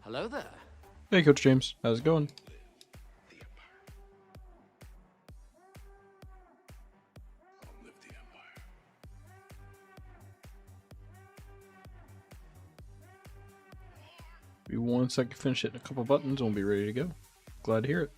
Hello there. Hey, Coach James. How's it going? Be 1 second, finish hitting a couple buttons, and we'll be ready to go. Glad to hear it.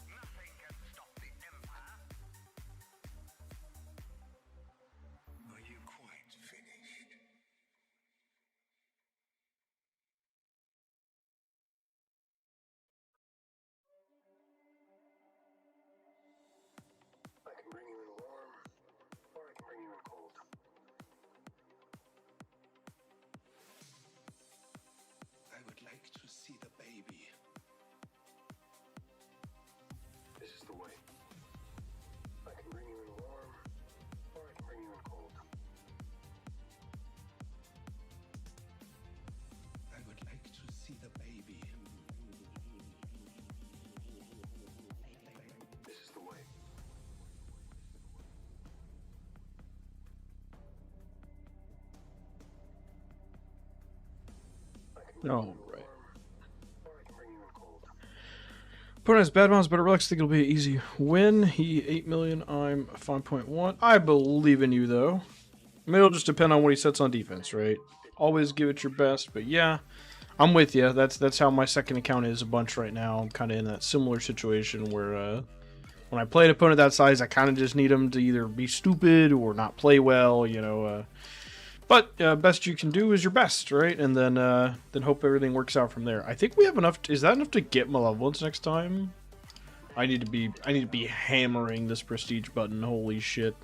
All right. Opponent has bad mods, but Relax think it'll be an easy win. He 8 million, I'm 5.1. I believe in you, though. I mean, it'll just depend on what he sets on defense, right? Always give it your best, but yeah, I'm with you. That's how my second account is a bunch right now. I'm kind of in that similar situation where when I play an opponent that size, I kind of just need them to either be stupid or not play well, you know. But best you can do is your best, right? And then hope everything works out from there. I think we have enough. Is that enough to get malevolence next time? I need to be hammering this prestige button. Holy shit!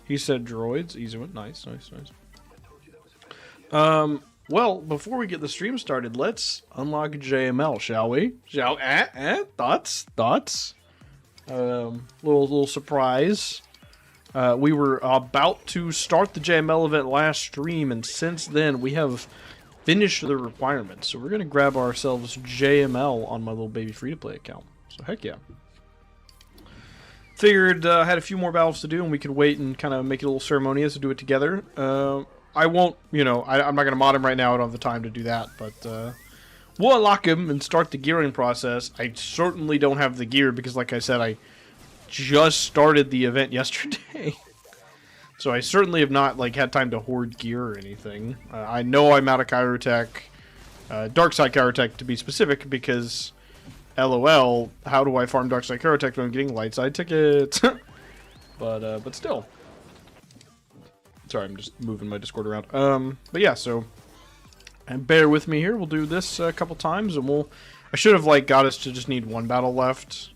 He said droids. Easy one. Nice. Well, before we get the stream started, let's unlock JML, shall we? Thoughts? Little surprise. We were about to start the JML event last stream, and since then we have finished the requirements. So we're going to grab ourselves JML on my little baby free-to-play account. So heck yeah. Figured I had a few more battles to do, and we could wait and kind of make it a little ceremonious and do it together. I won't, you know, I'm not going to mod him right now. I don't have the time to do that, but we'll unlock him and start the gearing process. I certainly don't have the gear because, like I said, I just started the event yesterday. So I certainly have not had time to hoard gear or anything. I know I'm out of Chirotech, Dark Side Chirotech to be specific, because LOL, how do I farm Dark Side Chirotech when I'm getting light side tickets? but still. Sorry, I'm just moving my Discord around. But yeah, so and bear with me here. We'll do this a couple times, and I should have got us to just need one battle left.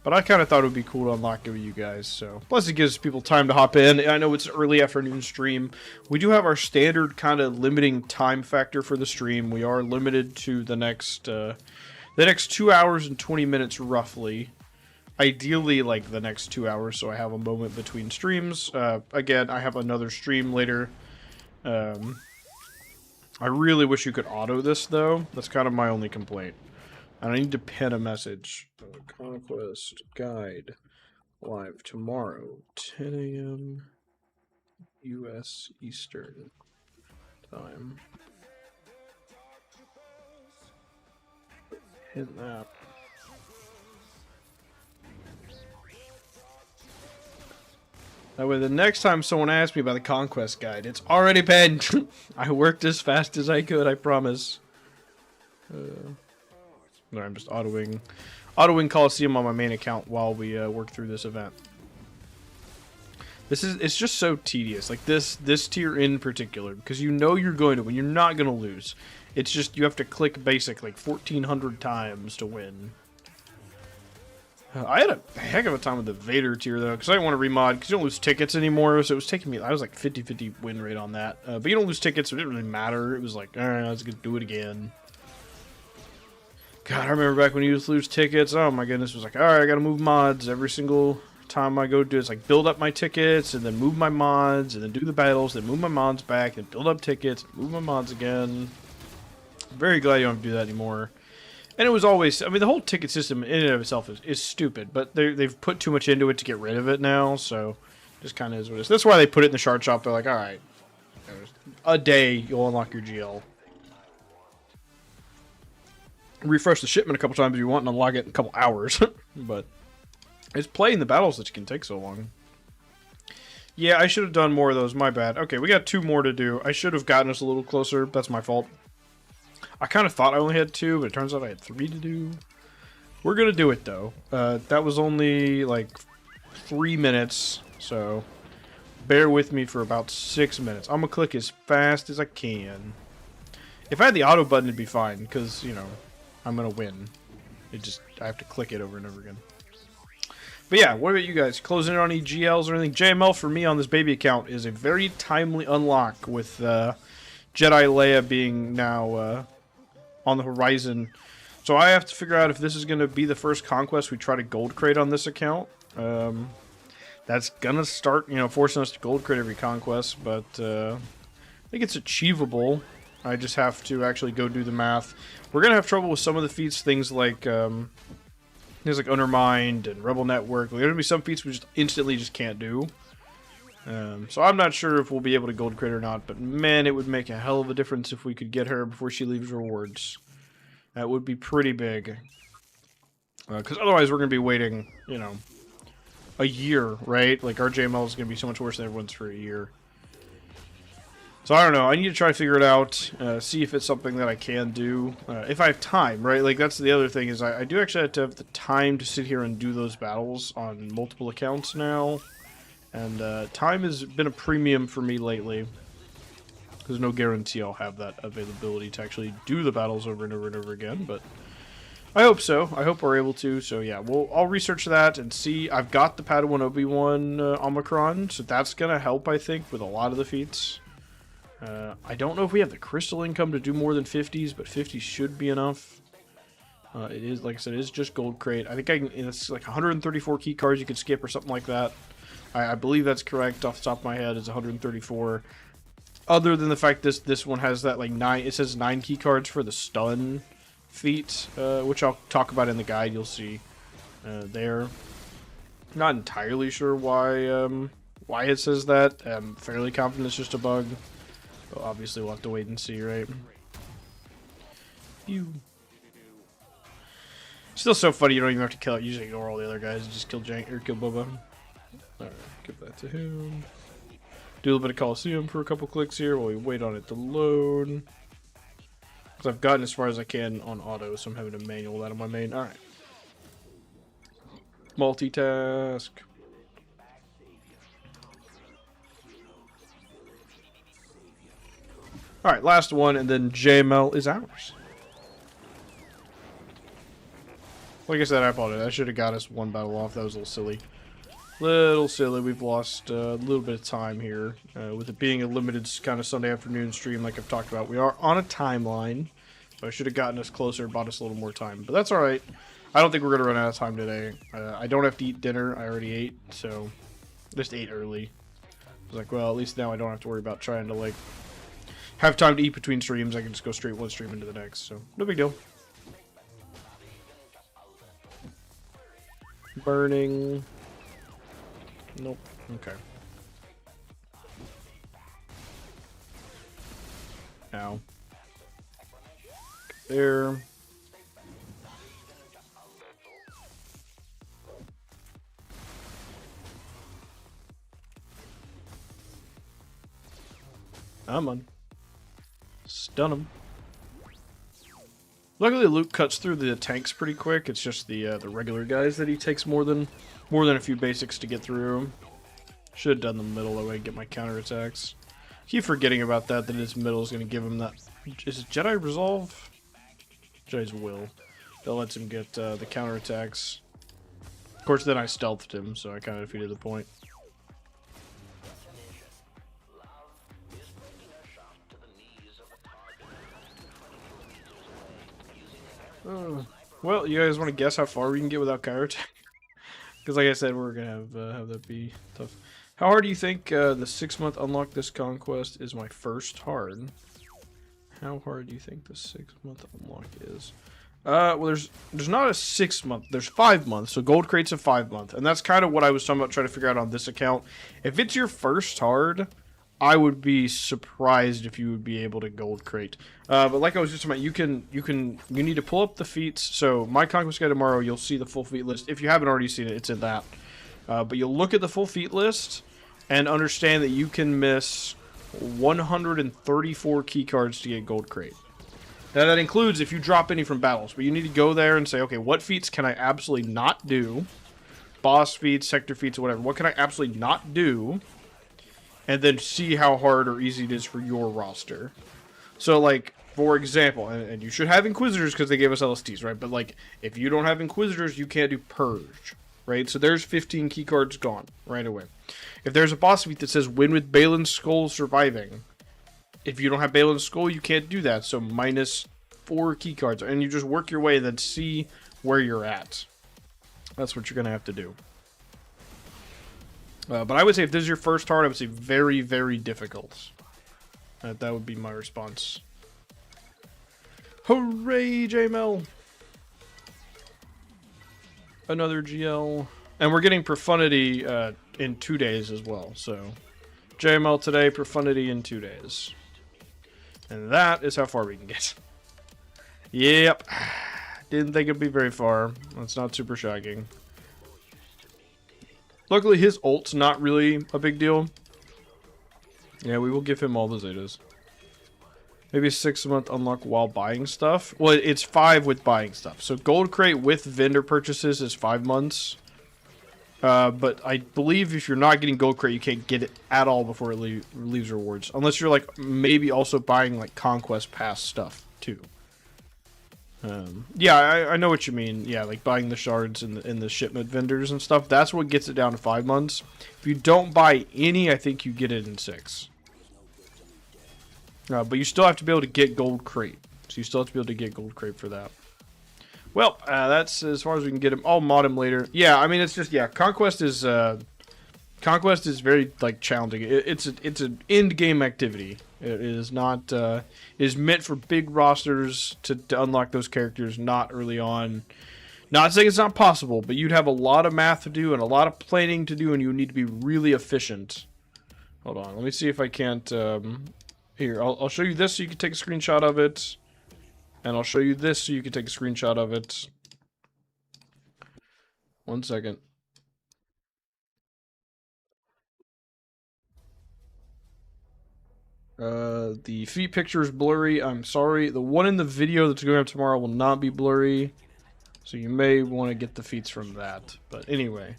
But I kind of thought it would be cool to unlock it with you guys, so. Plus it gives people time to hop in. I know it's an early afternoon stream. We do have our standard kind of limiting time factor for the stream. We are limited to the next 2 hours and 20 minutes roughly. Ideally, the next 2 hours, so I have a moment between streams. Again, I have another stream later. I really wish you could auto this, though. That's kind of my only complaint. And I need to pin a message. Conquest Guide live tomorrow, 10 a.m. U.S. Eastern Time. Hit that. That way the next time someone asks me about the Conquest Guide, it's already pinned. I worked as fast as I could, I promise. No, I'm just autoing Coliseum on my main account while we work through this event. It's just so tedious. This tier in particular, because you know you're going to win. You're not going to lose. It's just you have to click basic 1,400 times to win. I had a heck of a time with the Vader tier though, because I didn't want to remod, because you don't lose tickets anymore. So it was taking me, I was 50-50 win rate on that. But you don't lose tickets, so it didn't really matter. It was alright, let's do it again. God, I remember back when you used to lose tickets. Oh my goodness, it was alright, I gotta move mods every single time I go do it. It's build up my tickets, and then move my mods, and then do the battles, then move my mods back, and build up tickets, move my mods again. I'm very glad you don't have to do that anymore. And it was always, I mean, the whole ticket system in and of itself is stupid, but they've put too much into it to get rid of it now, so just kind of is what it is. That's why they put it in the shard shop. They're alright, a day you'll unlock your GL. refresh the shipment a couple times if you want and unlock it in a couple hours. But it's playing the battles that can take so long. Yeah, I should have done more of those. My bad. Okay, we got 2 more to do. I should have gotten us a little closer. That's my fault. I kind of thought I only had 2, but it turns out I had 3 to do. We're going to do it, though. That was only, like, 3 minutes, so bear with me for about 6 minutes. I'm going to click as fast as I can. If I had the auto button, it'd be fine, because, you know, I'm going to win. I have to click it over and over again. But yeah, what about you guys? Closing in on any GLs or anything? JML for me on this baby account is a very timely unlock with Jedi Leia being now on the horizon. So I have to figure out if this is going to be the first conquest we try to gold crate on this account. That's going to start, you know, forcing us to gold crate every conquest, but I think it's achievable. I just have to actually go do the math. We're going to have trouble with some of the feats, things like Undermined and Rebel Network. There's going to be some feats we just instantly just can't do. So I'm not sure if we'll be able to gold crate or not, but man, it would make a hell of a difference if we could get her before she leaves rewards. That would be pretty big. Because otherwise we're going to be waiting, you know, a year, right? Like, our JML is going to be so much worse than everyone's for a year. So I don't know. I need to try to figure it out, see if it's something that I can do. If I have time, right? Like, that's the other thing, is I do actually have to have the time to sit here and do those battles on multiple accounts now. And time has been a premium for me lately. There's no guarantee I'll have that availability to actually do the battles over and over and over again, but I hope so. I hope we're able to. So yeah, I'll research that and see. I've got the Padawan Obi-Wan Omicron, so that's going to help, I think, with a lot of the feats. I don't know if we have the crystal income to do more than 50s, but 50s should be enough. It is, like I said, it is just gold crate. I think it's like 134 key cards you could skip or something like that. I believe that's correct off the top of my head. It's 134. Other than the fact this one has that, like, 9, it says 9 key cards for the stun feat, which I'll talk about in the guide. You'll see there. Not entirely sure why it says that. I'm fairly confident it's just a bug. But obviously we'll have to wait and see, right? Still so funny you don't even have to kill it. You just ignore all the other guys and just kill Jank or kill Boba. Alright, give that to him. Do a little bit of Coliseum for a couple clicks here while we wait on it to load. Because I've gotten as far as I can on auto, so I'm having to manual that on my main. Alright. Multitask. Alright, last one, and then JML is ours. Like I said, I apologize. I should have got us one battle off. That was a little silly. Little silly. We've lost a little bit of time here. With it being a limited kind of Sunday afternoon stream like I've talked about. We are on a timeline. So I should have gotten us closer, bought us a little more time. But that's alright. I don't think we're going to run out of time today. I don't have to eat dinner. I already ate, so just ate early. I was like, well, at least now I don't have to worry about trying to, like, have time to eat between streams. I can just go straight one stream into the next, so no big deal. Burning. Nope. Okay. Ow. There. I'm on. Stun him. Luckily, Luke cuts through the tanks pretty quick. It's just the regular guys that he takes more than a few basics to get through. Should have done the middle that way and get my counterattacks. Keep forgetting about that. That his middle is going to give him that. Is it Jedi Resolve? Jedi's Will. That lets him get the counterattacks. Of course, then I stealthed him, so I kind of defeated the point. Well, you guys want to guess how far we can get without counterattack? Because like I said, we're going to have that be tough. How hard do you think the 6-month unlock this conquest is my first hard? How hard do you think the 6-month unlock is? Well, there's not a 6-month. There's 5 months. So gold crate's a 5-month. And that's kind of what I was talking about trying to figure out on this account. If it's your first hard, I would be surprised if you would be able to gold crate. But like I was just talking about, you need to pull up the feats. So my Conquest Guide tomorrow, you'll see the full feat list. If you haven't already seen it, it's in that. But you'll look at the full feat list and understand that you can miss 134 key cards to get gold crate. Now that includes if you drop any from battles, but you need to go there and say, okay, what feats can I absolutely not do? Boss feats, sector feats, or whatever. What can I absolutely not do? And then see how hard or easy it is for your roster. So, like, for example, and you should have Inquisitors because they gave us LSTs, right? But, like, if you don't have Inquisitors, you can't do Purge, right? So there's 15 key cards gone right away. If there's a boss feat that says win with Balin's Skull surviving, if you don't have Balin's Skull, you can't do that. So minus 4 key cards. And you just work your way and then see where you're at. That's what you're going to have to do. But I would say if this is your first heart, I would say very, very difficult. That would be my response. Hooray, JML! Another GL. And we're getting Profundity in 2 days as well. So, JML today, Profundity in 2 days. And that is how far we can get. Yep. Didn't think it'd be very far. That's not super shocking. Luckily, his ult's not really a big deal. Yeah, we will give him all the Zetas. Maybe a 6-month unlock while buying stuff. Well, it's 5 with buying stuff. So gold crate with vendor purchases is 5 months. But I believe if you're not getting gold crate, you can't get it at all before it leaves rewards. Unless you're like maybe also buying like conquest pass stuff too. Yeah, I know what you mean. Yeah, like buying the shards and the shipment vendors and stuff. That's what gets it down to 5 months. If you don't buy any, I think you get it in 6. But you still have to be able to get gold crate. So you still have to be able to get gold crate for that. Well, that's as far as we can get him. I'll mod him later. Yeah, I mean, it's just, yeah, Conquest is very, like, challenging. It's an end game activity. It is not, it is meant for big rosters to unlock those characters, not early on. Not saying it's not possible, but you'd have a lot of math to do and a lot of planning to do, and you need to be really efficient. Hold on, let me see if I can't, here, I'll show you this so you can take a screenshot of it. And I'll show you this so you can take a screenshot of it. 1 second. The feet picture is blurry. I'm sorry. The one in the video that's going up tomorrow will not be blurry. So you may want to get the feats from that. But anyway.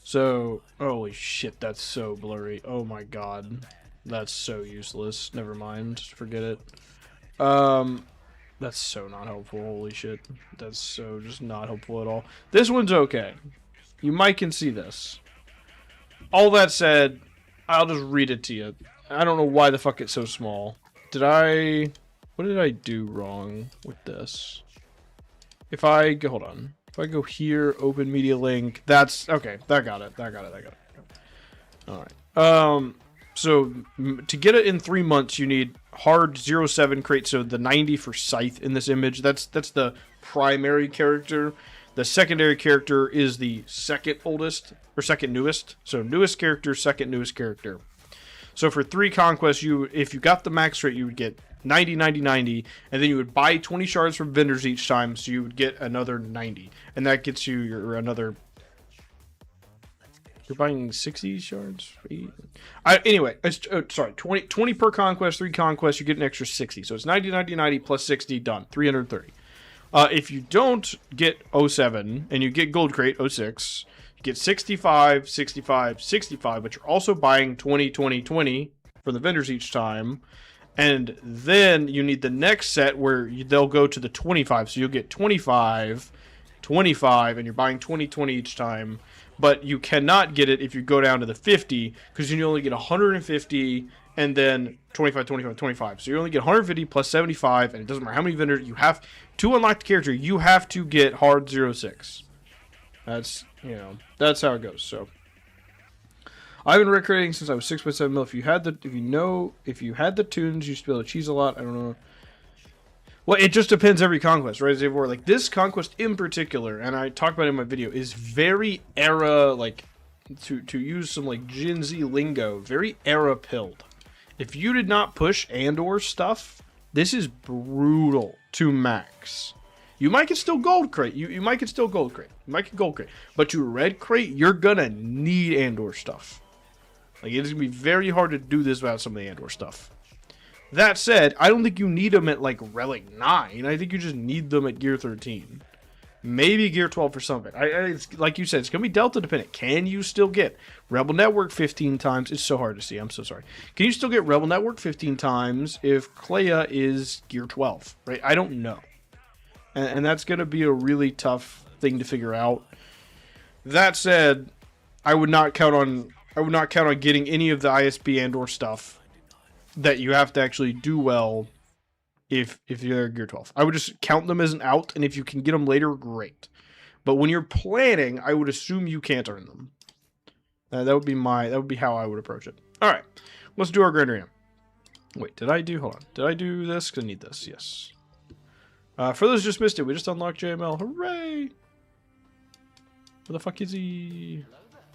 So, holy shit, that's so blurry. Oh my god. That's so useless. Never mind. Forget it. That's so not helpful. Holy shit. That's so just not helpful at all. This one's okay. You might can see this. All that said, I'll just read it to you. I don't know why the fuck it's so small. What did I do wrong with this? If I go, hold on. If I go here, open media link, that's, okay, that got it. Alright. So, to get it in 3 months, you need hard 07 crate, so the 90 for Scythe in this image. That's the primary character. The secondary character is the second oldest, or second newest. So, newest character, second newest character. So, for 3 conquests, if you got the max rate, you would get 90, 90, 90, and then you would buy 20 shards from vendors each time, so you would get another 90. And that gets you another... You're buying 60 shards? Anyway, sorry, 20 per conquest, 3 conquests, you get an extra 60. So it's 90, 90, 90 plus 60, done. 330. If you don't get 07 and you get gold crate 06, you get 65, 65, 65, but you're also buying 20, 20, 20 from the vendors each time. And then you need the next set where they'll go to the 25. So you'll get 25, 25, and you're buying 20, 20 each time. But you cannot get it if you go down to the 50, because you only get 150 and then 25, 25, 25. So you only get 150 plus 75, and it doesn't matter how many vendors you have. To unlock the character, you have to get hard 06. That's, that's how it goes. So I've been recreating since I was 6.7 mil. If you had the tunes, you used to be able to cheese a lot. I don't know. Well, it just depends every conquest, right? Like this conquest in particular, and I talked about it in my video, is very era, like to use some like Gen Z lingo, very era pilled. If you did not push and/or stuff, this is brutal to max. You might get still gold crate. You might get still gold crate. You might get gold crate. But to red crate, you're gonna need and/or stuff. Like, it's gonna be very hard to do this without some of the and/or stuff. That said, I don't think you need them at like Relic 9. I think you just need them at Gear 13. Maybe Gear 12 for some of it. It's, like you said, it's going to be Delta dependent. Can you still get Rebel Network 15 times? It's so hard to see. I'm so sorry. Can you still get Rebel Network 15 times if Clea is Gear 12? Right? I don't know. And that's going to be a really tough thing to figure out. That said, I would not count on getting any of the ISB and/or stuff that you have to actually do well if you're Gear 12. I would just count them as an out, and if you can get them later, great. But when you're planning, I would assume you can't earn them. That would be how I would approach it. All right, let's do our Grand Ram. Wait, hold on. Did I do this? Because I need this, yes. For those who just missed it, we just unlocked JML. Hooray! Where the fuck is he?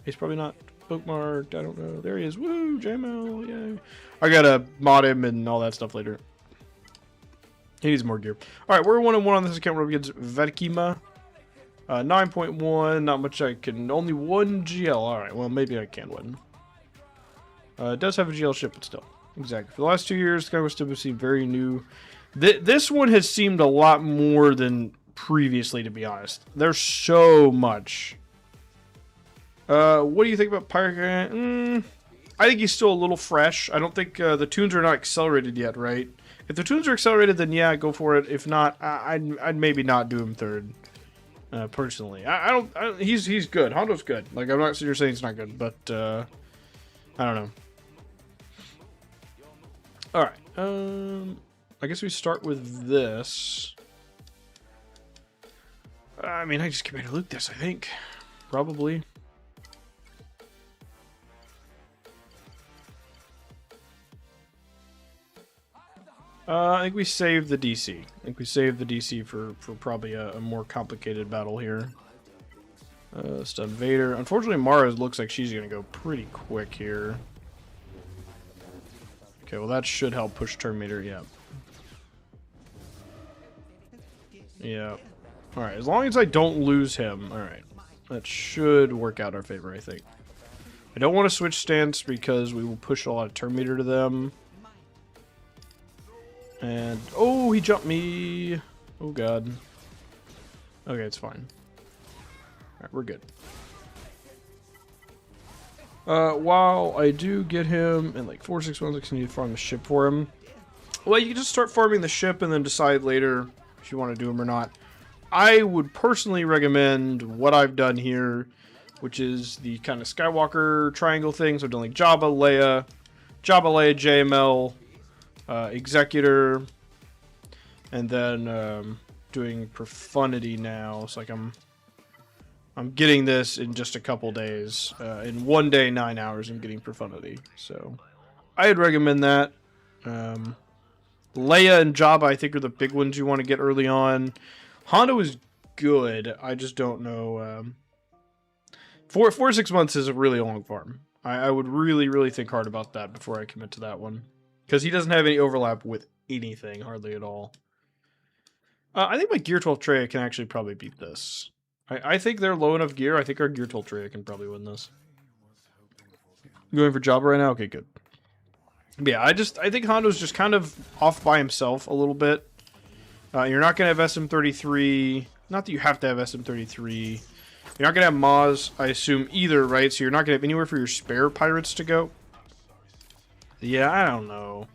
He's probably not bookmarked. I don't know. There he is. Woo! JML, yay. I gotta mod him and all that stuff later. He needs more gear. Alright, we're 1-1 on this account. We're up against Vedkima. 9.1. Not much I can. Only one GL. Alright, well, maybe I can win. It does have a GL ship, but still. Exactly. For the last 2 years, Conquest still seemed very new. This one has seemed a lot more than previously, to be honest. There's so much. What do you think about Pirate? I think he's still a little fresh. I don't think the tunes are not accelerated yet, right? If the tunes are accelerated, then yeah, go for it. If not, I'd maybe not do him third. Personally, I don't. He's good. Hondo's good. Like, I'm not sitting here saying he's not good, but I don't know. All right. I guess we start with this. I mean, I just Commander Luke this. I think probably. I think we saved the DC. I think we saved the DC for probably a more complicated battle here. Stun Vader. Unfortunately, Mara looks like she's going to go pretty quick here. Okay, well that should help push Terminator, yeah. Yeah. Alright, as long as I don't lose him, alright. That should work out our favor, I think. I don't want to switch stance because we will push a lot of Terminator to them. And, oh, he jumped me. Oh, God. Okay, it's fine. Alright, we're good. While I do get him in like 4-6-1-6, I need to farm the ship for him. Well, you can just start farming the ship and then decide later if you want to do him or not. I would personally recommend what I've done here, which is the kind of Skywalker triangle thing. So I've done like Jabba, Leia, JML, Executor, and then doing Profundity now. It's like I'm getting this in just a couple days. In 1 day, 9 hours, I'm getting Profundity. So I'd recommend that. Leia and Jabba, I think, are the big ones you want to get early on. Hondo is good. I just don't know. 4 to 6 months is a really long farm. I would really think hard about that before I commit to that one. Because he doesn't have any overlap with anything, hardly at all. I think my Gear 12 Trey can actually probably beat this. I think they're low enough gear. I think our Gear 12 Trey can probably win this. You going for Jabba right now? Okay, good. Yeah, I think Hondo's just kind of off by himself a little bit. You're not going to have SM33. Not that you have to have SM33. You're not going to have Maz, I assume, either, right? So you're not going to have anywhere for your spare pirates to go. Yeah, I don't know.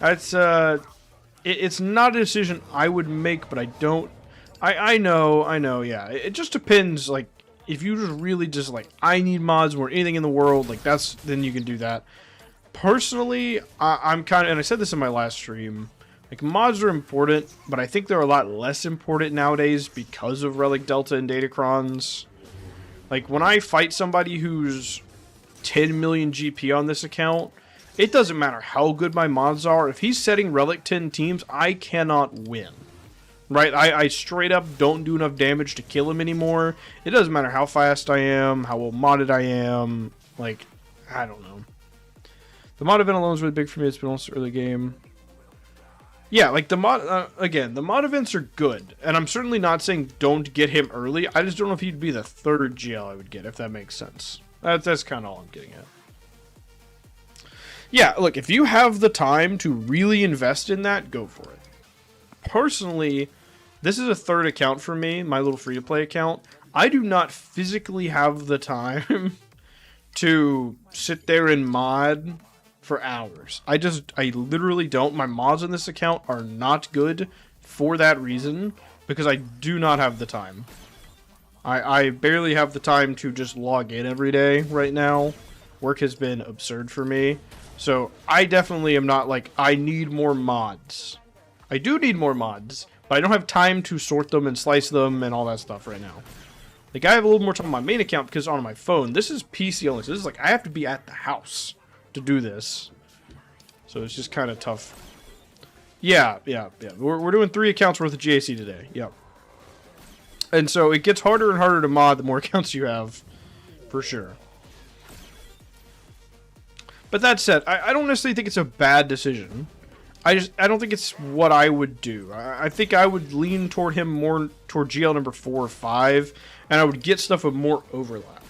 It's not a decision I would make, but I don't... I know, yeah. It just depends, like, if you just really just, like, I need mods more than anything in the world, like, then you can do that. Personally, I'm kind of, and I said this in my last stream, like, mods are important, but I think they're a lot less important nowadays because of Relic Delta and Datacrons. Like, when I fight somebody who's 10 million GP on this account, it doesn't matter how good my mods are. If he's setting Relic 10 teams, I cannot win. right? I straight up don't do enough damage to kill him anymore. It doesn't matter how fast I am, how well modded I am. Like, I don't know. The mod event alone is really big for me. It's been almost early game. Yeah, like the mod, again, the mod events are good. And I'm certainly not saying don't get him early. I just don't know if he'd be the third GL I would get, if that makes sense. That's kind of all I'm getting at. Yeah, look, if you have the time to really invest in that, go for it. Personally, this is a third account for me, my little free-to-play account. I do not physically have the time to sit there and mod for hours. I literally don't. My mods on this account are not good for that reason, because I do not have the time. I barely have the time to just log in every day right now. Work has been absurd for me. So I definitely am not like, I need more mods. I do need more mods, but I don't have time to sort them and slice them and all that stuff right now. Like, I have a little more time on my main account because on my phone, this is PC only. So this is like, I have to be at the house to do this. So it's just kind of tough. Yeah. We're doing 3 accounts worth of GAC today. Yep. And so it gets harder and harder to mod the more accounts you have, for sure. But that said, I don't necessarily think it's a bad decision. I don't think it's what I would do. I think I would lean toward him more toward GL number 4 or 5, and I would get stuff with more overlap.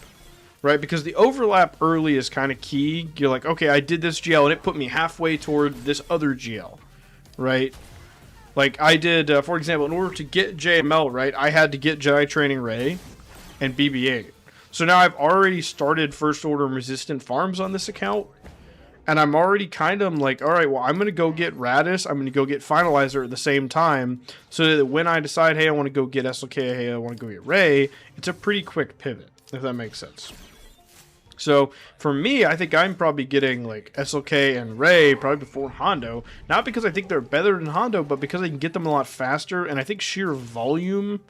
Right? Because the overlap early is kind of key. You're like, okay, I did this GL, and it put me halfway toward this other GL. Right? Like, I did, for example, in order to get JML, right, I had to get Jedi Training Ray and BB-8. So now I've already started First Order and Resistant farms on this account. And I'm already kind of like, all right, well, I'm going to go get Radis. I'm going to go get Finalizer at the same time. So that when I decide, hey, I want to go get SLK, hey, I want to go get Ray, it's a pretty quick pivot, if that makes sense. So for me, I think I'm probably getting like SLK and Ray probably before Hondo. Not because I think they're better than Hondo, but because I can get them a lot faster. And I think sheer volume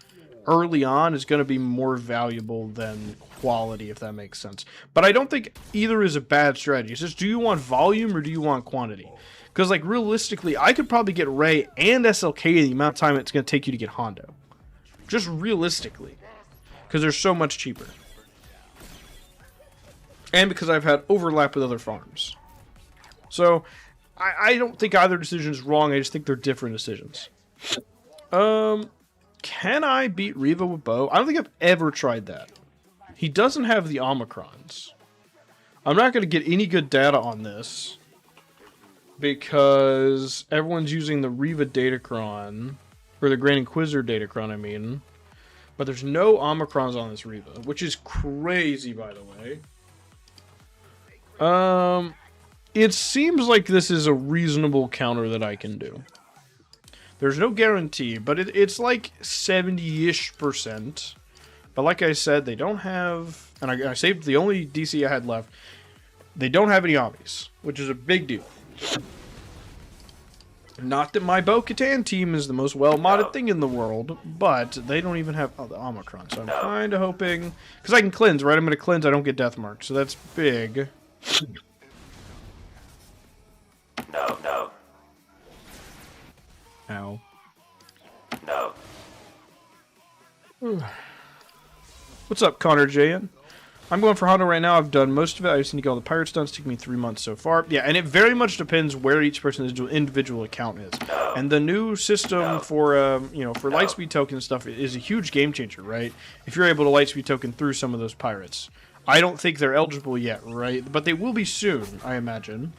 early on is going to be more valuable than quality, if that makes sense. But I don't think either is a bad strategy. It's just, do you want volume or do you want quantity? Because, like, realistically, I could probably get Ray and SLK in the amount of time it's going to take you to get Hondo. Just realistically. Because they're so much cheaper. And because I've had overlap with other farms. So, I don't think either decision is wrong. I just think they're different decisions. Can I beat Riva with Bo? I don't think I've ever tried that. He doesn't have the Omicrons. I'm not going to get any good data on this. Because everyone's using the Riva Datacron. Or the Grand Inquisitor Datacron, I mean. But there's no Omicrons on this Riva. Which is crazy, by the way. It seems like this is a reasonable counter that I can do. There's no guarantee, but it's like 70-ish%. But like I said, they don't have... And I saved the only DC I had left. They don't have any Omnis, which is a big deal. Not that my Bo-Katan team is the most well-modded thing in the world, but they don't even have the Omicron. So I'm kind of hoping... Because I can cleanse, right? I'm going to cleanse, I don't get Death Mark, so that's big. No. Ow. No. What's up, Connor J.N.? I'm going for Hondo right now. I've done most of it. I just need to get all the pirate stunts. It's taken me 3 months so far. Yeah, and it very much depends where each person's individual account is. And the new system for for lightspeed token stuff is a huge game changer, right? If you're able to lightspeed token through some of those pirates. I don't think they're eligible yet, right? But they will be soon, I imagine.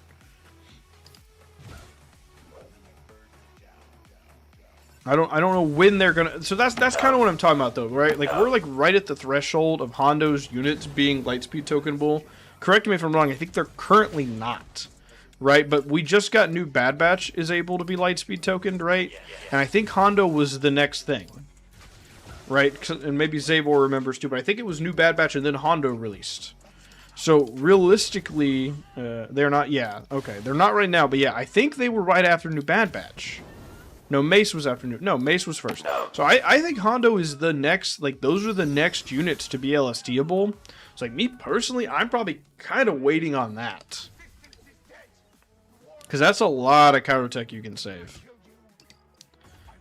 I don't know when they're gonna. So that's kind of what I'm talking about, though, right? Like we're like right at the threshold of Hondo's units being lightspeed tokenable. Correct me if I'm wrong. I think they're currently not, right? But we just got new Bad Batch is able to be lightspeed tokened, right? And I think Hondo was the next thing, right? And maybe Zabor remembers too, but I think it was new Bad Batch and then Hondo released. So realistically, they're not. Yeah, okay, they're not right now, but yeah, I think they were right after new Bad Batch. No, Mace was after new. No, Mace was first. So I think Hondo is the next. Like those are the next units to be LSTable. So like me personally, I'm probably kind of waiting on that because that's a lot of Kyrotech you can save.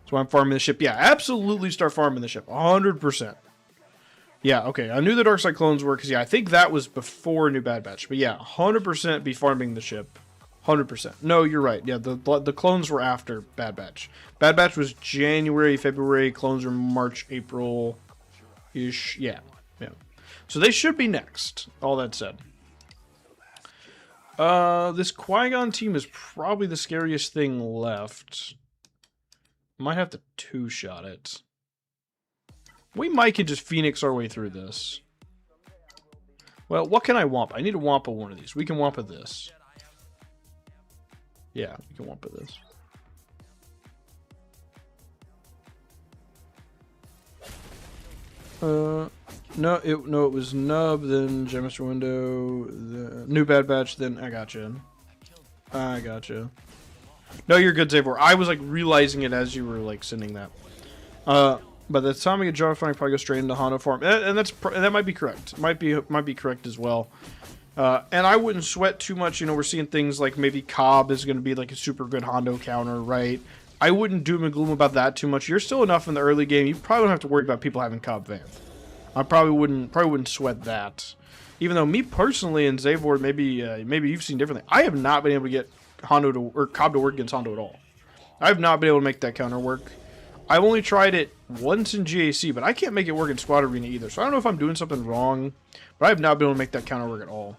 So I'm farming the ship. Yeah, absolutely start farming the ship. 100%. Yeah, okay. I knew the Dark Side clones were, because, yeah, I think that was before New Bad Batch. But, yeah, 100% be farming the ship. 100%. No, you're right. Yeah, the clones were after Bad Batch. Bad Batch was January, February. Clones were March, April-ish. Yeah, yeah. So they should be next, all that said. This Qui-Gon team is probably the scariest thing left. Might have to two-shot it. We might can just Phoenix our way through this. Well, what can I Wampa? I need to Wampa one of these. We can Wampa this. Yeah, we can Wampa this. No, it was Nub, then Gemmaster Window, the New Bad Batch, then I gotcha. I gotcha. No, you're good, Zavor. I was like realizing it as you were like sending that. By the time we get Jar Fire, probably go straight into Hondo farm, and that might be correct. Might be correct as well. And I wouldn't sweat too much. You know, we're seeing things like maybe Cobb is going to be like a super good Hondo counter, right? I wouldn't doom and gloom about that too much. You're still enough in the early game. You probably don't have to worry about people having Cobb Vanth. I probably wouldn't sweat that. Even though me personally and Zavor, maybe you've seen differently. I have not been able to get Hondo or Cobb to work against Hondo at all. I have not been able to make that counter work. I've only tried it once in GAC, but I can't make it work in Squad Arena either. So I don't know if I'm doing something wrong, but I have not been able to make that counter work at all.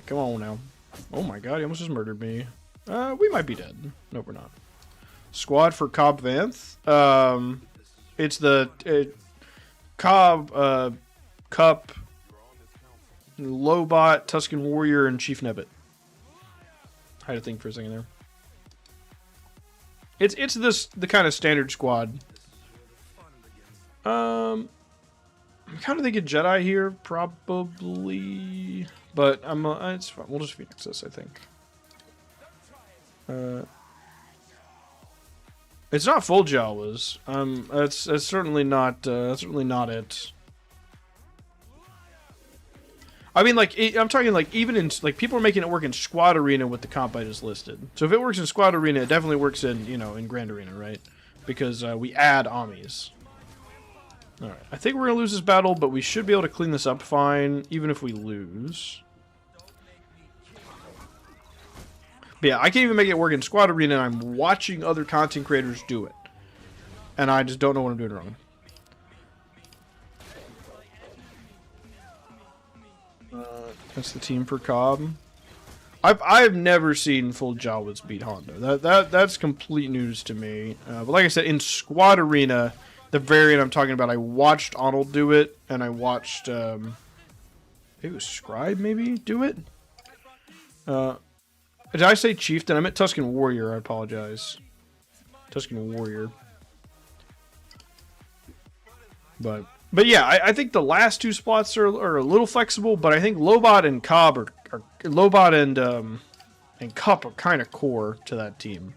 Come on now. Oh my god, he almost just murdered me. We might be dead. No, we're not. Squad for Cobb Vanth. It's the Cobb, Cup, Lobot, Tusken Warrior, and Chief Nebbit. I had to think for a second there. It's the kind of standard squad. I'm kind of thinking Jedi here, probably, but it's fine. We'll just Phoenix this, I think. It's not full Jawas. That's certainly not it. I mean, like, I'm talking, like, even in, like, people are making it work in Squad Arena with the comp I just listed. So if it works in Squad Arena, it definitely works in, you know, in Grand Arena, right? Because we add Amis. Alright, I think we're going to lose this battle, but we should be able to clean this up fine, even if we lose. But yeah, I can't even make it work in Squad Arena, and I'm watching other content creators do it. And I just don't know what I'm doing wrong. That's the team for Cobb. I've never seen full Jawas beat Hondo. That's complete news to me. But like I said, in Squad Arena, the variant I'm talking about, I watched Arnold do it, and I watched it was Scribe maybe do it. Did I say Chieftain? I meant Tusken Warrior. I apologize. Tusken Warrior. But yeah, I think the last two spots are a little flexible, but I think Lobot and Cobb are Lobot and Cup are kind of core to that team.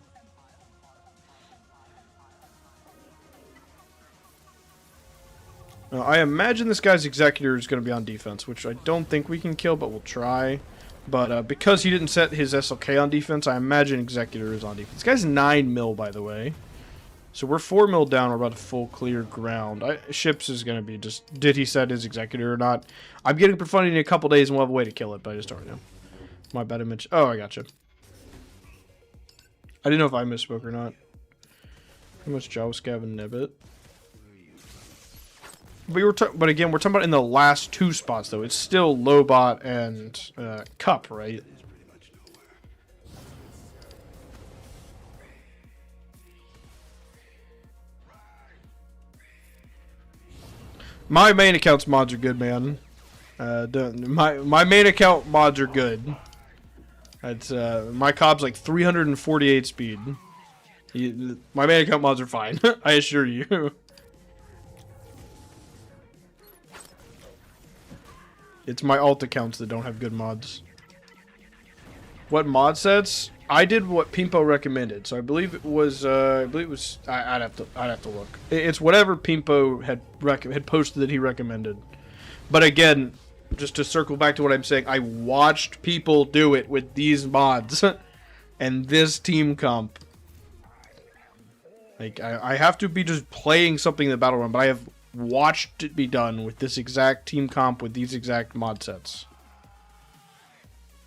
Now, I imagine this guy's Executor is going to be on defense, which I don't think we can kill, but we'll try. But because he didn't set his SLK on defense, I imagine Executor is on defense. This guy's 9 mil, by the way. So we're 4 mil down. We're about to full clear ground. Ships is going to be just, did he set his Executor or not? I'm getting profundity in a couple days and we'll have a way to kill it, but I just don't know. My bad image. Oh, I gotcha. I didn't know if I misspoke or not. How much Jawscav and Nebbit? But again, we're talking about in the last 2 spots, though. It's still Lobot and Cup, right? My main account's mods are good, man. My main account mods are good. It's my Cobb's like 348 speed. My main account mods are fine. I assure you. It's my alt accounts that don't have good mods. What mod sets? I did what Pimpo recommended, so I believe it was. I'd have to look. It's whatever Pimpo had posted that he recommended. But again, just to circle back to what I'm saying, I watched people do it with these mods. And this team comp. Like, I have to be just playing something in the battle run, but I have watched it be done with this exact team comp with these exact mod sets.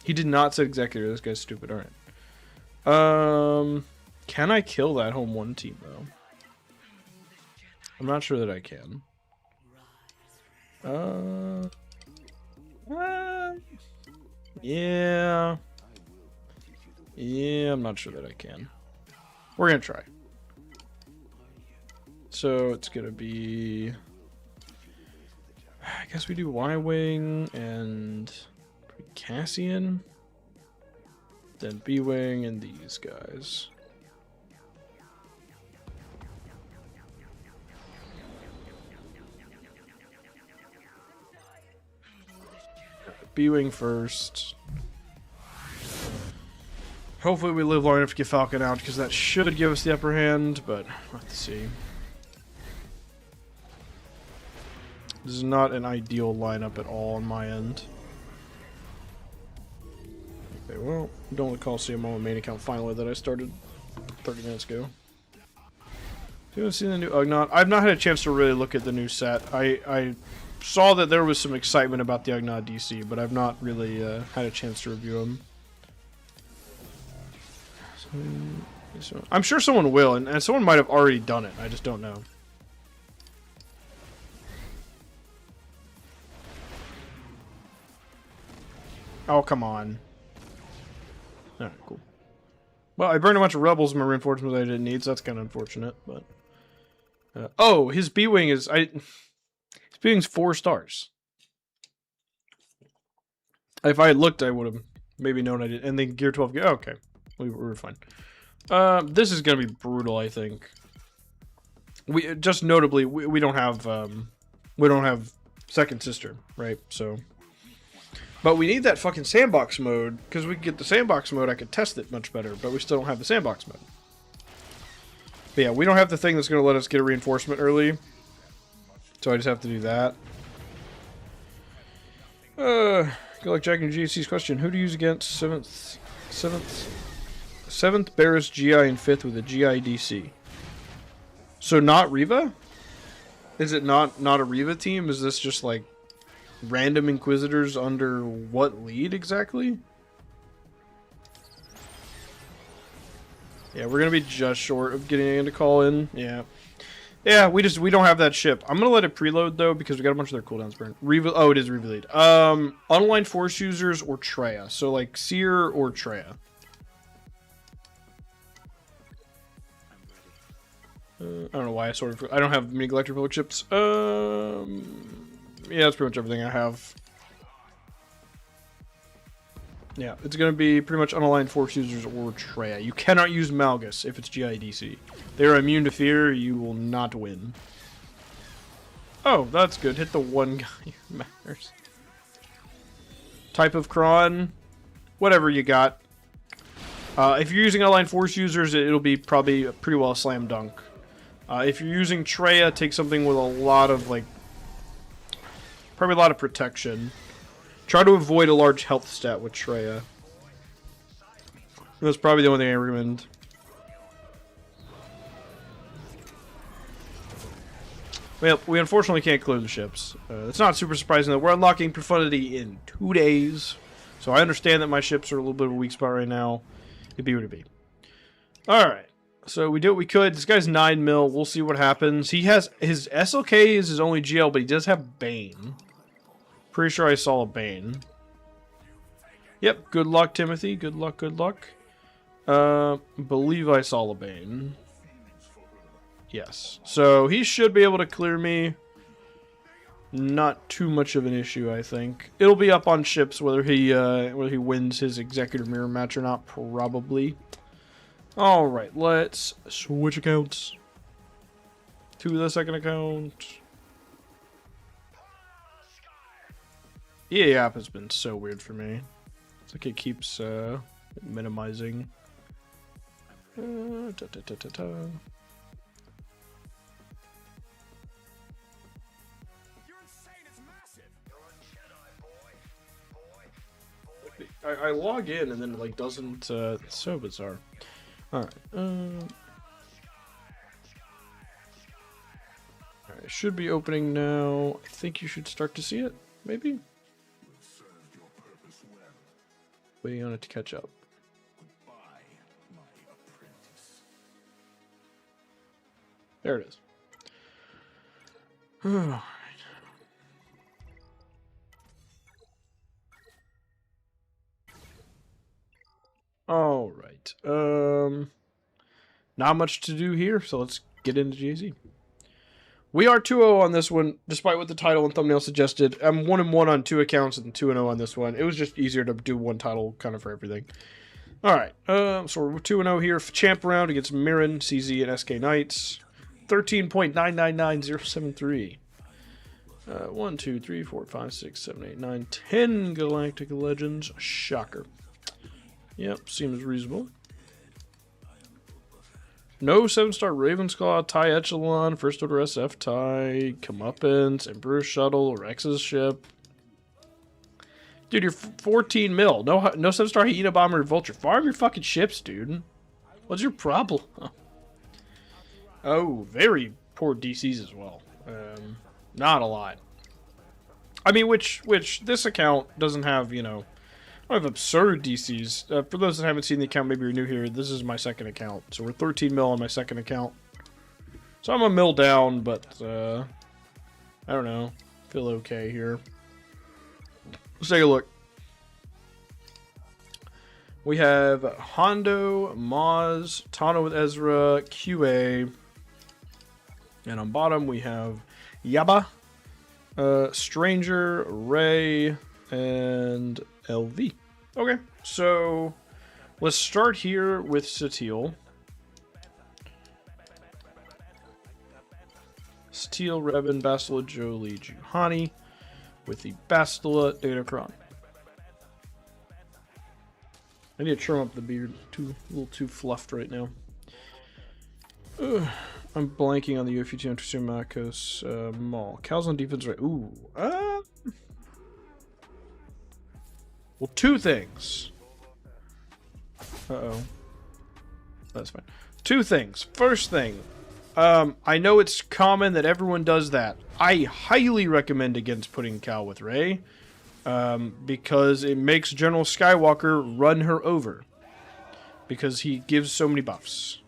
He did not set executor. This guy's stupid. Alright. Can I kill that home 1 team, though? I'm not sure that I can. Yeah. Yeah, I'm not sure that I can. We're gonna try. So it's gonna be... I guess we do Y-Wing and Cassian. Then B-Wing and these guys. B-Wing first. Hopefully we live long enough to get Falcon out, because that should give us the upper hand, but we'll have to see. This is not an ideal lineup at all on my end. Okay, well, don't recall seeing on my main account finally that I started 30 minutes ago. Do you want to see the new Ugnaught? I've not had a chance to really look at the new set. I saw that there was some excitement about the Ugnaught DC, but I've not really had a chance to review them. So, I'm sure someone will, and someone might have already done it. I just don't know. Oh, come on. Alright, cool. Well, I burned a bunch of rebels in my reinforcements I didn't need, so that's kind of unfortunate, but... oh, his B-Wing is... his B-Wing's 4 stars. If I had looked, I would have maybe known I did. And then Gear 12... oh, okay. We were fine. This is going to be brutal, I think. We just notably, we don't have... we don't have Second Sister, right? So... but we need that fucking sandbox mode, because we could get the sandbox mode, I could test it much better, but we still don't have the sandbox mode. But yeah, we don't have the thing that's going to let us get a reinforcement early, so I just have to do that. Good luck checking GC's question. Who to use against 7th Barris GI and 5th with a GI DC? So not Reva? Is it not a Reva team? Is this just like random Inquisitors under what lead exactly? Yeah, we're gonna be just short of getting in to call in. Yeah. Yeah, we don't have that ship. I'm gonna let it preload though, because we got a bunch of their cooldowns burned. Reva, oh, it is Reva lead. Unaligned Force users or Treya. So like Seer or Treya. I don't know why I don't have mini Galactic Republic ships. Yeah, that's pretty much everything I have. Yeah, it's going to be pretty much unaligned Force users or Treya. You cannot use Malgus if it's GIDC. They are immune to fear. You will not win. Oh, that's good. Hit the one guy who matters. Type of Kron. Whatever you got. If you're using unaligned Force users, it'll be probably pretty well a slam dunk. If you're using Treya, take something with a lot of, like, probably a lot of protection. Try to avoid a large health stat with Treya. That's probably the only thing I recommend. Well, we unfortunately can't clear the ships. It's not super surprising that we're unlocking Profundity in 2 days. So I understand that my ships are a little bit of a weak spot right now. It'd be what it'd be. Alright. So we did what we could. This guy's 9 mil. We'll see what happens. He has... his SLK is his only GL, but he does have Bane. Pretty sure I saw a Bane. Yep, good luck, Timothy. Good luck, good luck. Believe I saw a Bane. Yes. So he should be able to clear me. Not too much of an issue, I think. It'll be up on ships whether he wins his Executive Mirror match or not, probably. Alright, let's switch accounts to the second account. EA app has been so weird for me. It's like it keeps minimizing. Wait, I log in and then it like doesn't. It's so bizarre. All right. Alright, it should be opening now. I think you should start to see it. Maybe. Waiting on it to catch up. There it is. Alright. Alright. Not much to do here, so let's get into GAZ. We are 2-0 on this one, despite what the title and thumbnail suggested. I'm 1-1 on 2 accounts and 2-0 on this one. It was just easier to do one title kind of for everything. Alright, so we're 2-0 here. Champ round against Mirren, CZ, and SK Knights. 13.999073. 1, 2, 3, 4, 5, 6, 7, 8, 9, 10 Galactic Legends. Shocker. Yep, seems reasonable. No 7-star Ravensclaw, TIE Echelon, First Order SF TIE, Comeuppance, Emperor Shuttle, or X's ship. Dude, you're 14 mil. No 7-star Hyena Bomber, Vulture. Farm your fucking ships, dude. What's your problem? Oh, very poor DCs as well. Not a lot. I mean, which this account doesn't have, you know, I have absurd DCs. For those that haven't seen the account, maybe you're new here, this is my second account. So we're 13 mil on my second account. So I'm a mil down, but I don't know. Feel okay here. Let's take a look. We have Hondo, Maz, Tano with Ezra, QA. And on bottom we have Yaba, Stranger, Ray, and LV. Okay, so let's start here with Satil. Satil, Revan, Bastila, Jolie, Juhani, with the Bastila Datacron. I need to trim up the beard. A little too fluffed right now. Ugh. I'm blanking on the UFU 2 Marcos Maul. Cal's on defense, right? Ooh. Well, two things. Uh-oh. That's fine. Two things. First thing. I know it's common that everyone does that. I highly recommend against putting Cal with Rey. Because it makes General Skywalker run her over. Because he gives so many buffs.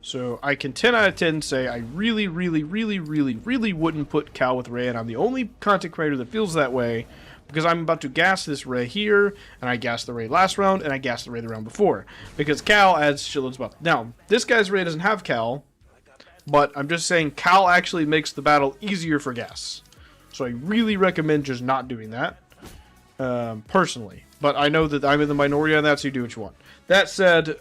So I can 10 out of 10 say I really wouldn't put Cal with Rey, and I'm the only content creator that feels that way because I'm about to gas this Rey here, and I gassed the Rey last round, and I gassed the Rey the round before because Cal adds shitloads of buff. Now, this guy's Rey doesn't have Cal, but I'm just saying Cal actually makes the battle easier for gas. So I really recommend just not doing that, personally. But I know that I'm in the minority on that, so you do what you want. That said,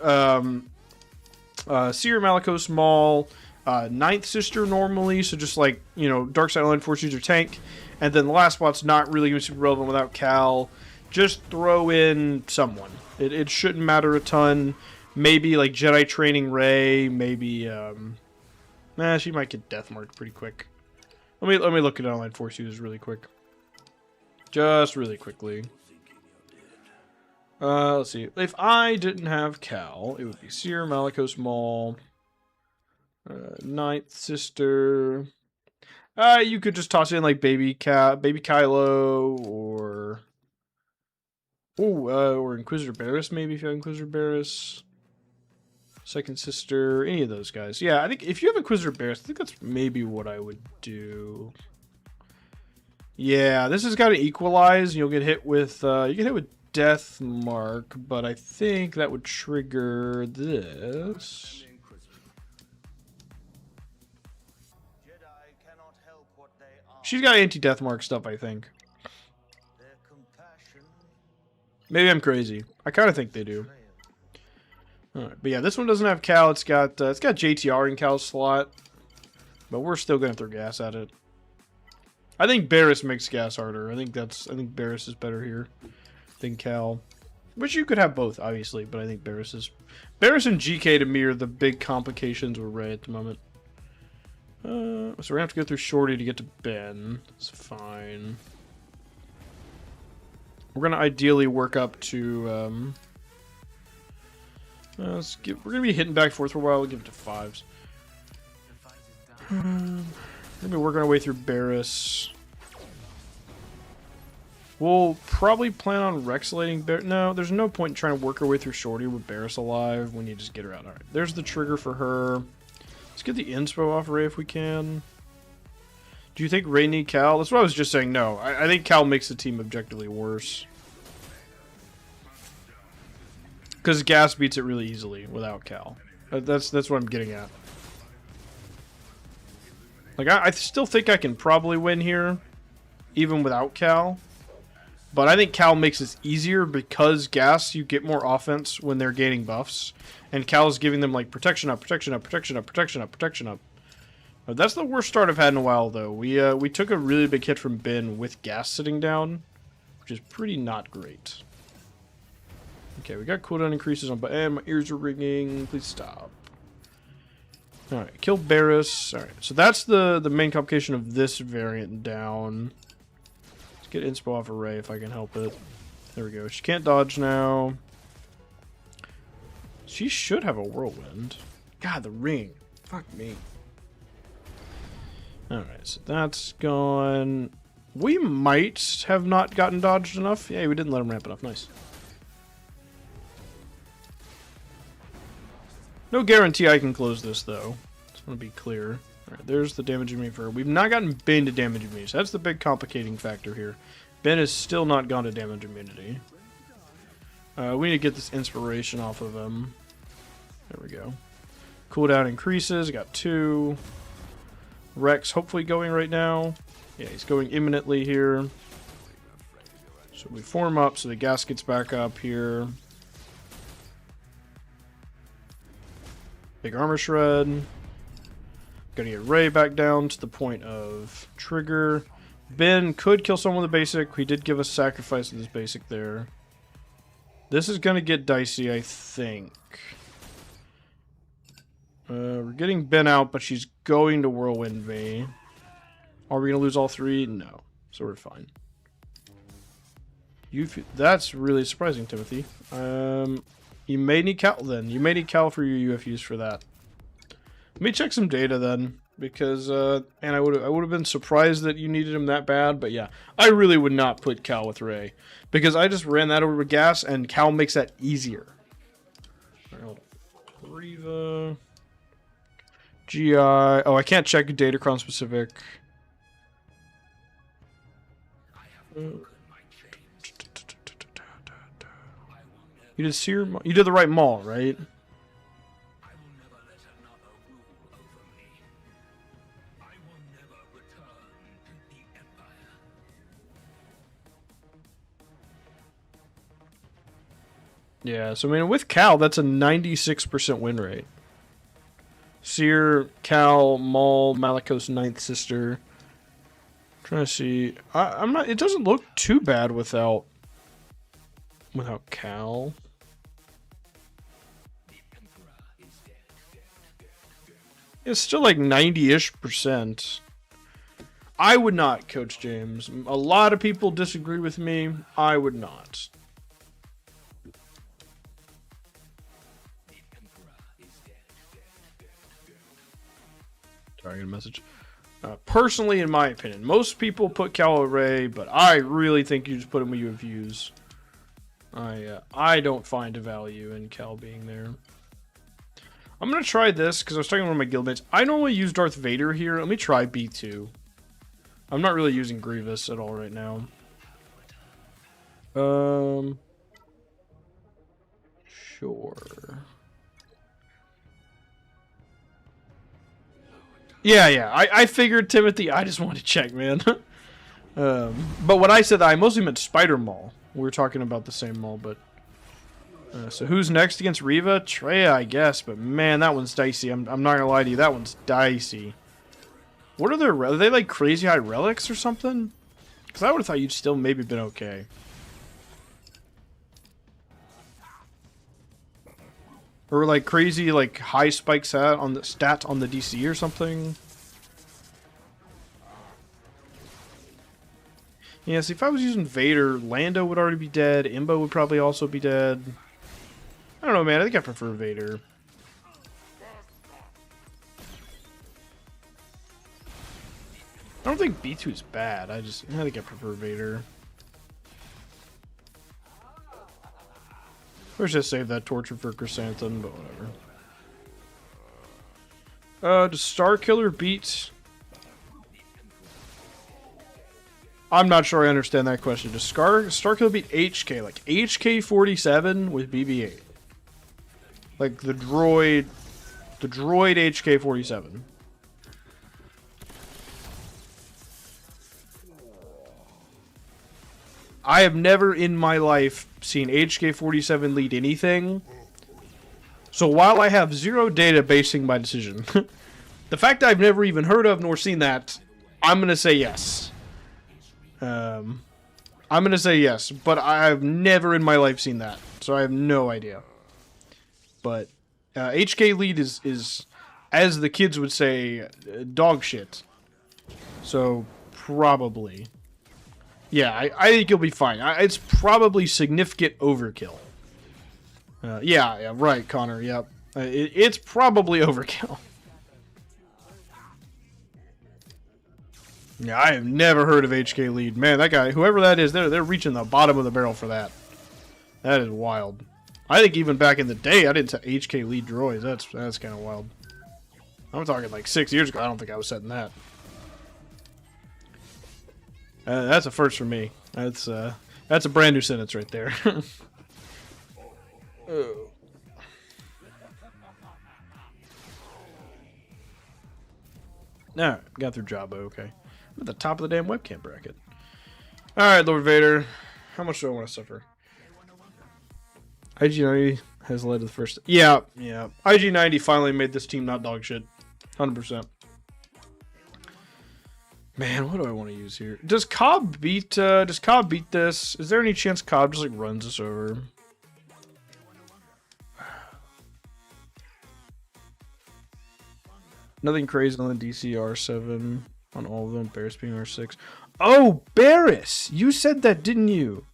Seer, Malicos, Maul, Ninth Sister normally, so just like, you know, Dark Side Line Force user tank, and then the last spot's not really going to be super relevant without Cal. Just throw in someone. It shouldn't matter a ton. Maybe like Jedi Training Rey, maybe, she might get Death Marked pretty quick. Let me look at Online Force users really quick. Just really quickly. Let's see. If I didn't have Cal, it would be Seer, Malicos, Maul, Ninth Sister. You could just toss in like Baby Kylo, or or Inquisitor Barriss maybe if you have Inquisitor Barriss. Second Sister, any of those guys. Yeah, I think if you have Inquisitor Barriss, I think that's maybe what I would do. Yeah, this has got to equalize. You'll get hit with Death Mark, but I think that would trigger this. She's got anti-Death Mark stuff, I think. Maybe I'm crazy. I kind of think they do. Alright, but yeah, this one doesn't have Cal. It's got JTR in Cal's slot, but we're still gonna throw gas at it. I think Barriss makes gas harder. I think Barriss is better here than Cal. Which you could have both, obviously, but I think Barriss and GK to me are the big complications with Rey at the moment. So we're gonna have to go through Shorty to get to Ben. It's fine. We're gonna ideally work up to. We're gonna be hitting back and forth for a while. We'll give it to 5s. We're gonna be working our way through Barris. We'll probably plan on Rexalating Barris. No, there's no point in trying to work our way through Shorty with Barris alive when you just get her out. Alright, there's the trigger for her. Let's get the inspo off Ray if we can. Do you think Ray need Cal? That's what I was just saying. No, I think Cal makes the team objectively worse. Because Gas beats it really easily without Cal. That's what I'm getting at. Like, I still think I can probably win here, even without Cal. But I think Cal makes it easier because Gas, you get more offense when they're gaining buffs. And Cal's giving them, like, protection up, protection up, protection up, protection up, protection up. That's the worst start I've had in a while, though. We took a really big hit from Ben with Gas sitting down, which is pretty not great. Okay, we got cooldown increases on, and my ears are ringing. Please stop. Alright, kill Barris. Alright, so that's the main complication of this variant down. Let's get inspo off Array if I can help it. There we go. She can't dodge now. She should have a whirlwind. God, the ring. Fuck me. Alright, so that's gone. We might have not gotten dodged enough. Yeah, we didn't let him ramp enough. Nice. No guarantee I can close this, though. Just want to be clear. Alright, there's the damage enemy for her. We've not gotten Ben to damage immunity, so that's the big complicating factor here. Ben has still not gone to damage immunity. We need to get this inspiration off of him. There we go. Cooldown increases. Got 2. Rex hopefully going right now. Yeah, he's going imminently here. So we form up so the gas gets back up here. Big armor shred. Gonna get Ray back down to the point of trigger. Ben could kill someone with a basic. He did give us sacrifice of this basic there. This is gonna get dicey, I think. We're getting Ben out, but she's going to Whirlwind me. Are we going to lose all 3? No. So we're fine. That's really surprising, Timothy. You may need Cal then. You may need Cal for your UFUs for that. Let me check some data then. Because, and I would have been surprised that you needed him that bad. But yeah, I really would not put Cal with Ray. Because I just ran that over with Gas, and Cal makes that easier. Alright, hold on. Riva... GI. Oh, I can't check Datacron specific. You did Seer. You did the right mall, right? Yeah. So I mean, with Cal, that's a 96% win rate. Seer, Cal, Maul, Malikos' 9th sister. I'm trying to see. I'm not. It doesn't look too bad without Cal. It's still like 90-ish%. I would not, Coach James. A lot of people disagree with me. I would not. Sorry, I got a message. Personally, in my opinion, most people put Cal Ray, but I really think you just put him with UFUs. I don't find a value in Cal being there. I'm gonna try this because I was talking to one of my guildmates. I normally use Darth Vader here. Let me try B2. I'm not really using Grievous at all right now. Sure. Yeah. I figured, Timothy. I just wanted to check, man. But when I said that, I mostly meant Spider Maul. We were talking about the same Maul, but... so who's next against Riva? Treya, I guess. But man, that one's dicey. I'm not gonna lie to you. That one's dicey. What are their... Are they like crazy high relics or something? Because I would have thought you'd still maybe been okay. Or like crazy like high spike stat on the DC or something. Yeah, see, if I was using Vader, Lando would already be dead. Imbo would probably also be dead. I don't know, man. I think I prefer Vader. I don't think B2 is bad. I think I prefer Vader. Or just save that torture for Chrysanthemum, but whatever. Does Starkiller beat... I'm not sure I understand that question. Does Starkiller beat HK? Like HK-47 with BB-8? Like the droid HK-47. I have never in my life seen HK-47 lead anything. So while I have zero data basing my decision, the fact I've never even heard of nor seen that, I'm going to say yes. I'm going to say yes, but I've never in my life seen that. So I have no idea. But HK lead is, as the kids would say, dog shit. So probably. Yeah, I think you'll be fine. It's probably significant overkill. Yeah, right, Connor, yep. It's probably overkill. Yeah, I have never heard of HK lead. Man, that guy, whoever that is, they're reaching the bottom of the barrel for that. That is wild. I think even back in the day, I didn't set HK lead droids. That's kind of wild. I'm talking like 6 years ago. I don't think I was setting that. That's a first for me. That's a brand new sentence right there. Oh. Alright, got through Jabba, okay. I'm at the top of the damn webcam bracket. Alright, Lord Vader. How much do I want to suffer? IG90 has led to the first... Yeah. IG90 finally made this team not dog shit. 100%. Man, what do I want to use here? Does Cobb beat this? Is there any chance Cobb just like runs us over? Nothing crazy on the DCR7 on all of them. Barris being R6. Oh, Barris! You said that, didn't you?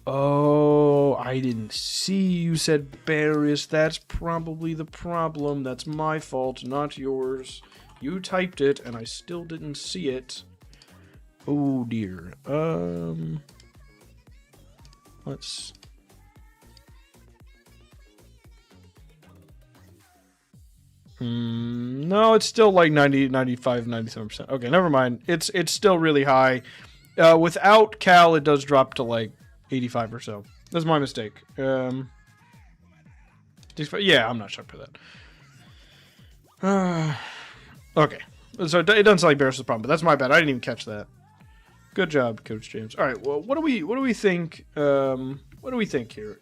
Oh, I didn't see you said Barris. That's probably the problem. That's my fault, not yours. You typed it, and I still didn't see it. Oh, dear. Let's... No, it's still like 90, 95, 97%. Okay, never mind. It's still really high. Without Cal, it does drop to like 85 or so. That's my mistake. Yeah, I'm not shocked for that. Okay. So it doesn't sound like Barris is the problem, but that's my bad. I didn't even catch that. Good job, Coach James. All right. Well, what do we think? What do we think here?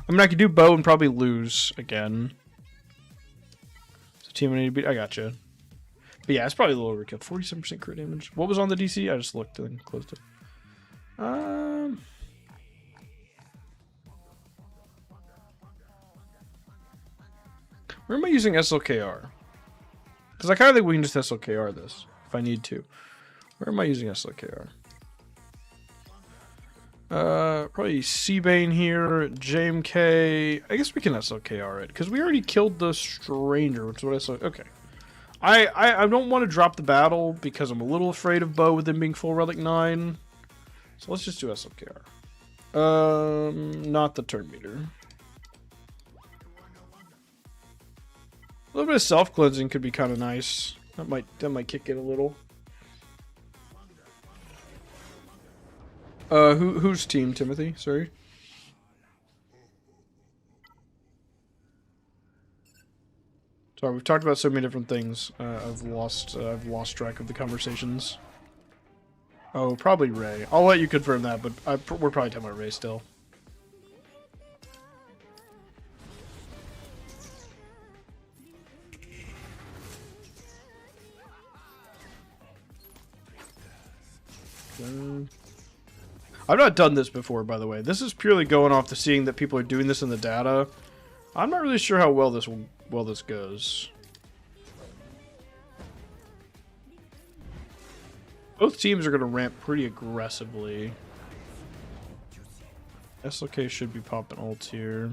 I could do Bo and probably lose again. Team I need to beat. I gotcha. But yeah, it's probably a little overkill. 47% crit damage. What was on the DC? I just looked and closed it. Where am I using SLKR? Because I kind of think we can just SLKR this if I need to. Where am I using SLKR? Probably Seabane here, JMK. I guess we can SLKR it because we already killed the Stranger, which is what I saw. Okay, I don't want to drop the battle because I'm a little afraid of Bo with them being full Relic 9. So let's just do SLKR. Not the turn meter. A little bit of self cleansing could be kind of nice. That might kick it a little. Whose team, Timothy? Sorry. Sorry, we've talked about so many different things. I've lost track of the conversations. Oh, probably Ray. I'll let you confirm that, but we're probably talking about Ray still. I've not done this before, by the way. This is purely going off the seeing that people are doing this in the data. I'm not really sure how well this goes. Both teams are going to ramp pretty aggressively. SLK should be popping ult here.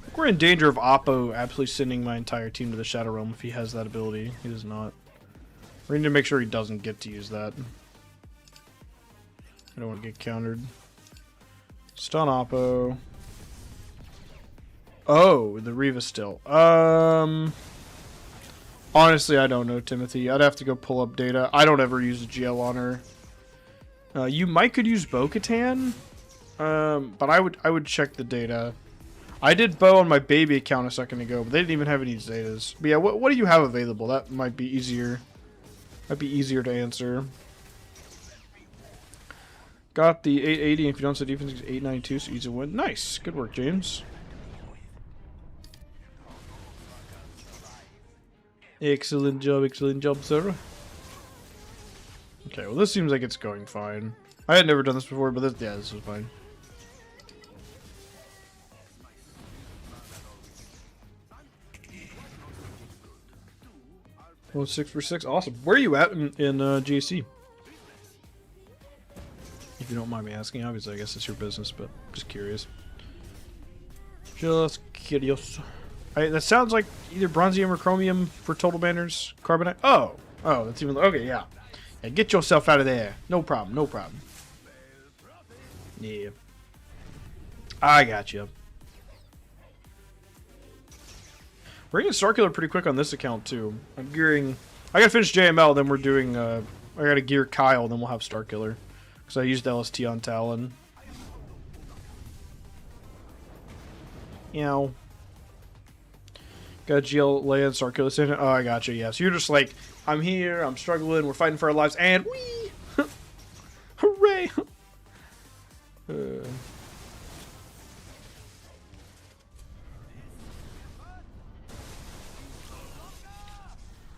I think we're in danger of Oppo absolutely sending my entire team to the Shadow Realm if he has that ability. He does not. We need to make sure he doesn't get to use that. I don't want to get countered. Stun Oppo. Oh, the Reva still. Honestly, I don't know, Timothy. I'd have to go pull up data. I don't ever use a GL on her. You might could use Bo-Katan, but I would check the data. I did Bo on my baby account a second ago, but they didn't even have any Zetas. But yeah, what do you have available? That might be easier. Might be easier to answer. Got the 880, and if you don't say defense, it's 892, so easy win. Nice. Good work, James. Excellent job, sir. Okay, well this seems like it's going fine. I had never done this before, but this is fine. Well, 6 for 6, awesome. Where are you at in GC? If you don't mind me asking, obviously I guess it's your business, but just curious. Just curious. That sounds like either bronzium or chromium for total banners. Carbonite. Oh, that's even okay. Yeah, get yourself out of there. No problem. No problem. Yeah, I got you. We're getting Starkiller pretty quick on this account too. I'm gearing. I gotta finish JML, then we're doing. I gotta gear Kyle, then we'll have Starkiller. Because I used LST on Talon. Got GL Leia and Starkiller in it. Oh, I gotcha, yeah. So you're just like, I'm here, I'm struggling, we're fighting for our lives, and whee! Hooray!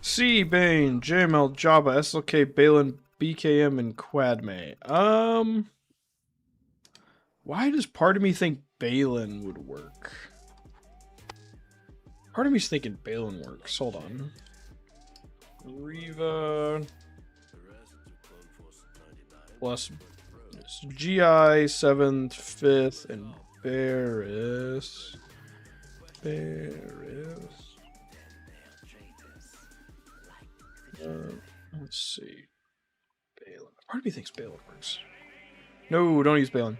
C, Bane, JML, Jabba, SLK, Balin, BKM, and Quadme. Why does part of me think Balin would work? Part of me's thinking Balin works. Hold on. Reva plus GI 7th, 5th, and Barris. Let's see. Balin. Part of me thinks Balin works. No, don't use Balin.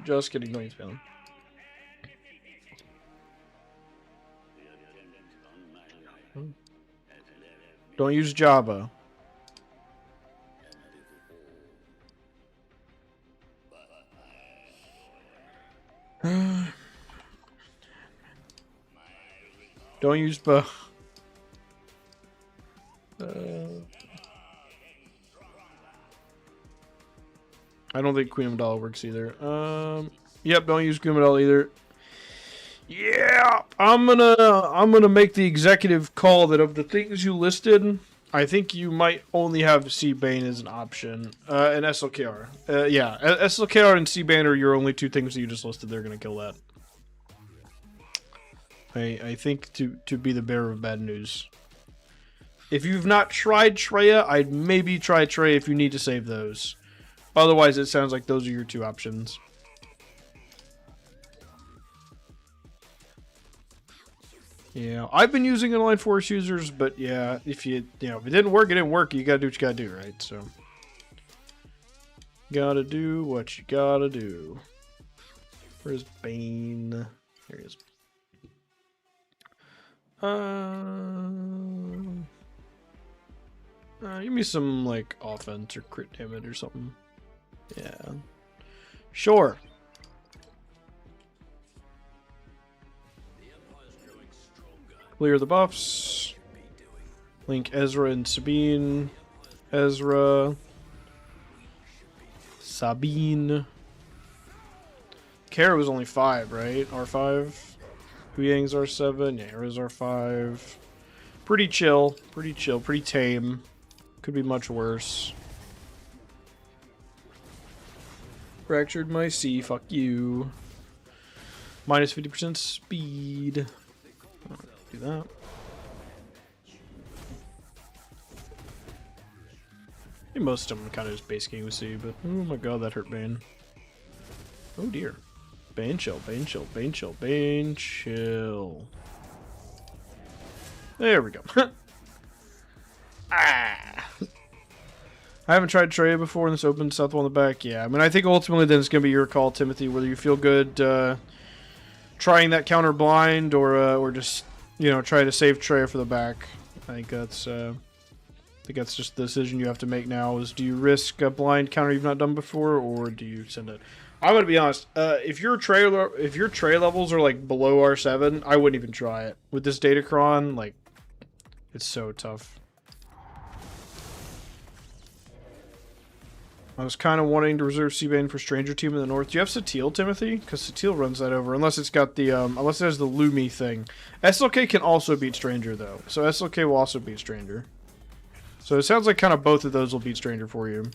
Just kidding, don't use Balin. Don't use Jabba. Don't use Bo. I don't think Queen Amidala works either. Yep, don't use Queen Amidala either. Yeah, I'm gonna make the executive call that of the things you listed, I think you might only have C-Bane as an option, and SLKR. Yeah, SLKR and C-Bane are your only two things that you just listed. They're gonna kill that. I think to be the bearer of bad news. If you've not tried Treya, I'd maybe try Treya if you need to save those. Otherwise, it sounds like those are your two options. Yeah, I've been using inline force users, but yeah, if if it didn't work, it didn't work. You gotta do what you gotta do, right? So, gotta do what you gotta do. Where's Bane? There he is. Give me some like offense or crit damage or something. Yeah, sure. Clear the buffs. Link Ezra and Sabine. Ezra. Sabine. Kara was only 5, right? R5. Huyang's R7. Yeah, Hera's R5. Pretty chill. Pretty chill. Pretty tame. Could be much worse. Fractured my C. Fuck you. Minus 50% speed. Do that. think most of them kind of just basing with C, but oh my god, that hurt Bane. Oh dear. Bane chill, Bane chill, Bane chill, Bane chill. There we go. Ah! I haven't tried Trey before in this open south on the back. Yeah, I mean, I think ultimately then it's going to be your call, Timothy, whether you feel good trying that counter blind or just, you know, try to save Trey for the back. I think that's just the decision you have to make now is do you risk a blind counter you've not done before or do you send it? I'm going to be honest. If your Trey levels are like below R7, I wouldn't even try it. With this Datacron, like, it's so tough. I was kind of wanting to reserve Seabane for Stranger Team in the North. Do you have Satil, Timothy? Because Satil runs that over, unless it's got the unless it has the Lumi thing. SLK can also beat Stranger though, so SLK will also beat Stranger. So it sounds like kind of both of those will beat Stranger for you.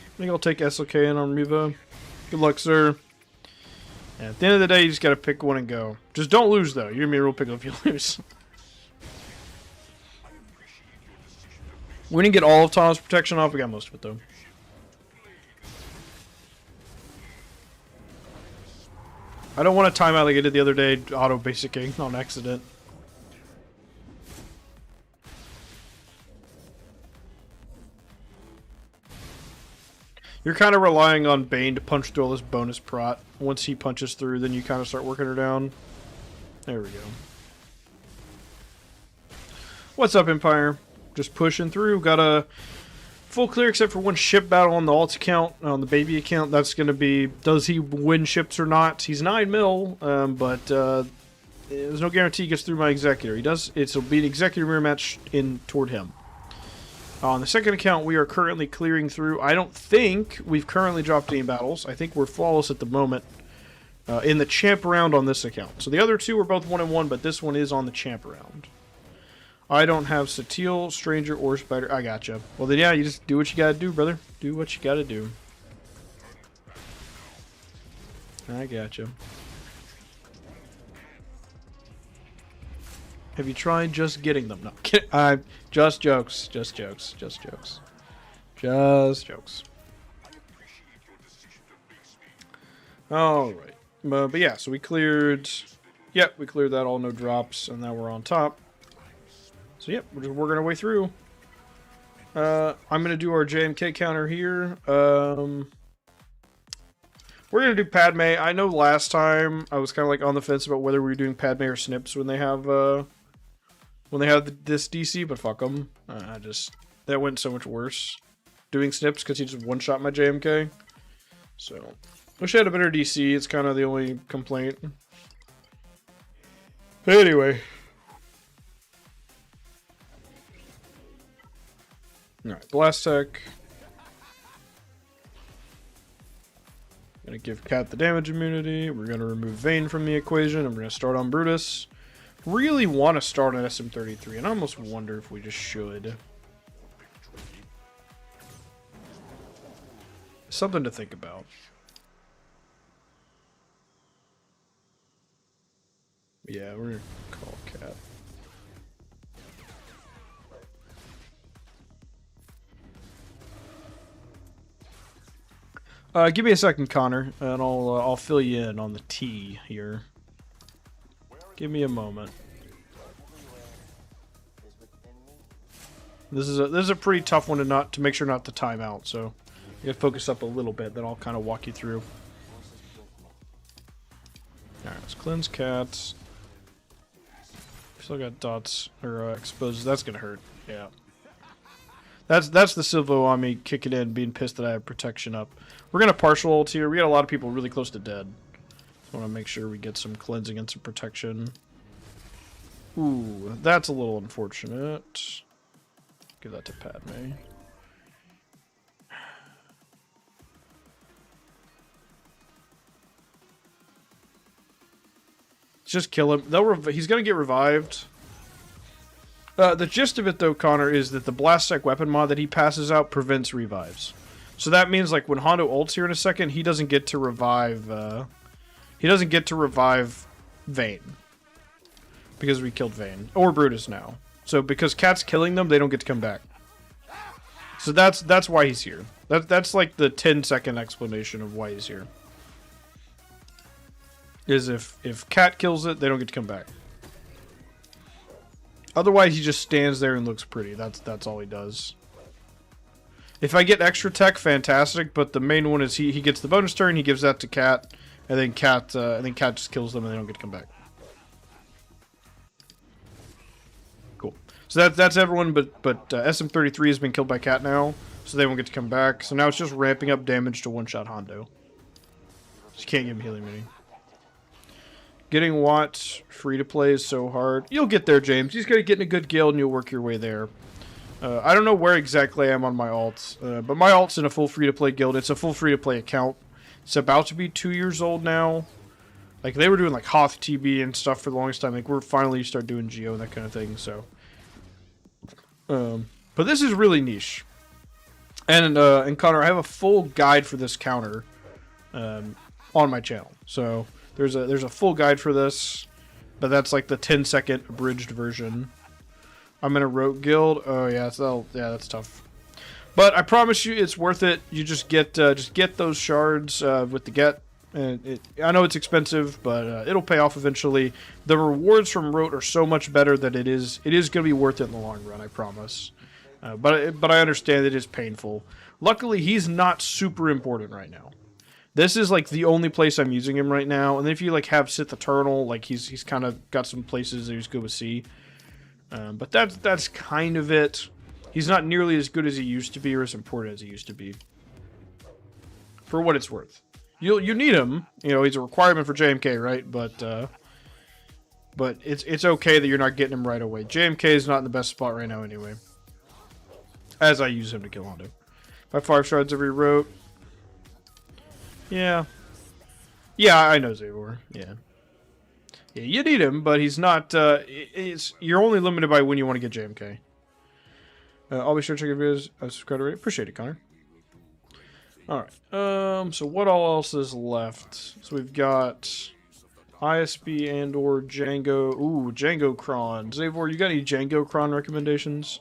I think I'll take SLK in on Riva. Good luck, sir. And at the end of the day, you just gotta pick one and go. Just don't lose, though. You're gonna be a real pickle if you lose. We didn't get all of Tom's protection off. We got most of it, though. I don't want to time out like I did the other day, auto-basicking on accident. You're kind of relying on Bane to punch through all this bonus prot. Once he punches through, then you kind of start working her down. There we go. What's up, Empire? Just pushing through. Got a full clear except for one ship battle on the alt account, on the baby account. That's going to be, does he win ships or not? He's 9 mil, but there's no guarantee he gets through my Executor. He does. It'll be an Executor mirror match toward him. On the second account, we are currently clearing through. I don't think we've currently dropped any battles. I think we're flawless at the moment in the champ round on this account. So the other two are both 1-1, but this one is on the champ round. I don't have Satil, Stranger, or Spider. I gotcha. Well, then, yeah, you just do what you gotta do, brother. Do what you gotta do. I gotcha. Have you tried just getting them? No, just jokes. Just jokes. Just jokes. Just jokes. Alright. But yeah, so we cleared... Yep, we cleared that all, no drops, and now we're on top. So yep, we're just working our way through. I'm going to do our JMK counter here. We're going to do Padme. I know last time I was kind of like on the fence about whether we were doing Padme or Snips when they have this DC, but fuck them. That went so much worse doing Snips because he just one-shot my JMK. So, wish I had a better DC. It's kind of the only complaint. But anyway. Alright, Blast Tech. Gonna give Cat the damage immunity. We're gonna remove Vayne from the equation, and we're gonna start on Brutus. Really want to start on SM33, and I almost wonder if we just should. Something to think about. Yeah, we're gonna call Cat. Give me a second, Connor, and I'll fill you in on the T here. Give me a moment. This is a pretty tough one to make sure not to time out, so you gotta focus up a little bit, then I'll kind of walk you through. Alright, let's cleanse cats. Still got dots or exposed. That's gonna hurt. Yeah. That's the Silvo on me kicking in, being pissed that I have protection up. We're gonna partial ult here. We got a lot of people really close to dead. I want to make sure we get some cleansing and some protection. Ooh, that's a little unfortunate. Give that to Padme. Just kill him. He's gonna get revived. The gist of it, though, Connor, is that the Blast Tech weapon mod that he passes out prevents revives. So that means like when Hondo ults here in a second, he doesn't get to revive. He doesn't get to revive Vayne because we killed Vayne or Brutus now. So because Cat's killing them, they don't get to come back. So that's why he's here. That's like the 10-second explanation of why he's here. Is if Cat kills it, they don't get to come back. Otherwise, he just stands there and looks pretty. That's all he does. If I get extra tech, fantastic. But the main one is he gets the bonus turn. He gives that to Cat, and then Cat just kills them, and they don't get to come back. Cool. So that's everyone, but SM33 has been killed by Cat now, so they won't get to come back. So now it's just ramping up damage to one-shot Hondo. Just can't give him healing mini. Getting Watt free to play is so hard. You'll get there, James. You just gotta get in a good guild, and you'll work your way there. I don't know where exactly I am on my alts, but my alt's in a full free-to-play guild. It's a full free-to-play account. It's about to be 2 years old now. Like, they were doing, like, Hoth TB and stuff for the longest time. Like, we're finally start doing Geo and that kind of thing, so. But this is really niche. And Connor, I have a full guide for this counter on my channel. So, there's a full guide for this, but that's, like, the 10-second abridged version. I'm in a rogue guild. Oh yeah, that's tough. But I promise you, it's worth it. You just get those shards with the get. And I know it's expensive, but it'll pay off eventually. The rewards from Rote are so much better that it is going to be worth it in the long run. I promise. But I understand it is painful. Luckily, he's not super important right now. This is like the only place I'm using him right now. And if you like have Sith Eternal, like he's kind of got some places that he's good with C. But that's kind of it. He's not nearly as good as he used to be or as important as he used to be. For what it's worth. You need him. You know, he's a requirement for JMK, right? But it's okay that you're not getting him right away. JMK is not in the best spot right now anyway. As I use him to kill Hondo. By 5 shards every rote. Yeah. Yeah, I know Zavor. Yeah. Yeah, you need him, but he's not, you're only limited by when you want to get JMK. I'll be sure to check your videos. Subscribe to it. Appreciate it, Connor. Alright, so what all else is left? So we've got ISB and or Django. Ooh, Django Cron. Zavor, you got any Django Cron recommendations?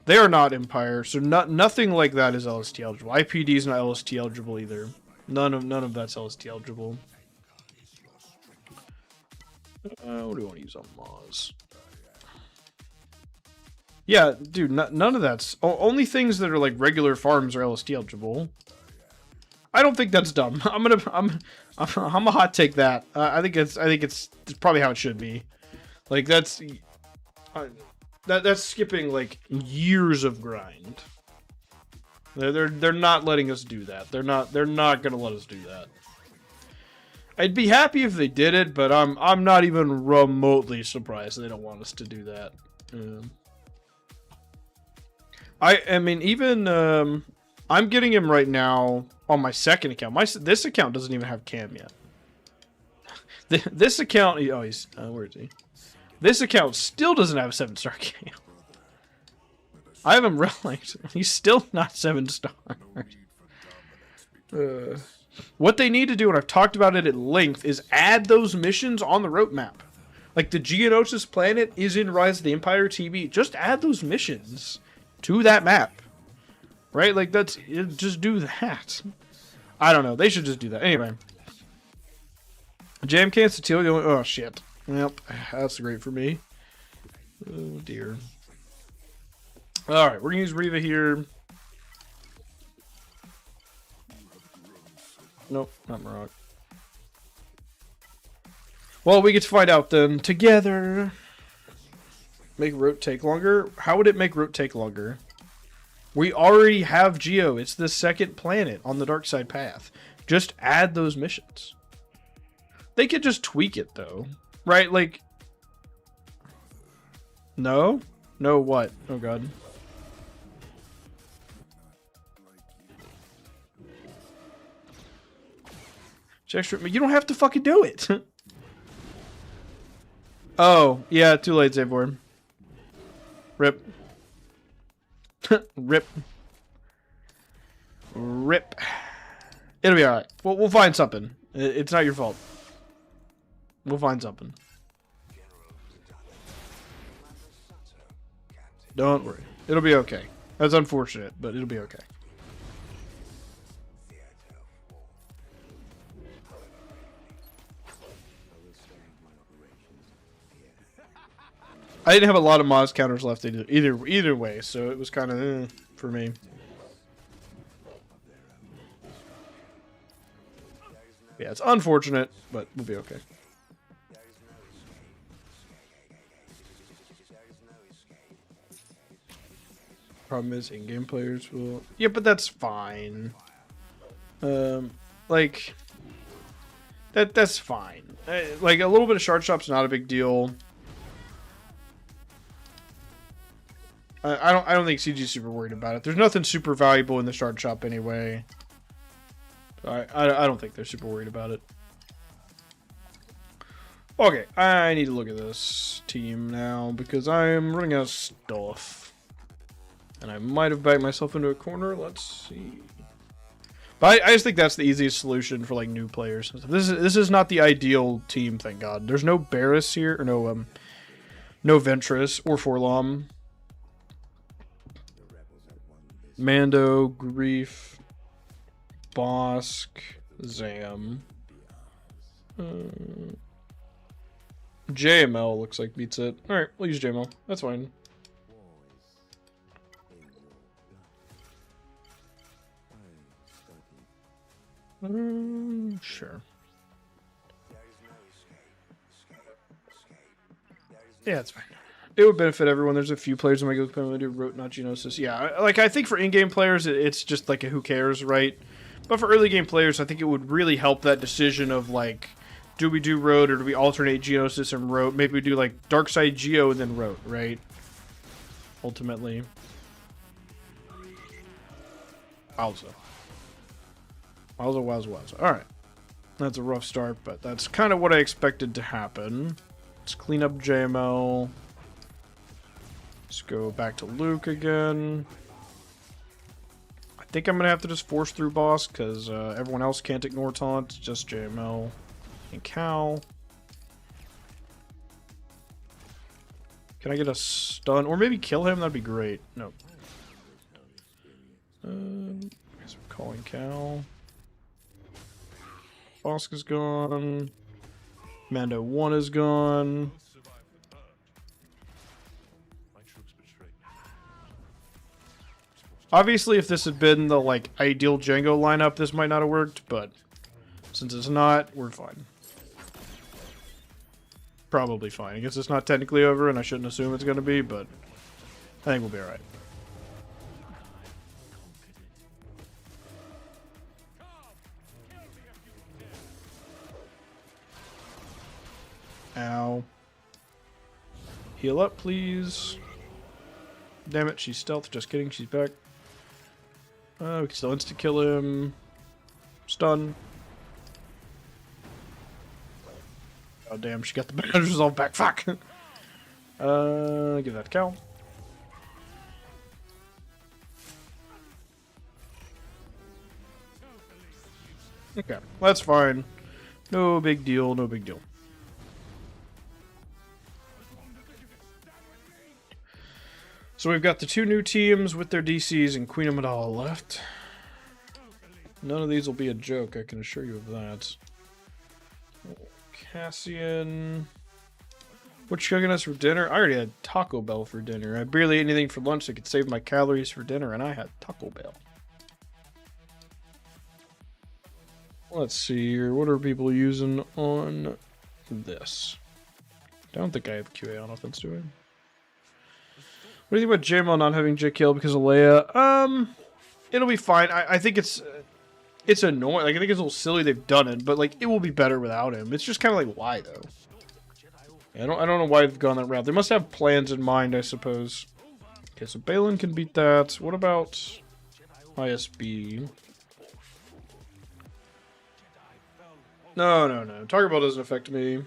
They are not Empire, so nothing like that is LST eligible. IPD is not LST eligible either. None of that's LST eligible. What do you want to use on Moz? Yeah, dude, none of that's... Only things that are like regular farms are LST eligible. I don't think that's dumb. I'm a hot take that. I think it's probably how it should be. Like that's skipping like years of grind. They're not letting us do that. They're not gonna let us do that. I'd be happy if they did it, but I'm not even remotely surprised they don't want us to do that. I mean, even I'm getting him right now on my second account. This account doesn't even have cam yet. This account, oh, he's where is he? This account still doesn't have a 7-star cam. I have him ranked. He's still not 7 stars. What they need to do, and I've talked about it at length, is add those missions on the route map. Like the Geonosis planet is in Rise of the Empire TB. Just add those missions to that map. Right? Like just do that. I don't know. They should just do that. Anyway. JMK and Satil, oh shit. Yep. That's great for me. Oh dear. Alright, we're gonna use Riva here. Nope, not Marok. Well, we get to find out then together. Make Rote take longer? How would it make Rote take longer? We already have Geo. It's the second planet on the dark side path. Just add those missions. They could just tweak it though. Right? Like... No? No what? Oh god. You don't have to fucking do it. Oh, yeah, too late, Zavor. Rip. Rip. Rip. It'll be alright. We'll find something. It's not your fault. We'll find something. Don't worry. It'll be okay. That's unfortunate, but it'll be okay. I didn't have a lot of Moz counters left either way, so it was kind of for me. Yeah, it's unfortunate, but we'll be okay. Problem is, in-game players will... Yeah, but that's fine. Like... That's fine. Like, a little bit of shard shop's not a big deal. I don't think CG's super worried about it. There's nothing super valuable in the shard shop anyway. I don't think they're super worried about it. Okay, I need to look at this team now because I'm running out of stuff. And I might have backed myself into a corner. Let's see. But I just think that's the easiest solution for like new players. This is not the ideal team, thank God. There's no Barris here, or no Ventress or Forlom. Mando, Grief, Bosk, Zam. JML looks like beats it. Alright, we'll use JML. That's fine. Sure. Yeah, it's fine. It would benefit everyone. There's a few players in my guild who do rote, not genosis. Yeah, like I think for in-game players, it's just like a who cares, right? But for early game players, I think it would really help that decision of like, do we do rote or do we alternate genosis and rote? Maybe we do like dark side geo and then rote, right? Ultimately. Wowza. Wowza. Alright. That's a rough start, but that's kind of what I expected to happen. Let's clean up JML. Let's go back to Luke again. I think I'm going to have to just force through boss because everyone else can't ignore taunt. It's just JML and Cal. Can I get a stun? Or maybe kill him? That'd be great. Nope. I guess we're calling Cal. Bosk is gone. Mando 1 is gone. Obviously, if this had been the like ideal Django lineup, this might not have worked, but since it's not, we're fine. Probably fine. I guess it's not technically over, and I shouldn't assume it's going to be, but I think we'll be alright. Ow. Heal up, please. Damn it, she's stealth. Just kidding, she's back. We can still insta-kill him. Stun. Oh, damn, she got the bandage resolve back. Fuck! Give that to Cal. Okay, that's fine. No big deal, no big deal. So we've got the two new teams with their DCs and Queen Amidala left. None of these will be a joke, I can assure you of that. Cassian. What's cooking us for dinner? I already had Taco Bell for dinner. I barely ate anything for lunch so I could save my calories for dinner, and I had Taco Bell. Let's see here. What are people using on this? I don't think I have QA on offense, do I? What do you think about JML not having JKL because of Leia? It'll be fine. I think it's annoying. Like, I think it's a little silly they've done it, but like it will be better without him. It's just kind of like, why though? I don't know why they've gone that route. They must have plans in mind, I suppose. Okay, so Balin can beat that. What about ISB? No. Target Ball doesn't affect me.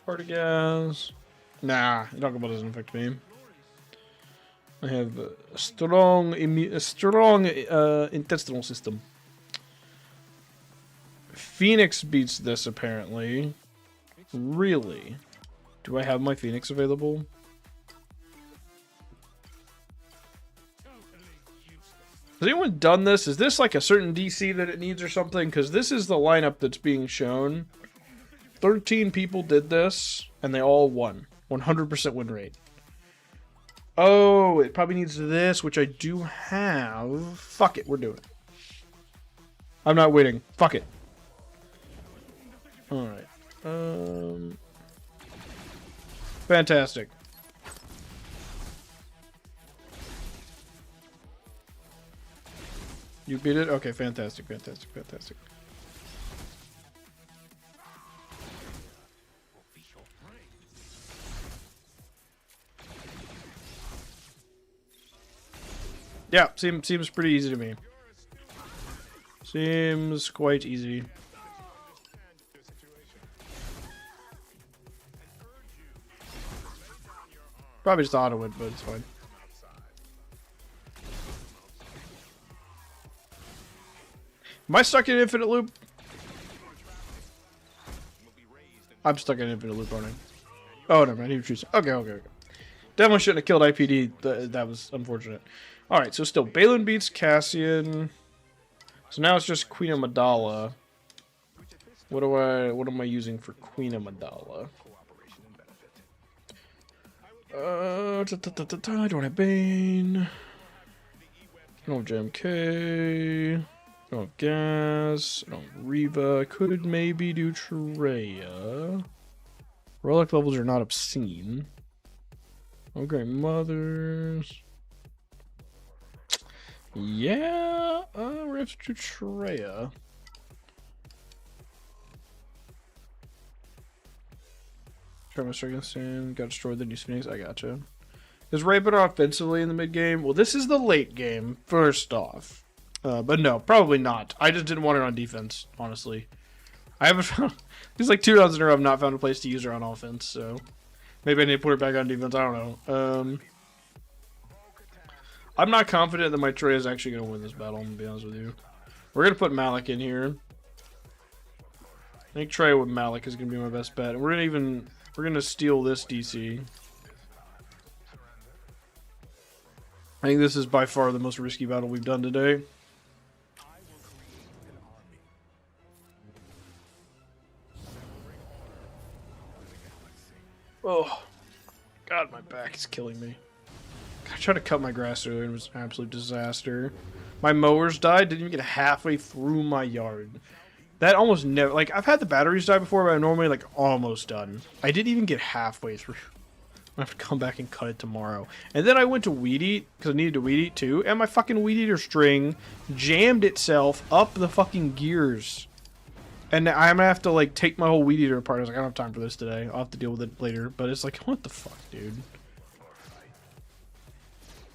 Party Gas. Nah, Target Ball doesn't affect me. I have a strong intestinal system. Phoenix beats this, apparently. Really? Do I have my Phoenix available? Has anyone done this? Is this like a certain DC that it needs or something? Because this is the lineup that's being shown. 13 people did this, and they all won. 100% win rate. Oh, it probably needs this, which I do have. Fuck it, we're doing it. I'm not waiting. Fuck it. Alright. Fantastic. You beat it? Okay, fantastic, fantastic, fantastic. Yeah, seems pretty easy to me. Seems quite easy. Probably just auto it, but it's fine. Am I stuck in infinite loop? I'm stuck in infinite loop, aren't I? Oh, no, man, he was choosing. Okay. Definitely shouldn't have killed IPD. That was unfortunate. Alright, so still, Balin beats Cassian. So now it's just Queen Amidala. What am I using for Queen Amidala? I don't have Bane. I don't have JMK. I don't have Gas. I don't have Reva. I could maybe do Treya. Relic levels are not obscene. Okay, Mothers. Yeah, we're have to do Treya. Try my Circumstance, got destroyed the new Phoenix. I gotcha. Is Ray better offensively in the mid game? Well, this is the late game, first off. But no, probably not. I just didn't want her on defense, honestly. I haven't found. It's like 2 rounds in a row I've not found a place to use her on offense, so. Maybe I need to put her back on defense. I don't know. I'm not confident that my Trey is actually going to win this battle, I'm going to be honest with you. We're going to put Malik in here. I think Trey with Malik is going to be my best bet. And we're going to steal this DC. I think this is by far the most risky battle we've done today. Oh, God, my back is killing me. I tried to cut my grass earlier and it was an absolute disaster. My mowers died, didn't even get halfway through my yard. That almost never, like, I've had the batteries die before, but I'm normally, like, almost done. I didn't even get halfway through. I have to come back and cut it tomorrow. And then I went to weed eat, because I needed to weed eat too, and my fucking weed eater string jammed itself up the fucking gears. And I'm gonna have to, like, take my whole weed eater apart. I was like, I don't have time for this today. I'll have to deal with it later. But it's like, what the fuck, dude?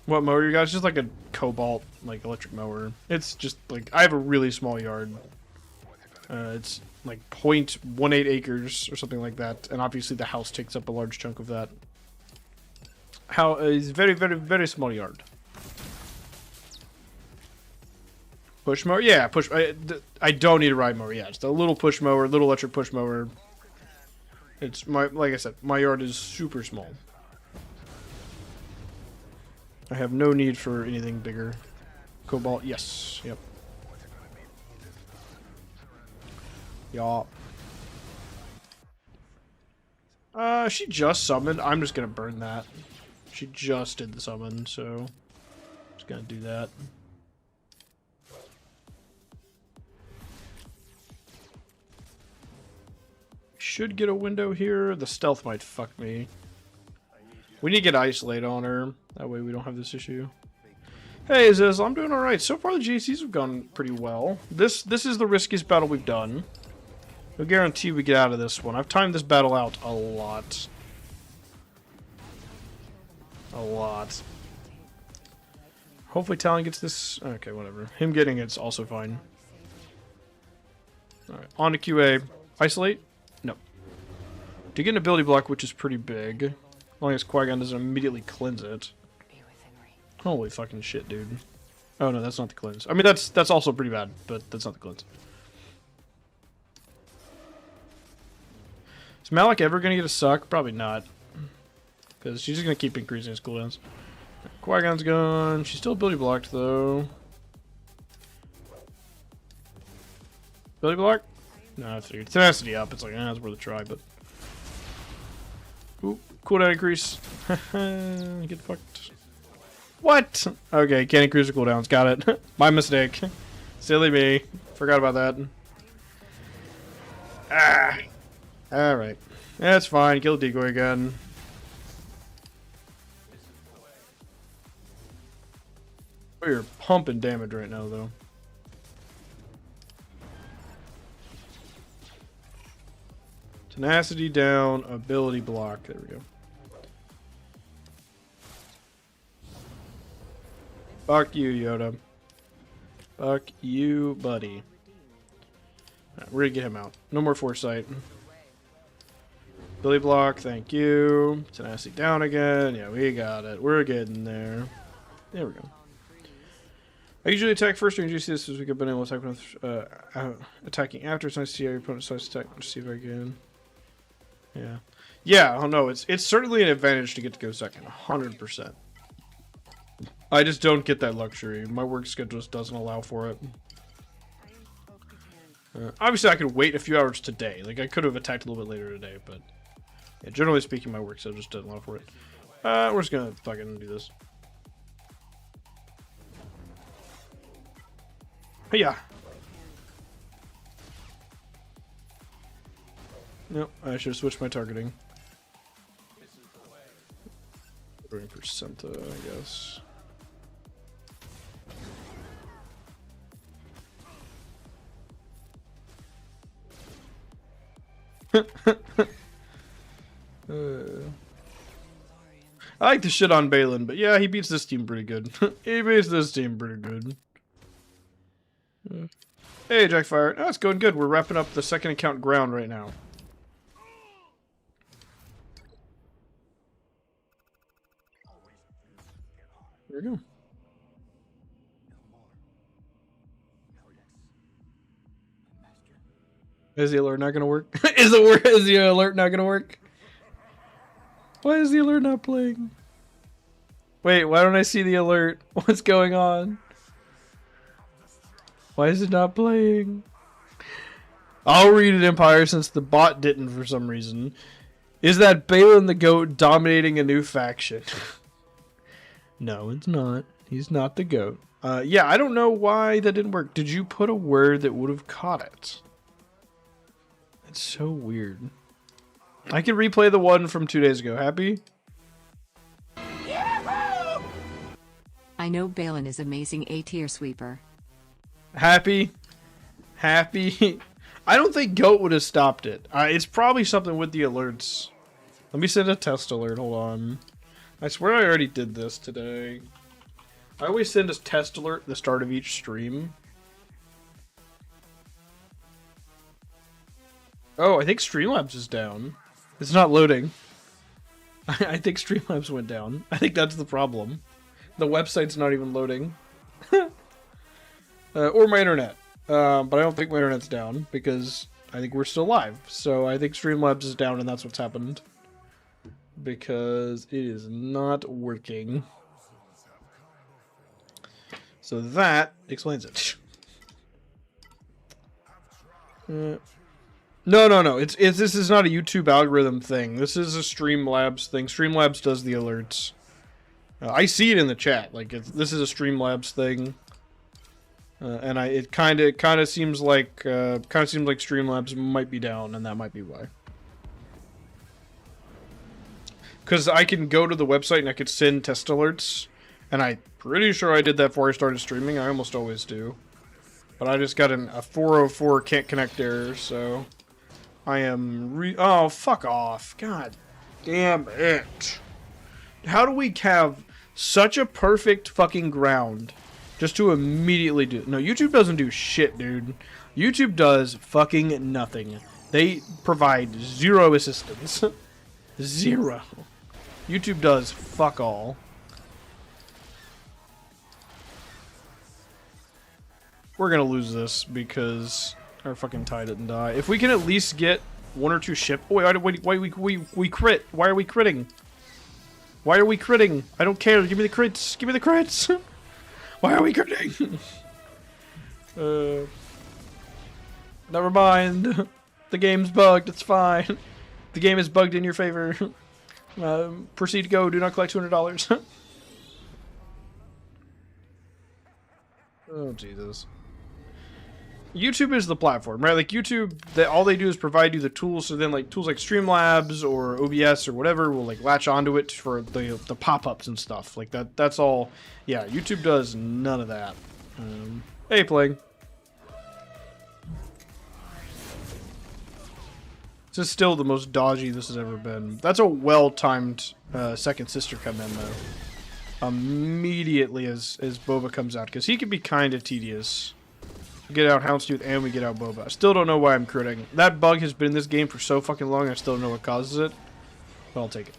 What mower you got? It's just like a Cobalt, like, electric mower. It's just, like, I have a really small yard. It's, like, 0.18 acres or something like that. And obviously the house takes up a large chunk of that. It's very, very, very small yard. Push mower? Yeah, push. I don't need a ride mower. Yeah, it's a little push mower, little electric push mower. It's like I said, my yard is super small. I have no need for anything bigger. Cobalt, yes, yep. Yup. She just summoned. I'm just gonna burn that. She just did the summon, so just gonna do that. Should get a window here. The stealth might fuck me. We need to get isolate on her. That way we don't have this issue. Hey, Ziz, I'm doing alright. So far the GCs have gone pretty well. This is the riskiest battle we've done. No guarantee we get out of this one. I've timed this battle out a lot. A lot. Hopefully Talon gets this. Okay, whatever. Him getting it's also fine. Alright, on to QA. Isolate? No. To get an ability block, which is pretty big. As long as Qui-Gon doesn't immediately cleanse it. Holy fucking shit, dude. Oh no, that's not the cleanse. I mean, that's also pretty bad, but that's not the cleanse. Is Malik ever gonna get a suck? Probably not. Because she's just gonna keep increasing his cooldowns. Qui-Gon's gone. She's still ability blocked, though. Ability block? No, I figured. Tenacity up. It's like, it's worth a try, but... Ooh, cooldown increase. Get fucked. What? Okay, can't increase the cooldowns. Got it. My mistake. Silly me. Forgot about that. Ah. Alright. That's fine. Kill the decoy again. We're pumping damage right now, though. Tenacity down, ability block. There we go. Fuck you, Yoda. Fuck you, buddy. Right, we're gonna get him out. No more foresight. Ability block, thank you. Tenacity down again. Yeah, we got it. We're getting there. There we go. I usually attack first, or you see this as we could been able to attack with attacking after. It's nice to see how your opponent starts to attack. Let's see if I can. Yeah. Yeah, oh no, it's certainly an advantage to get to go second. 100%. I just don't get that luxury. My work schedule just doesn't allow for it. Obviously, I could wait a few hours today. Like, I could have attacked a little bit later today, but... Yeah, generally speaking, my work schedule just doesn't allow for it. We're just gonna fucking do this. Yeah. Nope, I should have switched my targeting. Going for Senta, I guess. I like to shit on Balin, but yeah, he beats this team pretty good. He beats this team pretty good. Hey, Jackfire. Oh, it's going good. We're wrapping up the second account ground right now. There we go. Is the alert not going to work? Is the alert not going to work? Why is the alert not playing? Wait, why don't I see the alert? What's going on? Why is it not playing? I'll read it, Empire, since the bot didn't for some reason. Is that Balin the Goat dominating a new faction? No, it's not. He's not the goat. Yeah, I don't know why that didn't work. Did you put a word that would have caught it? It's so weird. I can replay the one from 2 days ago. Happy? Yahoo! I know Balin is amazing A-tier sweeper. Happy? Happy? I don't think GOAT would have stopped it. It's probably something with the alerts. Let me send a test alert. Hold on. I swear I already did this today. I always send a test alert at the start of each stream. Oh, I think Streamlabs is down. It's not loading. I think Streamlabs went down. I think that's the problem. The website's not even loading. Or my internet. But I don't think my internet's down because I think we're still live. So I think Streamlabs is down and that's what's happened. Because it is not working. So that explains it. No. This is not a YouTube algorithm thing. This is a Streamlabs thing. Streamlabs does the alerts. I see it in the chat. Like this is a Streamlabs thing. And it kind of seems like Streamlabs might be down, and that might be why. Because I can go to the website and I could send test alerts, and I'm pretty sure I did that before I started streaming. I almost always do, but I just got a 404 can't connect error, so I am oh, fuck off! God damn it! How do we have such a perfect fucking ground? Just to immediately do... No, YouTube doesn't do shit, dude. YouTube does fucking nothing. They provide zero assistance. Zero. YouTube does fuck all. we're gonna lose this because our fucking tie didn't die. If we can at least get 1 or 2 ship. Oh, why we crit? Why are we critting? Why are we critting? I don't care. Give me the crits. Give me the crits. Why are we critting? Never mind. The game's bugged. It's fine. The game is bugged in your favor. Proceed to go. Do not collect $200. Oh, Jesus. YouTube is the platform, right? Like YouTube, all they do is provide you the tools. So then, like tools like Streamlabs or OBS or whatever will like latch onto it for the pop-ups and stuff like that. That's all. Yeah, YouTube does none of that. Hey, playing. This is still the most dodgy this has ever been. That's a well-timed second sister come in though. Immediately as Boba comes out, because he can be kind of tedious. We get out Houndstooth and we get out Boba. I still don't know why I'm critting. That bug has been in this game for so fucking long. I still don't know what causes it. But I'll take it.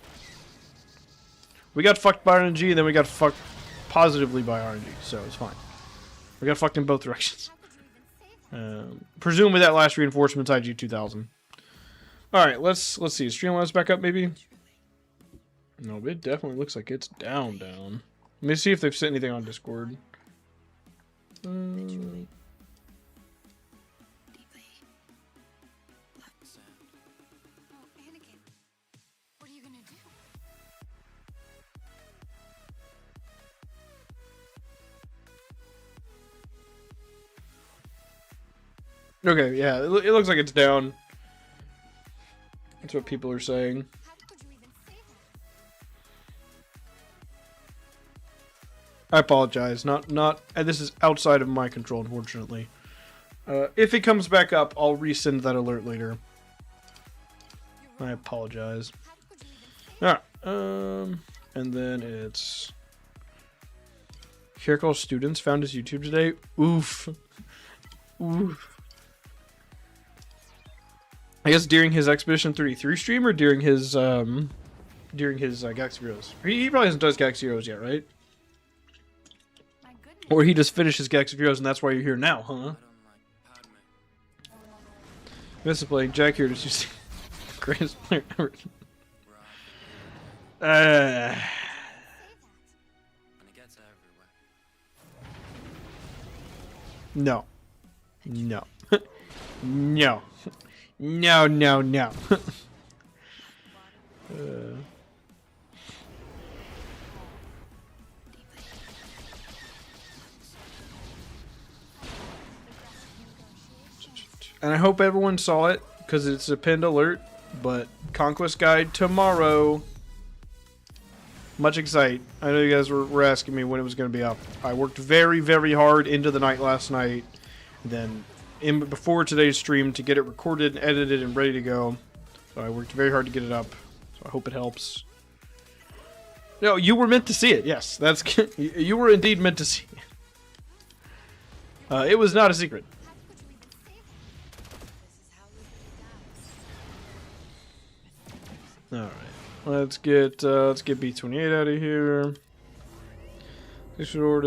We got fucked by RNG and then we got fucked positively by RNG, so it's fine. We got fucked in both directions. Presumably that last reinforcement's IG 2000. All right, let's see. Streamlabs back up, maybe. No, it definitely looks like it's down. Let me see if they've sent anything on Discord. Okay, yeah, it looks like it's down. That's what people are saying. I apologize. Not. And this is outside of my control, unfortunately. If it comes back up, I'll resend that alert later. I apologize. Alright. And then it's Kirkall students found his YouTube today. Oof. Oof. I guess during his Expedition 33 stream or during his GAC Heroes. He probably hasn't done GAC Heroes yet, right? Or he just finished his GAC Heroes and that's why you're here now, huh? Miss playing Jack here. Did you see? Greatest player ever. No. No. No. No, no, no. And I hope everyone saw it, because it's a pinned alert, but Conquest Guide tomorrow. Much excite. I know you guys were asking me when it was going to be up. I worked very, very hard into the night last night, then before today's stream to get it recorded and edited and ready to go. So I worked very hard to get it up. So I hope it helps. No, you were meant to see it. Yes, that's you were indeed meant to see it. It was not a secret. All right, let's get B28 out of here. This sword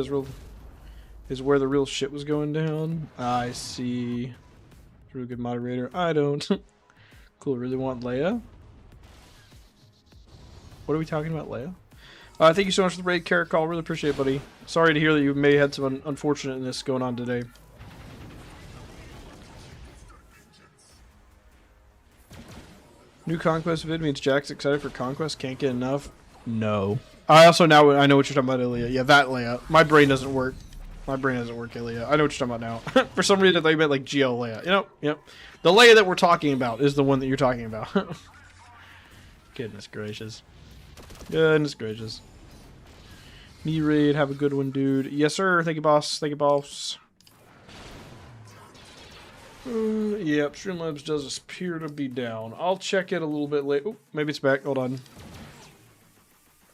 is where the real shit was going down. I see. Real good moderator. I don't. Cool. Really want Leia? What are we talking about, Leia? Thank you so much for the raid, Carrot Call. Really appreciate it, buddy. Sorry to hear that you may have had some unfortunateness going on today. New Conquest vid means Jack's excited for Conquest. Can't get enough. No. I also now I know what you're talking about, Ilya. Yeah, that Leia. My brain doesn't work. My brain doesn't work, Ilya. I know what you're talking about now. For some reason, they meant like GL Leia. You know, yep. The Leia that we're talking about is the one that you're talking about. Goodness gracious. Goodness gracious. Me raid, have a good one, dude. Yes, sir. Thank you, boss. Thank you, boss. Yep, Streamlabs does appear to be down. I'll check it a little bit late. Oh, maybe it's back. Hold on.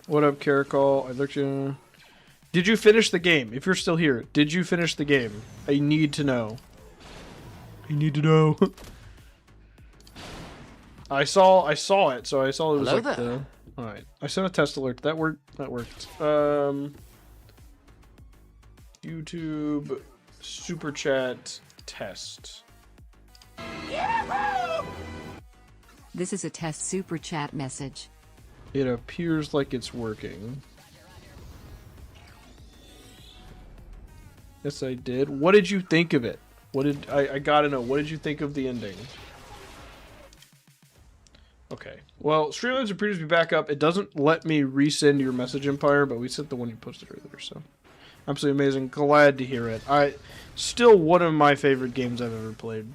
What up, Caracol? I looked you. Did you finish the game? If you're still here, did you finish the game? I need to know. I need to know. I saw it, so I saw it was Hello like there. the. All right, I sent a test alert. That worked. That worked. YouTube Super chat test. This is a test super chat message. It appears like it's working. Yes, I did. What did you think of it? What did I gotta know? What did you think of the ending? Okay. Well, Streamlabs appears to be back up. It doesn't let me resend your message, Empire, but we sent the one you posted earlier, so absolutely amazing. Glad to hear it. Still one of my favorite games I've ever played.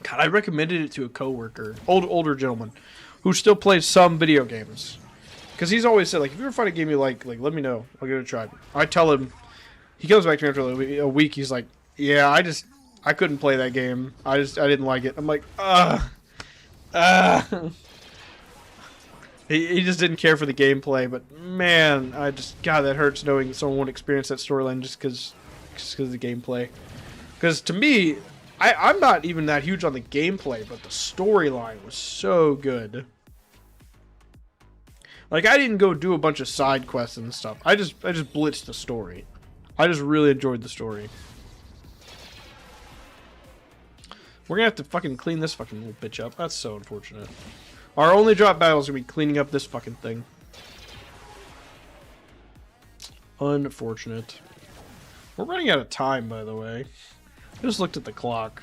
God, I recommended it to a coworker, older gentleman, who still plays some video games, because he's always said, like, if you ever find a game you like, let me know. I'll give it a try. I tell him, he comes back to me after a week. He's like, yeah, I couldn't play that game. I didn't like it. I'm like, He just didn't care for the gameplay, but man, God, that hurts knowing someone won't experience that storyline just because of the gameplay. Because to me, I'm not even that huge on the gameplay, but the storyline was so good. Like, I didn't go do a bunch of side quests and stuff. I just blitzed the story. I just really enjoyed the story. We're gonna have to fucking clean this fucking little bitch up. That's so unfortunate. Our only drop battle is gonna be cleaning up this fucking thing. Unfortunate. We're running out of time, by the way. I just looked at the clock.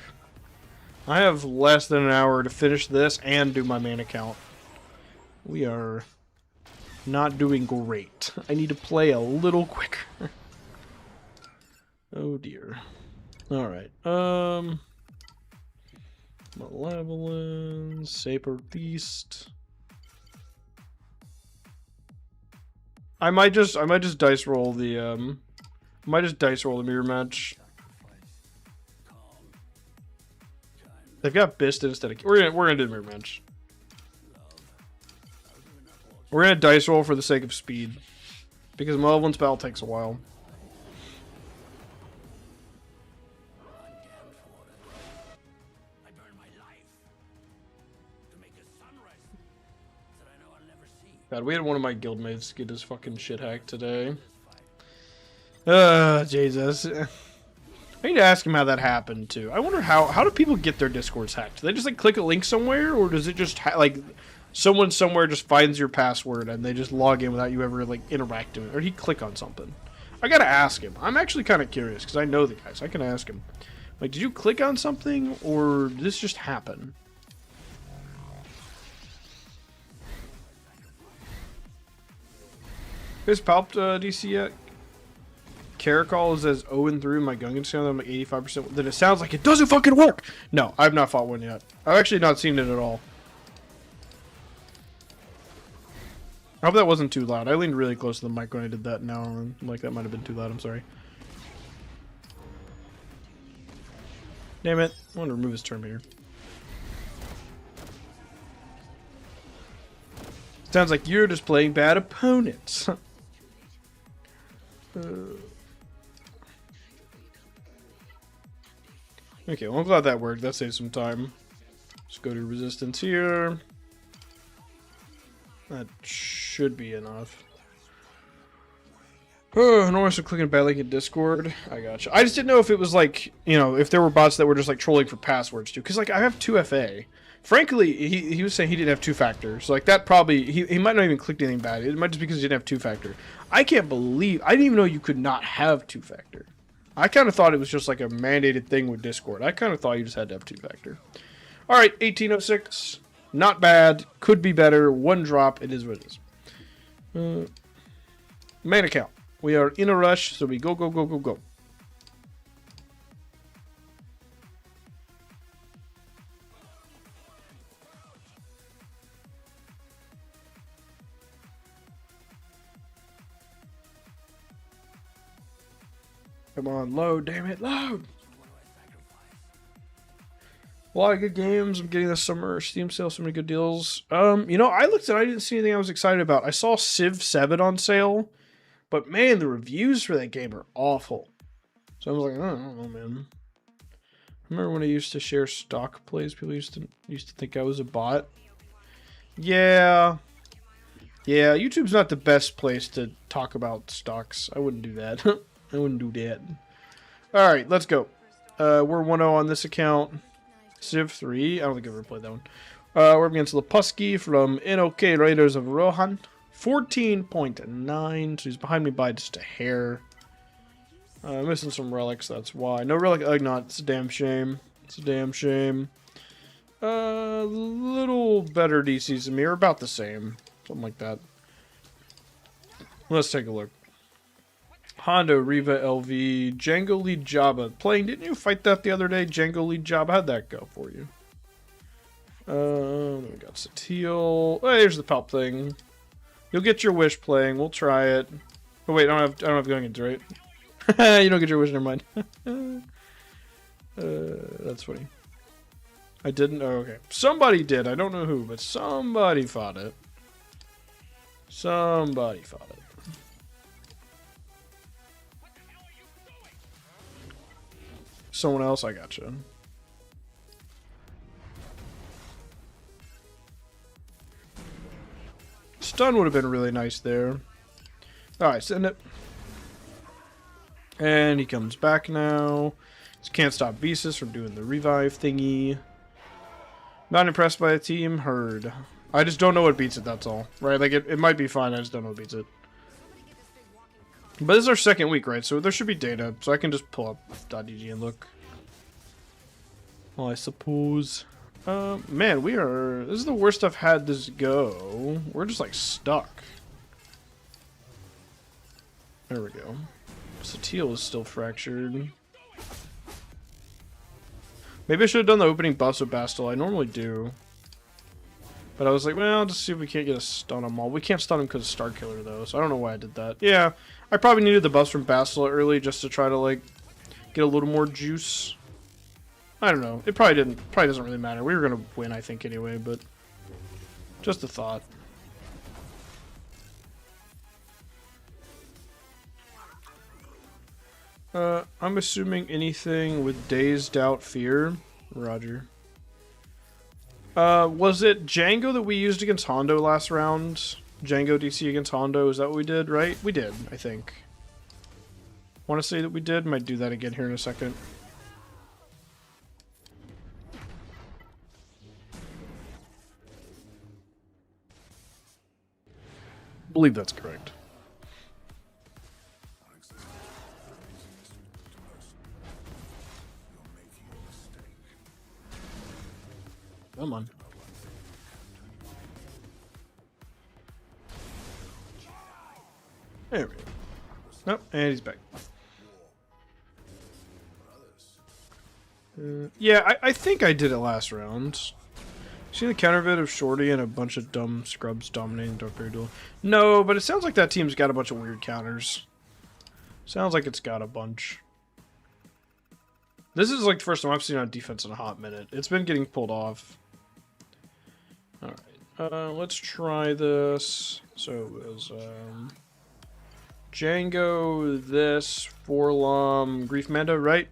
I have less than an hour to finish this and do my main account. We are not doing great. I need to play a little quicker. Oh dear. Alright. Malevolence, Saber Beast. I might just dice roll the mirror match. They've got Bist instead of we're gonna do the mirror match. We're gonna dice roll for the sake of speed, because Malevolence battle takes a while. God, we had one of my guildmates get his fucking shit hacked today. Jesus. I need to ask him how that happened, too. I wonder how do people get their Discords hacked? Do they just, like, click a link somewhere? Or does it just, like, someone somewhere just finds your password and they just log in without you ever, like, interacting with it? Or did he click on something? I gotta ask him. I'm actually kind of curious, because I know the guy, so I can ask him. Like, did you click on something, or did this just happen? You guys palped DC yet? Caracol says 0-3 my Gungan sound. I'm like 85%. Then it sounds like it doesn't fucking work. No, I've not fought one yet. I've actually not seen it at all. I hope that wasn't too loud. I leaned really close to the mic when I did that now, and like that might have been too loud. I'm sorry. Damn it. I want to remove his Terminator. Sounds like you're just playing bad opponents. Okay, well, I'm glad that worked. That saves some time. Just go to resistance here. That should be enough. Oh, no one's clicking bad link in Discord. I gotcha. I just didn't know if it was like, you know, if there were bots that were just like trolling for passwords too. Because like I have 2FA. Frankly, he was saying he didn't have two-factor. So like that probably, he might not even click anything bad. It might just because he didn't have two-factor. I can't believe, I didn't even know you could not have two-factor. I kind of thought it was just like a mandated thing with Discord. I kind of thought you just had to have two-factor. Alright, 1806. Not bad. Could be better. One drop. It is what it is. Main account. We are in a rush, so we go, go, go, go, go. Come on, load, damn it, load! A lot of good games. I'm getting this summer Steam sale, so many good deals. You know, I looked and I didn't see anything I was excited about. I saw Civ 7 on sale, but man, the reviews for that game are awful. So I was like, I don't know, man. Remember when I used to share stock plays? People used to think I was a bot. Yeah. Yeah, YouTube's not the best place to talk about stocks. I wouldn't do that. I wouldn't do that. Alright, let's go. We're 1-0 on this account. Civ 3. I don't think I've ever played that one. We're up against Lepusky from NOK Raiders of Rohan. 14.9. So he's behind me by just a hair. Missing some relics, that's why. No relic Ugnaught. It's a damn shame. It's a damn shame. Little better DCs than me, or about the same. Something like that. Let's take a look. Hondo, Riva, LV, Django Lead Jabba. Playing, didn't you fight that the other day? Django Lead Jabba, how'd that go for you? Then we got Satil. Oh, there's the Palp thing. You'll get your wish playing. We'll try it. Oh wait, I don't have going into right. You don't get your wish. Never mind. That's funny. I didn't. Oh, okay. Somebody did. I don't know who, but somebody fought it. Somebody fought it. Someone else. I gotcha. Stun would have been really nice there. Alright, send it. And he comes back now. Just can't stop Visas from doing the revive thingy. Not impressed by the team. Heard. I just don't know what beats it, that's all. Right? Like, it might be fine, I just don't know what beats it. But this is our second week, right? So there should be data. So I can just pull up .dg and look. Well, I suppose. Man, we are... This is the worst I've had this go. We're just, like, stuck. There we go. Satil is still fractured. Maybe I should have done the opening buffs with Bastel. I normally do. But I was like, well, just see if we can't get a stun on them all. We can't stun him because of Star Killer, though. So I don't know why I did that. Yeah, I probably needed the buffs from Bastel early just to try to, like, get a little more juice. I don't know. It probably didn't. Probably doesn't really matter. We were gonna win, I think, anyway. But just a thought. I'm assuming anything with Daze, Doubt, Fear. Roger. Was it Django that we used against Hondo last round? Django DC against Hondo. Is that what we did? Right? We did, I think. Want to say that we did? Might do that again here in a second. I believe that's correct. Come on. There we go. Nope, and he's back. Yeah, I think I did it last round. See the counterfeit of Shorty and a bunch of dumb scrubs dominating Dark Fairy Duel? No, but it sounds like that team's got a bunch of weird counters. Sounds like it's got a bunch. This is like the first time I've seen on defense in a hot minute. It's been getting pulled off. Alright, let's try this. So it was Django, this, Forlom, Grief Manda, right?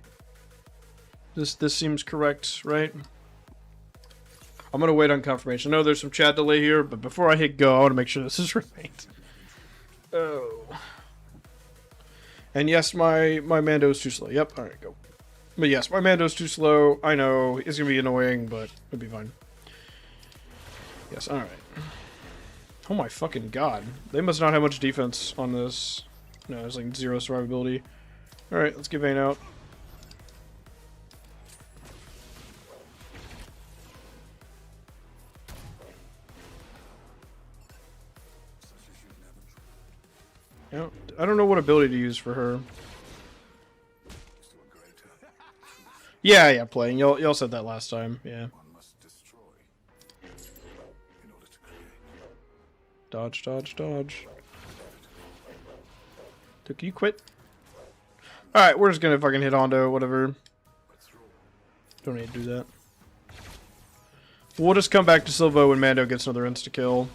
This seems correct, right? I'm gonna wait on confirmation. I know there's some chat delay here, but before I hit go, I want to make sure this is right. Oh. And yes, my Mando's too slow. Yep, alright, go. But yes, my Mando's too slow. I know, it's gonna be annoying, but it'll be fine. Yes, alright. Oh my fucking god. They must not have much defense on this. No, there's like 0 survivability. Alright, let's get Vayne out. I don't know what ability to use for her. Yeah, playing. Y'all said that last time. Yeah. Dodge. So can you quit? Alright, we're just gonna fucking hit Hondo, whatever. Don't need to do that. We'll just come back to Silvo when Mando gets another insta-kill.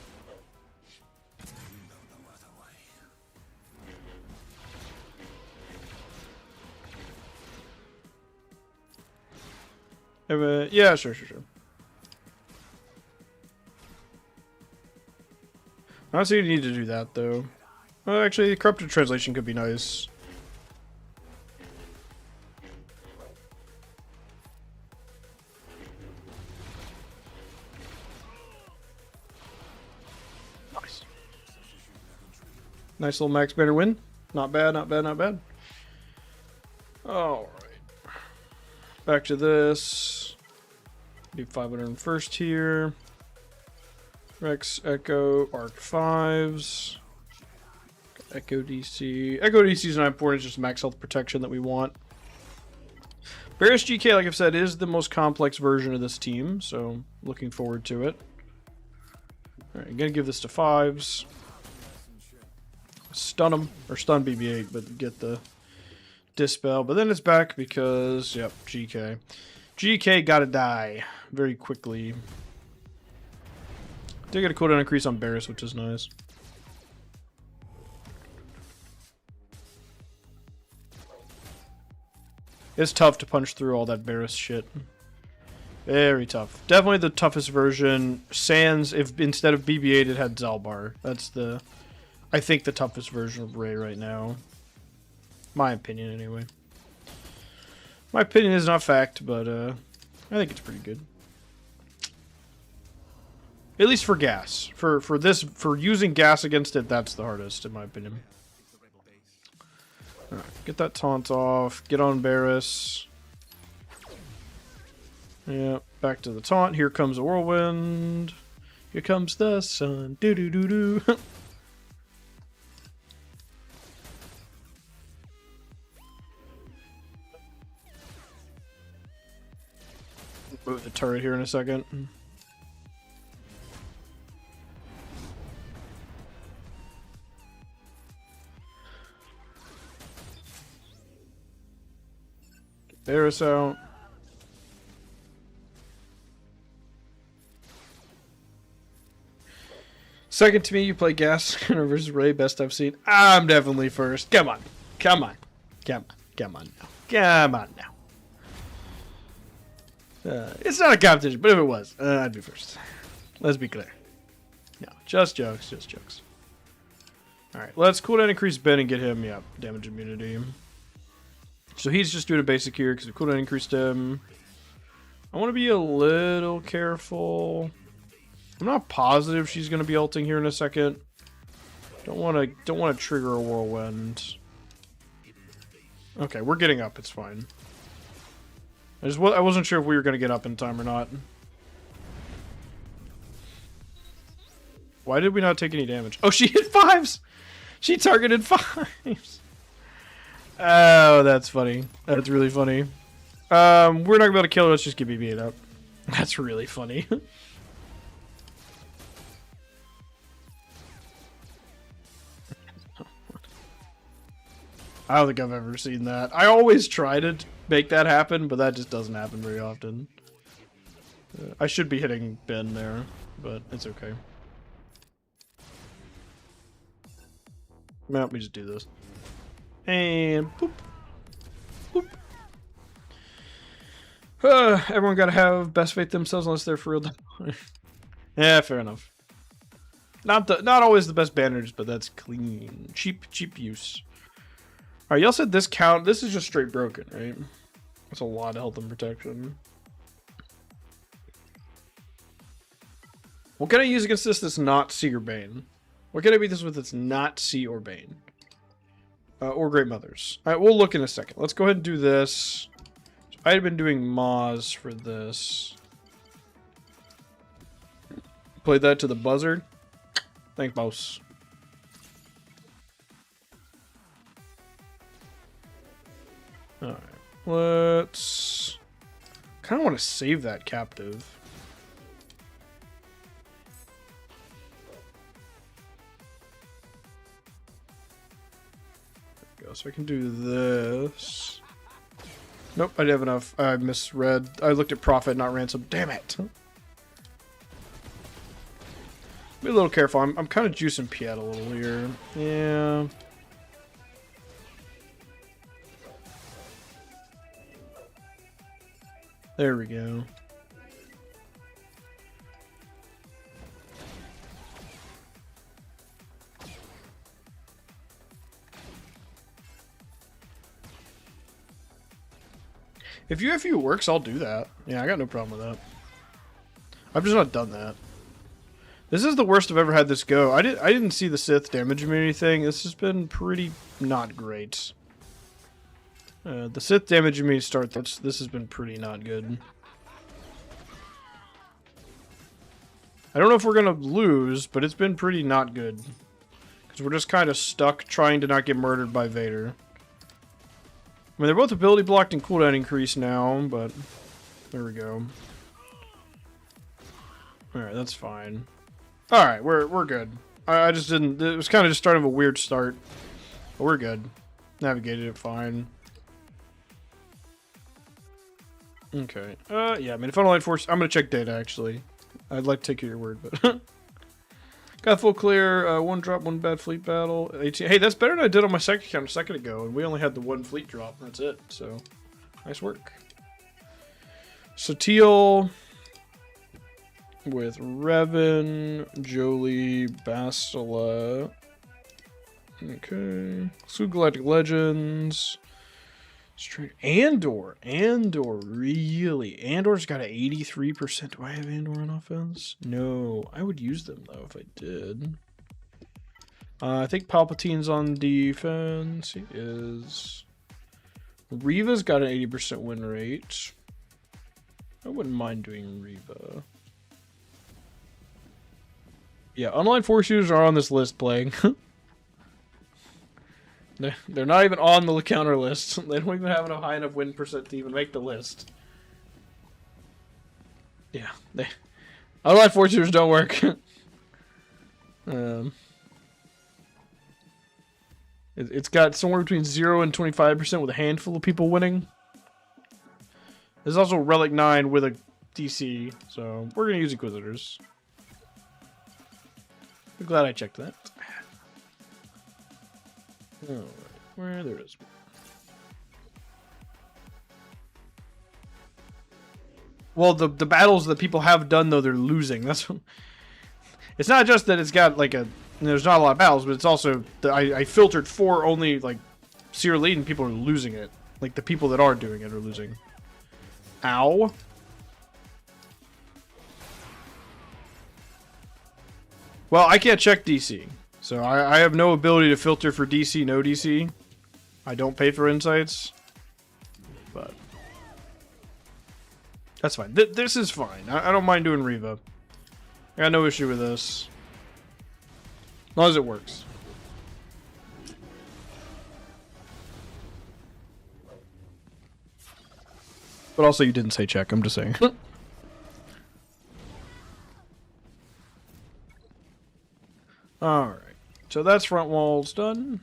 Yeah, sure. I don't see you need to do that, though. Well, actually, the corrupted translation could be nice. Nice little max banner win. Not bad, not bad, not bad. Alright. Back to this. Do 500 first here. Rex, Echo, Arc 5s. Echo DC. Echo DC is not important, it's just max health protection that we want. Barris GK, like I've said, is the most complex version of this team, so looking forward to it. Alright, I'm gonna give this to 5s. Stun them, or stun BB-8, but get the dispel. But then it's back because, yep, GK. GK gotta die very quickly. Did get a cooldown increase on Barris, which is nice. It's tough to punch through all that Barris shit. Very tough. Definitely the toughest version. Sans, if instead of BB-8 it had Zalbar. That's the, I think, the toughest version of Ray right now. My opinion, anyway. My opinion is not fact, but I think it's pretty good. At least for gas. For using gas against it, that's the hardest, in my opinion. Alright, get that taunt off. Get on Barris. Yeah, back to the taunt. Here comes a whirlwind. Here comes the sun. Doo doo doo doo. Move the turret here in a second. Get Barris out. Second to me, you play Gas versus Ray, best I've seen. I'm definitely first. Come on. Come on. Come on. Come on now. Come on now. It's not a competition, but if it was, I'd be first. Let's be clear. No, just jokes, just jokes. Alright, let's cooldown increase Ben and get him, yeah, damage immunity. So he's just doing a basic here because we cooldown increased him. I want to be a little careful. I'm not positive she's going to be ulting here in a second. Don't want to trigger a whirlwind. Okay, we're getting up, it's fine. I wasn't sure if we were going to get up in time or not. Why did we not take any damage? Oh, she hit 5s! She targeted 5s! Oh, that's funny. That's really funny. We're not going to be able to kill her, let's just get BB-8 up. That's really funny. I don't think I've ever seen that. I always try to make that happen, but that just doesn't happen very often. I should be hitting Ben there, but it's okay. Well, we just do this. And boop. Boop. Everyone gotta have best faith themselves unless they're for real. Yeah, fair enough. Not always the best banners, but that's clean. Cheap use. Alright, y'all said this count. This is just straight broken, right? That's a lot of health and protection. What can I use against this that's not C or Bane? What can I beat this with that's not C or Bane? Or Great Mothers. Alright, we'll look in a second. Let's go ahead and do this. So I had been doing Moz for this. Played that to the buzzard. Thanks, boss. Alright, let's... kind of want to save that captive. There we go, so I can do this. Nope, I didn't have enough. I misread. I looked at profit, not ransom. Damn it! Be a little careful. I'm kind of juicing Piet a little here. Yeah... There we go. If UFU works, I'll do that. Yeah, I got no problem with that. I've just not done that. This is the worst I've ever had this go. I didn't see the Sith damage immunity thing. This has been pretty not great. The Sith damage immunity start. This has been pretty not good. I don't know if we're gonna lose, but it's been pretty not good. Because we're just kind of stuck trying to not get murdered by Vader. I mean, they're both ability blocked and cooldown increase now, but there we go. Alright, that's fine. Alright, we're good. I just didn't... It was kind of just starting with a weird start. But we're good. Navigated it fine. Okay. Yeah, I mean, if Online Force... I'm gonna check data, actually. I'd like to take your word, but... Got full clear, one drop, one bad fleet battle. 18. Hey, that's better than I did on my second count a second ago, and we only had the one fleet drop. That's it, so... Nice work. Satele... with Revan, Jolie, Bastila. Okay. SWGOH Galactic Legends. Straight Andor. Really? Andor's got an 83%. Do I have Andor on offense? No. I would use them, though, if I did. I think Palpatine's on defense. He is. Reva's got an 80% win rate. I wouldn't mind doing Reva. Yeah, online force users are on this list playing. They're not even on the counter list. They don't even have a high enough win percent to even make the list. Yeah, online force users don't work. It's got somewhere between 0 and 25% with a handful of people winning. There's also Relic 9 with a DC, so we're gonna use Inquisitors. I'm glad I checked that. Alright, where there is. Well, the battles that people have done, though, they're losing. That's what, it's not just that it's got, like, there's not a lot of battles, but it's also, I filtered for only, like, Seer Lead, and people are losing it. Like, the people that are doing it are losing. Ow. Well, I can't check DC. So I have no ability to filter for DC, no DC. I don't pay for insights. But that's fine. This is fine. I don't mind doing Reva. I got no issue with this. As long as it works. But also you didn't say check, I'm just saying. Alright. So that's front walls done.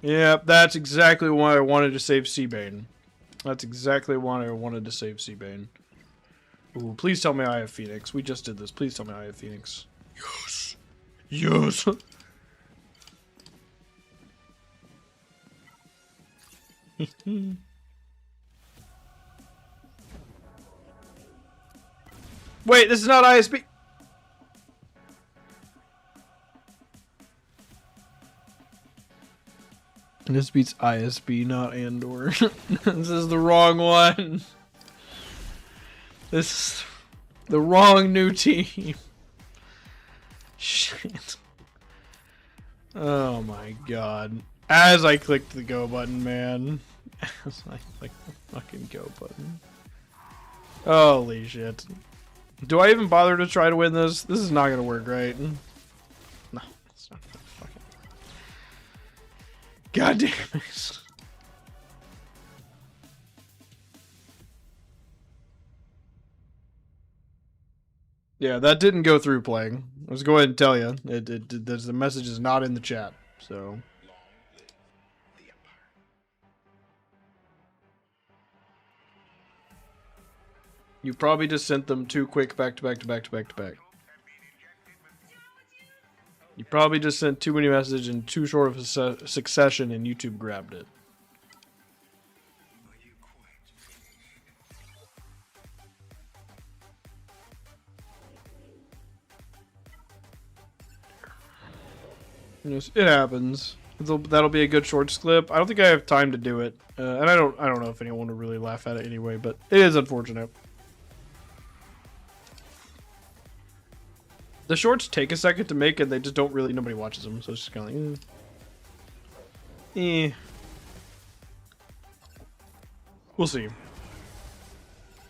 Yep, that's exactly why I wanted to save Seabane. That's exactly why I wanted to save Seabane. Ooh, please tell me I have Phoenix. We just did this. Please tell me I have Phoenix. Yes! Yes! Wait, this is not ISB! This beats ISB, not Andor. This is the wrong one. This is the wrong new team. Shit. Oh my god. As I clicked the go button, man. As I clicked the fucking go button. Holy shit. Do I even bother to try to win this? This is not gonna work, right? No, it's not gonna fucking... God damn it. Yeah, that didn't go through playing. Let's go ahead and tell you. The message is not in the chat, so... You probably just sent them too quick back to back to back to back to back. You probably just sent too many messages in too short of a succession and YouTube grabbed it. It happens. That'll be a good short clip. I don't think I have time to do it, and I don't know if anyone would really laugh at it anyway. But it is unfortunate. The shorts take a second to make, and they just don't really. Nobody watches them, so it's just kind of like, We'll see.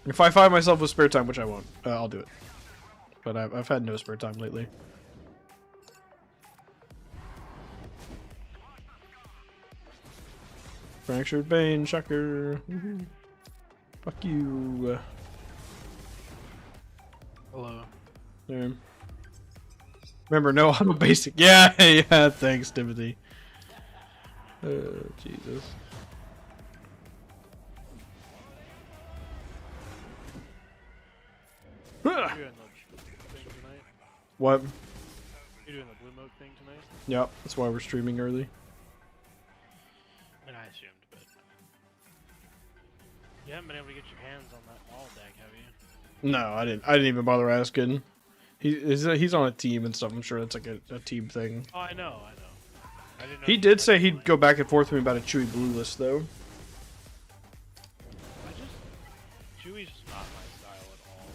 If I find myself with spare time, which I won't, I'll do it. But I've had no spare time lately. Fractured Bane, shocker. Fuck you. Hello. There. Remember, no, I'm a basic. Yeah, yeah, thanks, Timothy. Jesus. You doing the thing tonight? What? You doing the blue mode thing tonight? Yep, that's why we're streaming early. And I assumed, but you haven't been able to get your hands on that wall deck, have you? No, I didn't even bother asking. He's on a team and stuff. I'm sure that's like a team thing. Oh, I know. I didn't know He if did you say tried he'd playing. go back and forth with me about a Chewy Blue list, though. Chewy's just not my style at all.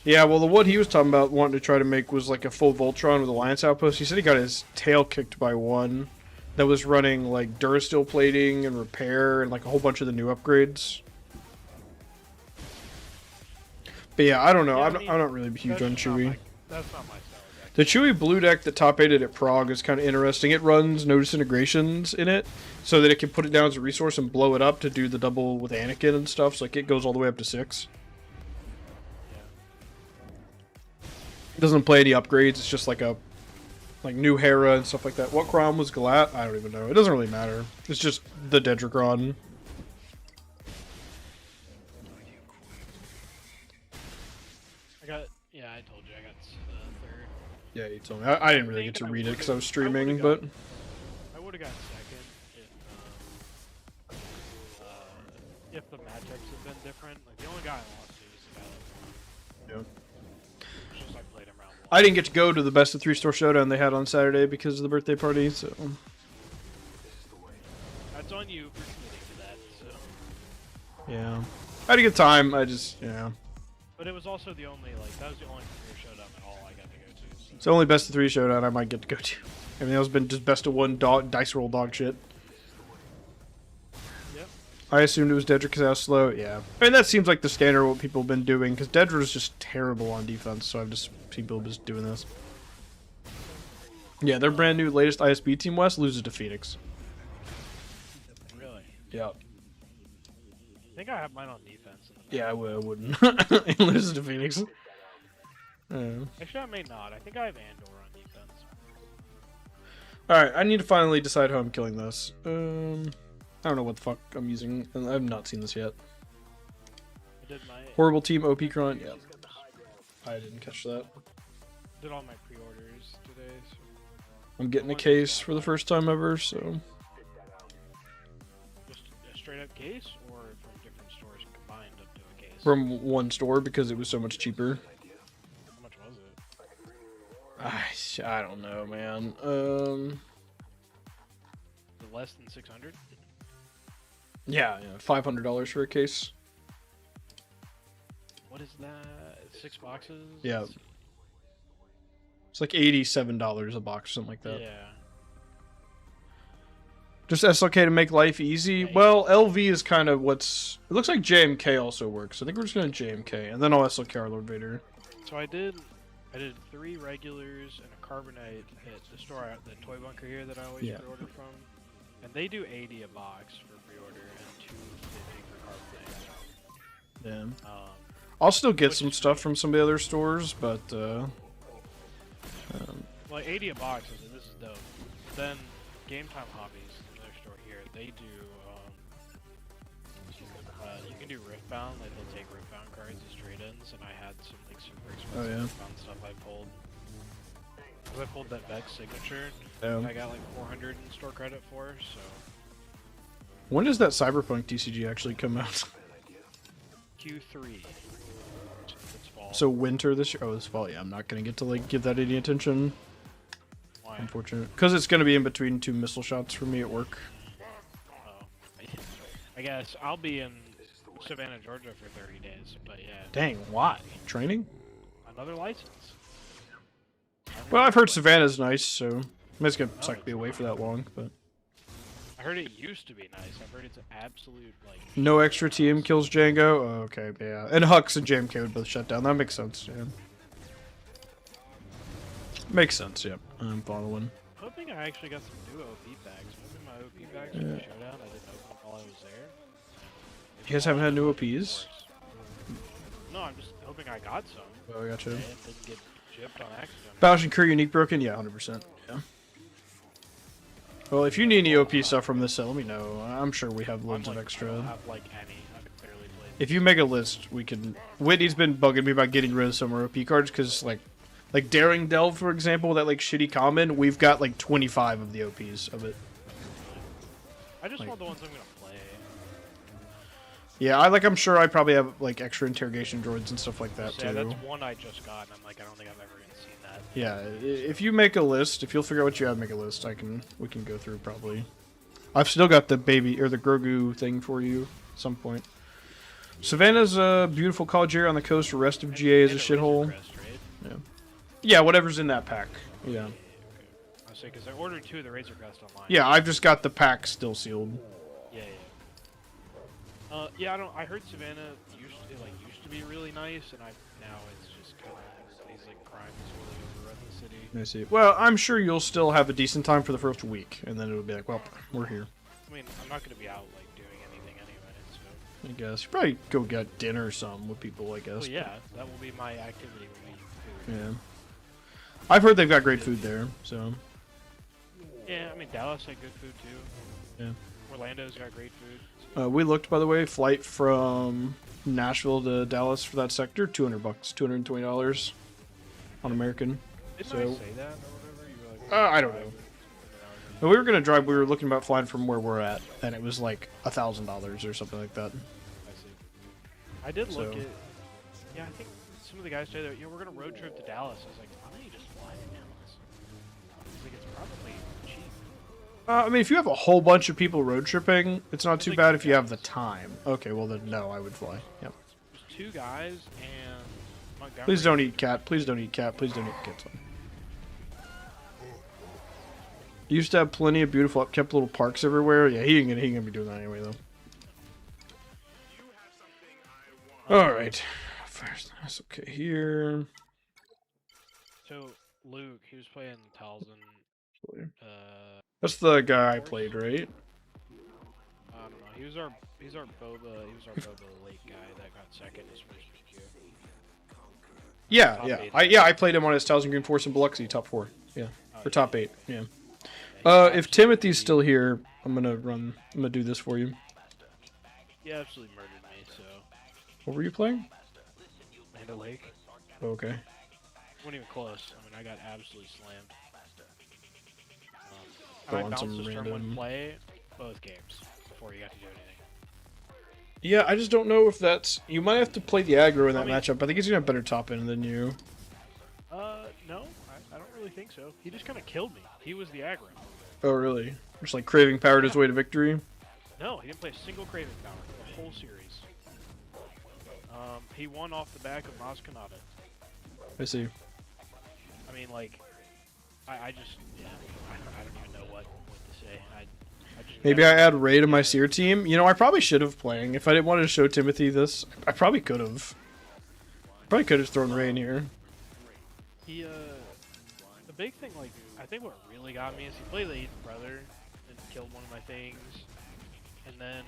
So Yeah, well, the one he was talking about wanting to try to make was like a full Voltron with Alliance Outpost. He said he got his tail kicked by one that was running like Durasteel plating and repair and like a whole bunch of the new upgrades. But yeah, I don't know. Yeah, I'm not really huge on Chewy. That's not my style deck. The Chewy Blue deck that top 8'd at Prague is kind of interesting. It runs Notice integrations in it so that it can put it down as a resource and blow it up to do the double with Anakin and stuff. So like it goes all the way up to 6. It doesn't play any upgrades. It's just like new Hera and stuff like that. What Crom was Galat? I don't even know. It doesn't really matter. It's just the Dedricron. I told you I got third. Yeah, you told me. I didn't really get to read it because I was streaming, but I would have got second if the matchups had been different. Like the only guy I lost to was the guy that it's just I played him round one. I didn't get to go to the best of 3 store showdown they had on Saturday because of the birthday party. So That's on you for committing to that. So, yeah, I had a good time. Yeah. but it was also the only that was the only career showdown at all I got to go to. So. It's the only best of 3 showdown I might get to go to. Everything else has been just best of 1 dice roll dog shit. Yep. I assumed it was Dedrick because I was slow. Yeah. And that seems like the standard of what people have been doing because Dedrick is just terrible on defense. So I've just seen people just doing this. Yeah, their brand new latest ISB Team West loses to Phoenix. Really? Yeah. I think I have mine on defense. Yeah, I wouldn't. It loses to Phoenix. Actually, I may not. I think I have Andor on defense. Alright, I need to finally decide how I'm killing this. I don't know what the fuck I'm using. I have not seen this yet. I did my Horrible Team OP Cron. Yeah. I didn't catch that. did all my pre-orders today. So. I'm getting a case for the first time ever, so. Just a straight up case, or from different stores combined up to a case? From one store because it was so much cheaper. How much was it? I don't know, man. The less than 600? Yeah, $500 for a case. What is that? 6 boxes? Yeah. It's like $87 a box, something like that. Yeah. Just SLK to make life easy. Well, LV is kind of what's. It looks like JMK also works. I think we're just gonna JMK, and then I'll SLK our Lord Vader. So I did 3 regulars and a carbonite at the store, the toy bunker here that I always pre-order from, and they do 80 a box for pre-order and 250 for carbonite. Yeah. I'll still get some stuff from some of the other stores, but like 80 a box, and this is dope. Then Game Time Hobbies, another store here, they do. You can do Riftbound. Like they'll take Riftbound cards as trade-ins, and I had some like super expensive Riftbound stuff I pulled. Cause I pulled that Vex signature. I got like 400 in store credit for. So when does that Cyberpunk TCG actually come out? Q3. It's fall. So winter this year? Oh, this fall. Yeah, I'm not gonna get to like give that any attention. Why? Unfortunate, because it's gonna be in between 2 missile shots for me at work. Oh. I guess I'll be in Savannah, Georgia for 30 days. But yeah. Dang, why? Training? Another license. Well, I've heard Savannah's nice, so I'm just gonna suck me away for that long, but I heard it used to be nice. I've heard it's an absolute, like... no extra TM kills Django? Oh, okay, yeah. And Hux and JMK would both shut down. That makes sense, yeah. Makes sense, yep. I'm following. Hoping I actually got some new OP bags. Maybe my OP bags from the showdown I didn't open them while I was there. You guys haven't had new OPs? No, I'm just hoping I got some. Oh, I gotcha. And didn't get gypped on accident. Bowsing Crew Unique broken? Yeah, 100%. Yeah. Well, if you need any OP stuff from this set, let me know. I'm sure we have loads of extra. I don't have like any. I've barely played. If you make a list, we can... Whitney's been bugging me about getting rid of some OP cards, because, like Daring Delve, for example, that, like, shitty common, we've got, like, 25 of the OPs of it. I just want the ones I'm gonna play. Yeah, I'm sure I probably have, like, extra interrogation droids and stuff like that, So, yeah, too. that's one I just got, and I'm like, I don't think I've ever even seen that. Yeah, if you make a list, if you'll figure out what you have, make a list, we can go through, probably. I've still got the baby, or the Grogu thing for you, at some point. Savannah's a beautiful college area on the coast, the rest of GA is a shithole. Yeah. Yeah, whatever's in that pack. Yeah. Okay. I say because I ordered 2 of the Razor Crest online. Yeah, I've just got the pack still sealed. Yeah. Yeah. I heard Savannah used to be really nice, and now it's just kind of these like crimes really overrun the city. I see. Well, I'm sure you'll still have a decent time for the first week, and then it'll be like, well, we're here. I mean, I'm not gonna be out like doing anything anyway, so. I guess you probably go get dinner or something with people. I guess. Well, yeah, that will be my activity. Will be food. Yeah. I've heard they've got great food there, so. Yeah, I mean Dallas had good food too. Yeah. Orlando's got great food. So. We looked, by the way, flight from Nashville to Dallas for that sector, $200, $220 on American. Didn't so, I say that or whatever? You were like, I don't know. No, we were gonna drive. We were looking about flying from where we're at, and it was like $1,000 or something like that. I see. I did look at. Yeah, I think some of the guys say that we're gonna road trip to Dallas. I was like, why don't you just fly to Dallas? I was like, it's probably cheap. I mean, if you have a whole bunch of people road tripping, it's not too like bad 2 if you have the guys. time. Okay, well then, no, I would fly. Yep. There's 2 guys and Montgomery. Please don't eat cat. Please don't eat cat. Please don't eat cat. Used to have plenty of beautiful upkept little parks everywhere. Yeah, he ain't gonna be doing that anyway though. All right, first that's okay here. So Luke, he was playing Talzin. That's the guy I played, right? I don't know. He's our Boba. He was our Boba late guy that got second his first PQ. Yeah, Top yeah. 8. I played him on his Thousand Green Force in Biloxi, top 4. Yeah, Oh, or top 8. Yeah. Yeah, If Timothy's still here, I'm gonna do this for you. He absolutely murdered me. So What were you playing? Land O'Lake. Oh, okay. Wasn't even close. I mean, I got absolutely slammed. Go And I on bounced some this turn random- 1 play both games before you got to do anything. Yeah, I just don't know if that's. You might have to play the aggro in that I mean- matchup. I think he's gonna have better top end than you. No, I don't really think so. He just kind of killed me. He was the aggro. Oh, really? Just like craving powered his way to victory. No, he didn't play a single Craving Power the whole series. He won off the back of Maz Kanata. I see. I mean, like, I just, yeah, I don't even know what to say. I just Maybe I add Ray to my Seer team. You know, I probably should have playing. If I didn't want to show Timothy this, I probably could have. Probably could have thrown Ray in here. He, the big thing, like, I think what really got me is he played the 8th brother and killed one of my things. And then,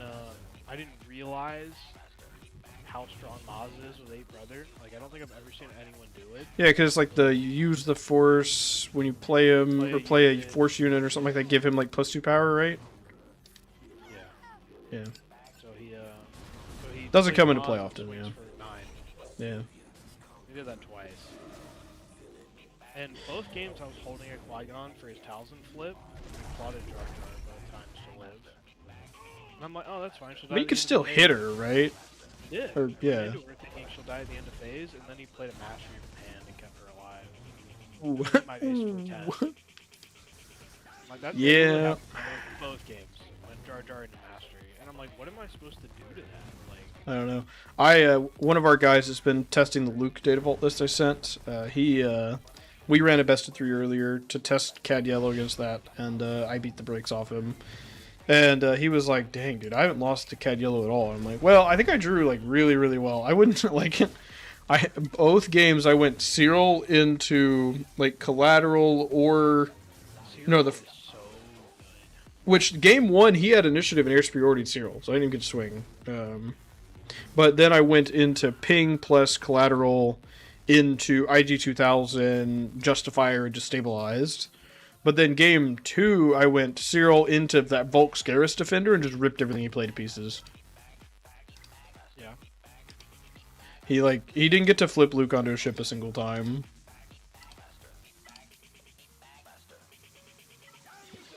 I didn't realize how strong Maz is with 8th brother. Like, I don't think I've ever seen anyone do it. Yeah, because like you use the force when you play him or play a force unit or something like that, give him like +2 power, right? Yeah. Yeah. So he Doesn't played come into Maz play and often, swings yeah. for 9. Yeah. He did that twice. And both games I was holding a Qui-Gon for his Talzin flip, and plotted Jar Jar both times to live. And I'm like, oh, that's fine. She'll die But you at could the end still of hit phase. her, right? Yeah. Or, yeah. Into her thinking she'll die at the end of phase, and then he played a mastery from hand and kept her alive. Ooh. My base for 10. Like, that's Yeah. both games. Went Jar Jar into mastery. And I'm like, what am I supposed to do to that? Like, I don't know. One of our guys has been testing the Luke data vault list I sent. We ran a best of 3 earlier to test Cad Yellow against that, and I beat the brakes off him. And he was like, "Dang, dude, I haven't lost to Cad Yellow at all." I'm like, "Well, I think I drew like really, really well. I wouldn't like it. Both games I went Cyril into like collateral or no the." Which game 1 he had initiative and air superiority Cyril, so I didn't even get to swing. But then I went into ping plus collateral into IG 2000 justifier and destabilized. But then game 2 I went Cyril into that Volk Scarus defender and just ripped everything he played to pieces. Yeah. He didn't get to flip Luke onto a ship a single time.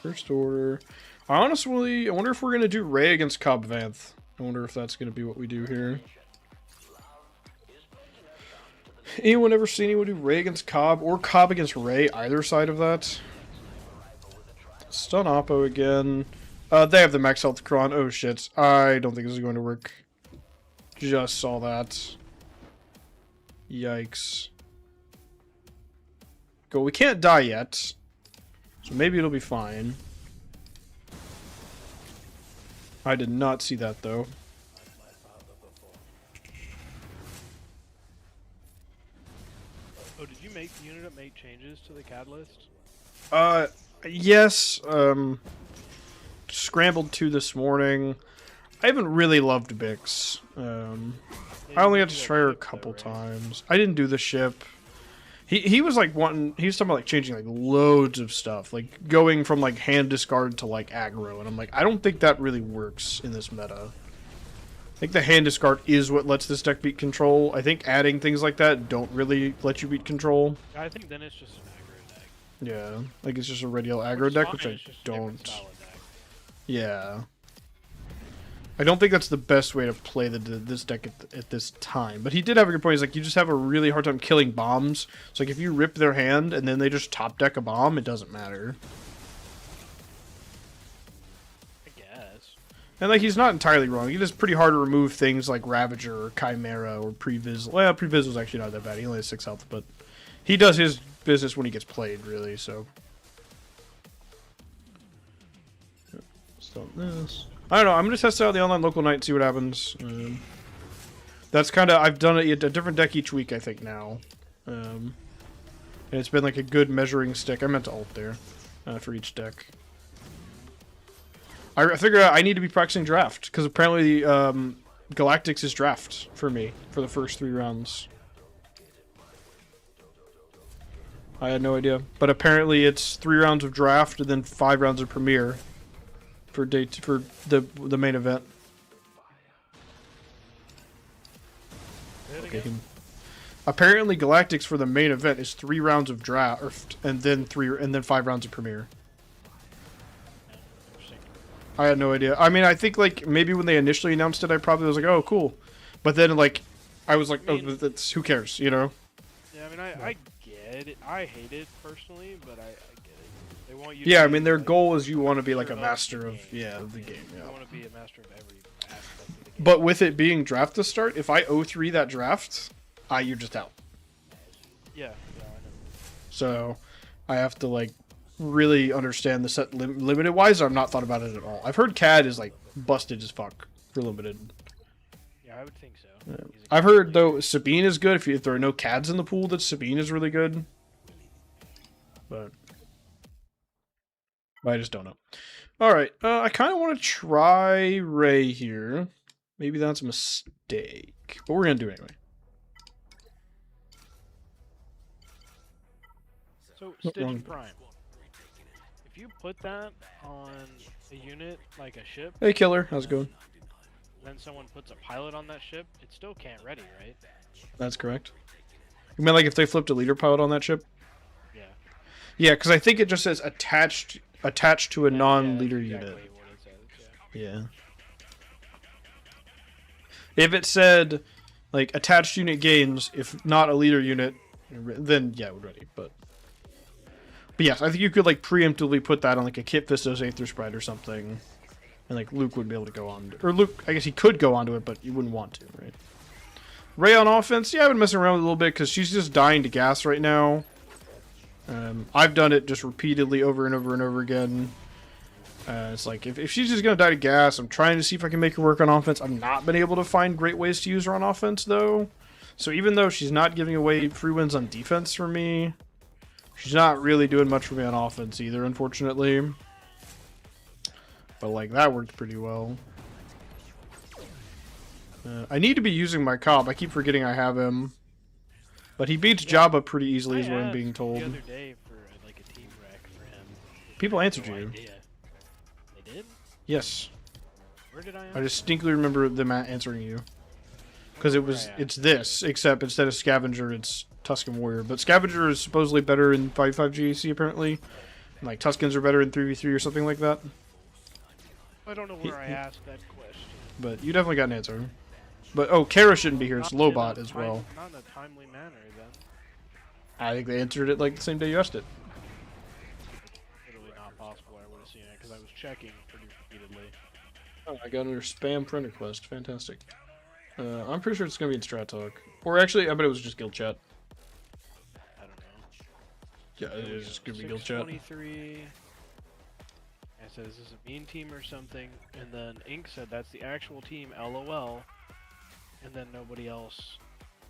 First order. I wonder if we're going to do Ray against Cobb Vanth. I wonder if that's going to be what we do here. Anyone ever seen anyone do Ray against Cobb or Cobb against Ray? Either side of that? Stun Oppo again. They have the max health Kron. Oh shit. I don't think this is going to work. Just saw that. Yikes. Go. We can't die yet. So maybe it'll be fine. I did not see that though. Oh, did you make changes to the CAD list? Yes. Scrambled 2 this morning. I haven't really loved Bix. I only got to try her a couple times. I didn't do the ship. He was like wanting. He was talking about like changing like loads of stuff, like going from like hand discard to like aggro, and I'm like, I don't think that really works in this meta. I think the hand discard is what lets this deck beat control. I think adding things like that don't really let you beat control. I think then it's just an aggro deck. Yeah, like it's just a red yellow aggro deck, which I don't. Yeah. I don't think that's the best way to play this deck at this time. But he did have a good point. He's like, you just have a really hard time killing bombs. So like if you rip their hand and then they just top deck a bomb, it doesn't matter. I guess. And like he's not entirely wrong. It is pretty hard to remove things like Ravager or Chimera or Previs. Well, Previs was actually not that bad. He only has 6 health, but he does his business when he gets played, really. So. Stop this. I don't know. I'm going to test out the online local night and see what happens. That's kind of... I've done a different deck each week, I think, now. And it's been like a good measuring stick. I meant to alt there for each deck. I figure I need to be practicing draft, because apparently Galactics is draft for me for the first 3 rounds. I had no idea. But apparently it's 3 rounds of draft and then 5 rounds of Premier. For the main event. Okay. Apparently, Galactics for the main event is 3 rounds of draft and then 5 rounds of Premier. I had no idea. I mean, I think like maybe when they initially announced it, I probably was like, "Oh, cool," but then like I was like, "Oh, that's who cares?" You know? Yeah, I mean, I get it. I hate it personally, but I get it. They want you. Yeah, I mean, their goal is you want to be like a master of the game. Yeah. You want to be a master of every aspect of the game. But with it being draft to start, if I 0-3 that draft, you're just out. Yeah, I know. So I have to like really understand the set limited wise. I've not thought about it at all. I've heard CAD is like busted as fuck for limited. Yeah, I would think so. Yeah. I've heard though Sabine is good if there are no CADs in the pool. That Sabine is really good. But I just don't know. All right, I kind of want to try Ray here. Maybe that's a mistake, but we're gonna do it anyway. So Stitch Prime. If you put that on a unit like a ship, Hey, Killer, how's it going? then someone puts a pilot on that ship, it still can't ready, right? That's correct. You mean like if they flipped a leader pilot on that ship? Yeah. Yeah, because I think it just says attached to a non-leader exactly unit. what it says, yeah. Yeah. If it said like attached unit gains, if not a leader unit, then yeah, it would ready. But yes, I think you could like preemptively put that on like a Kit Fistos Aether Sprite or something, and like Luke would be able to go on. Or Luke, I guess he could go onto it, but you wouldn't want to, right? Ray on offense, yeah, I've been messing around with it a little bit because she's just dying to gas right now. I've done it just repeatedly over and over and over again. It's like, if she's just going to die to gas, I'm trying to see if I can make her work on offense. I've not been able to find great ways to use her on offense, though. So even though she's not giving away free wins on defense for me, she's not really doing much for me on offense either, unfortunately. But, like, that worked pretty well. I need to be using my Cobb. I keep forgetting I have him. But he beats Jabba pretty easily, is what I'm being told. The other day for like a team wreck for him. People answered you. Idea. They did? Yes. Where did I? I distinctly remember them answering you. Because it's this, except instead of Scavenger, it's Tusken Warrior. But Scavenger is supposedly better in 5v5 GAC, apparently. And, like, Tuskens are better in 3v3 or something like that. I don't know where I asked that question. But you definitely got an answer. But, oh, Kara shouldn't be here. It's Lobot as well. Not in a timely manner, then. I think they answered it like the same day you asked it. Literally not possible. I would have seen it because I was checking pretty repeatedly. Oh, I got another spam friend request. Fantastic. I'm pretty sure it's going to be in Strat Talk. Or actually, I bet it was just Guild Chat. I don't know. Yeah, it is just going to be Guild Chat. 623. It says, is this a mean team or something? And then Ink said, that's the actual team, LOL. And then nobody else.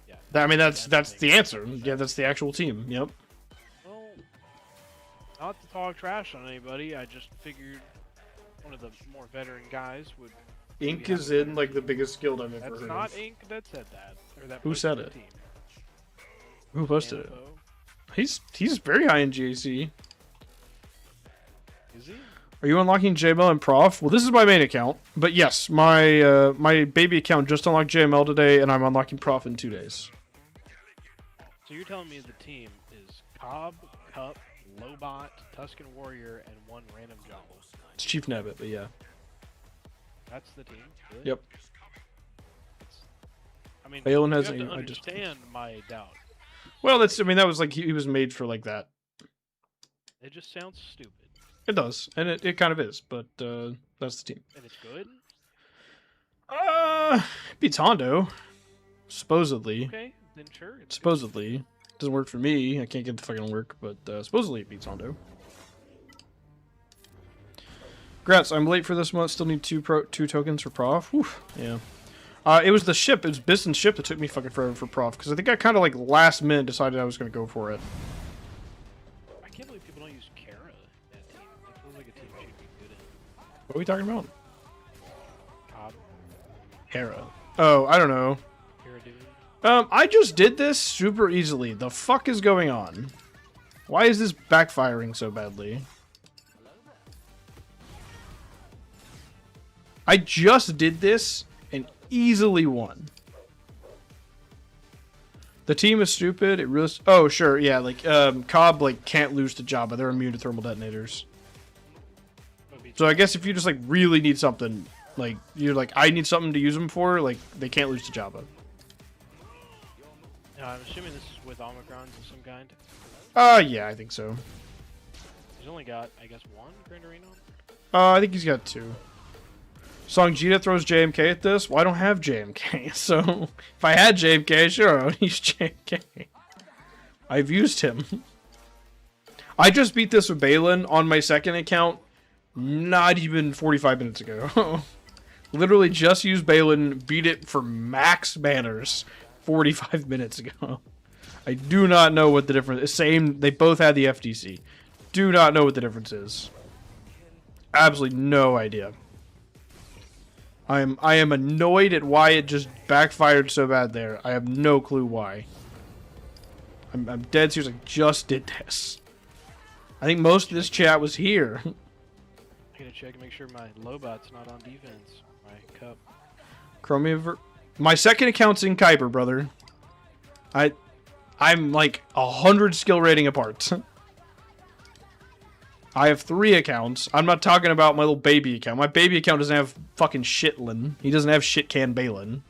Yeah. I mean, that's the answer. Yeah, that's the actual team. Yep. Well, not to talk trash on anybody, I just figured one of the more veteran guys would. Ink is in like the biggest guild I've ever That's heard not of. Ink that said that. Or that Who said posted it? the team. Who posted it? Info. He's very high in GAC. Is he? Are you unlocking JML and Prof? Well, this is my main account, but yes, my my baby account just unlocked JML today, and I'm unlocking Prof in 2 days. So you're telling me the team is Cobb, Cup, Lobot, Tusken Warrior, and one random jungle. It's Chief Nabbit, but yeah. That's the team. Really? Yep. I mean, Balin you has have to a- I just- understand my doubt. Well, that was like he was made for like that. It just sounds stupid. It does, and it kind of is, but that's the team. And it's good? Beats Hondo, supposedly. Okay, then sure. It's Supposedly. Doesn't work for me. I can't get the fucking work, but supposedly it beats Hondo. Grats, I'm late for this month. Still need two tokens for Prof. Whew. Yeah. It was the ship. It was Bison's ship that took me fucking forever for Prof, because I think I kind of like last minute decided I was going to go for it. I can't believe people don't use Kara in that team. It feels like a team she'd be good in. What are we talking about? Cobb, Hera. Oh, I don't know. Kara dude. I just did this super easily. The fuck is going on? Why is this backfiring so badly? I just did this and easily won. The team is stupid. It really. Oh sure, yeah. Like Cobb like can't lose to Jabba. They're immune to thermal detonators. So I guess if you just like really need something, like you're like I need something to use them for, like they can't lose to Jabba. I'm assuming this is with Omicrons of some kind. Yeah, I think so. He's only got, I guess, one Grand Arena. I think he's got 2. Songjita throws JMK at this. Well, I don't have JMK, so if I had JMK, sure, I would use JMK. I've used him. I just beat this with Balin on my second account not even 45 minutes ago. Literally just used Balin, beat it for max banners 45 minutes ago. I do not know what the difference is. Same, they both had the FTC. Do not know what the difference is. Absolutely no idea. I am annoyed at why it just backfired so bad there. I have no clue why. I'm dead serious. I just did this. I think most of this chat was here. I gotta check and make sure my Lobot's not on defense. My Cup. Chromium. My second account's in Kyber, brother. I'm like 100 skill rating apart. I have 3 accounts. I'm not talking about my little baby account. My baby account doesn't have fucking Shitlin. He doesn't have Shitcan Balin.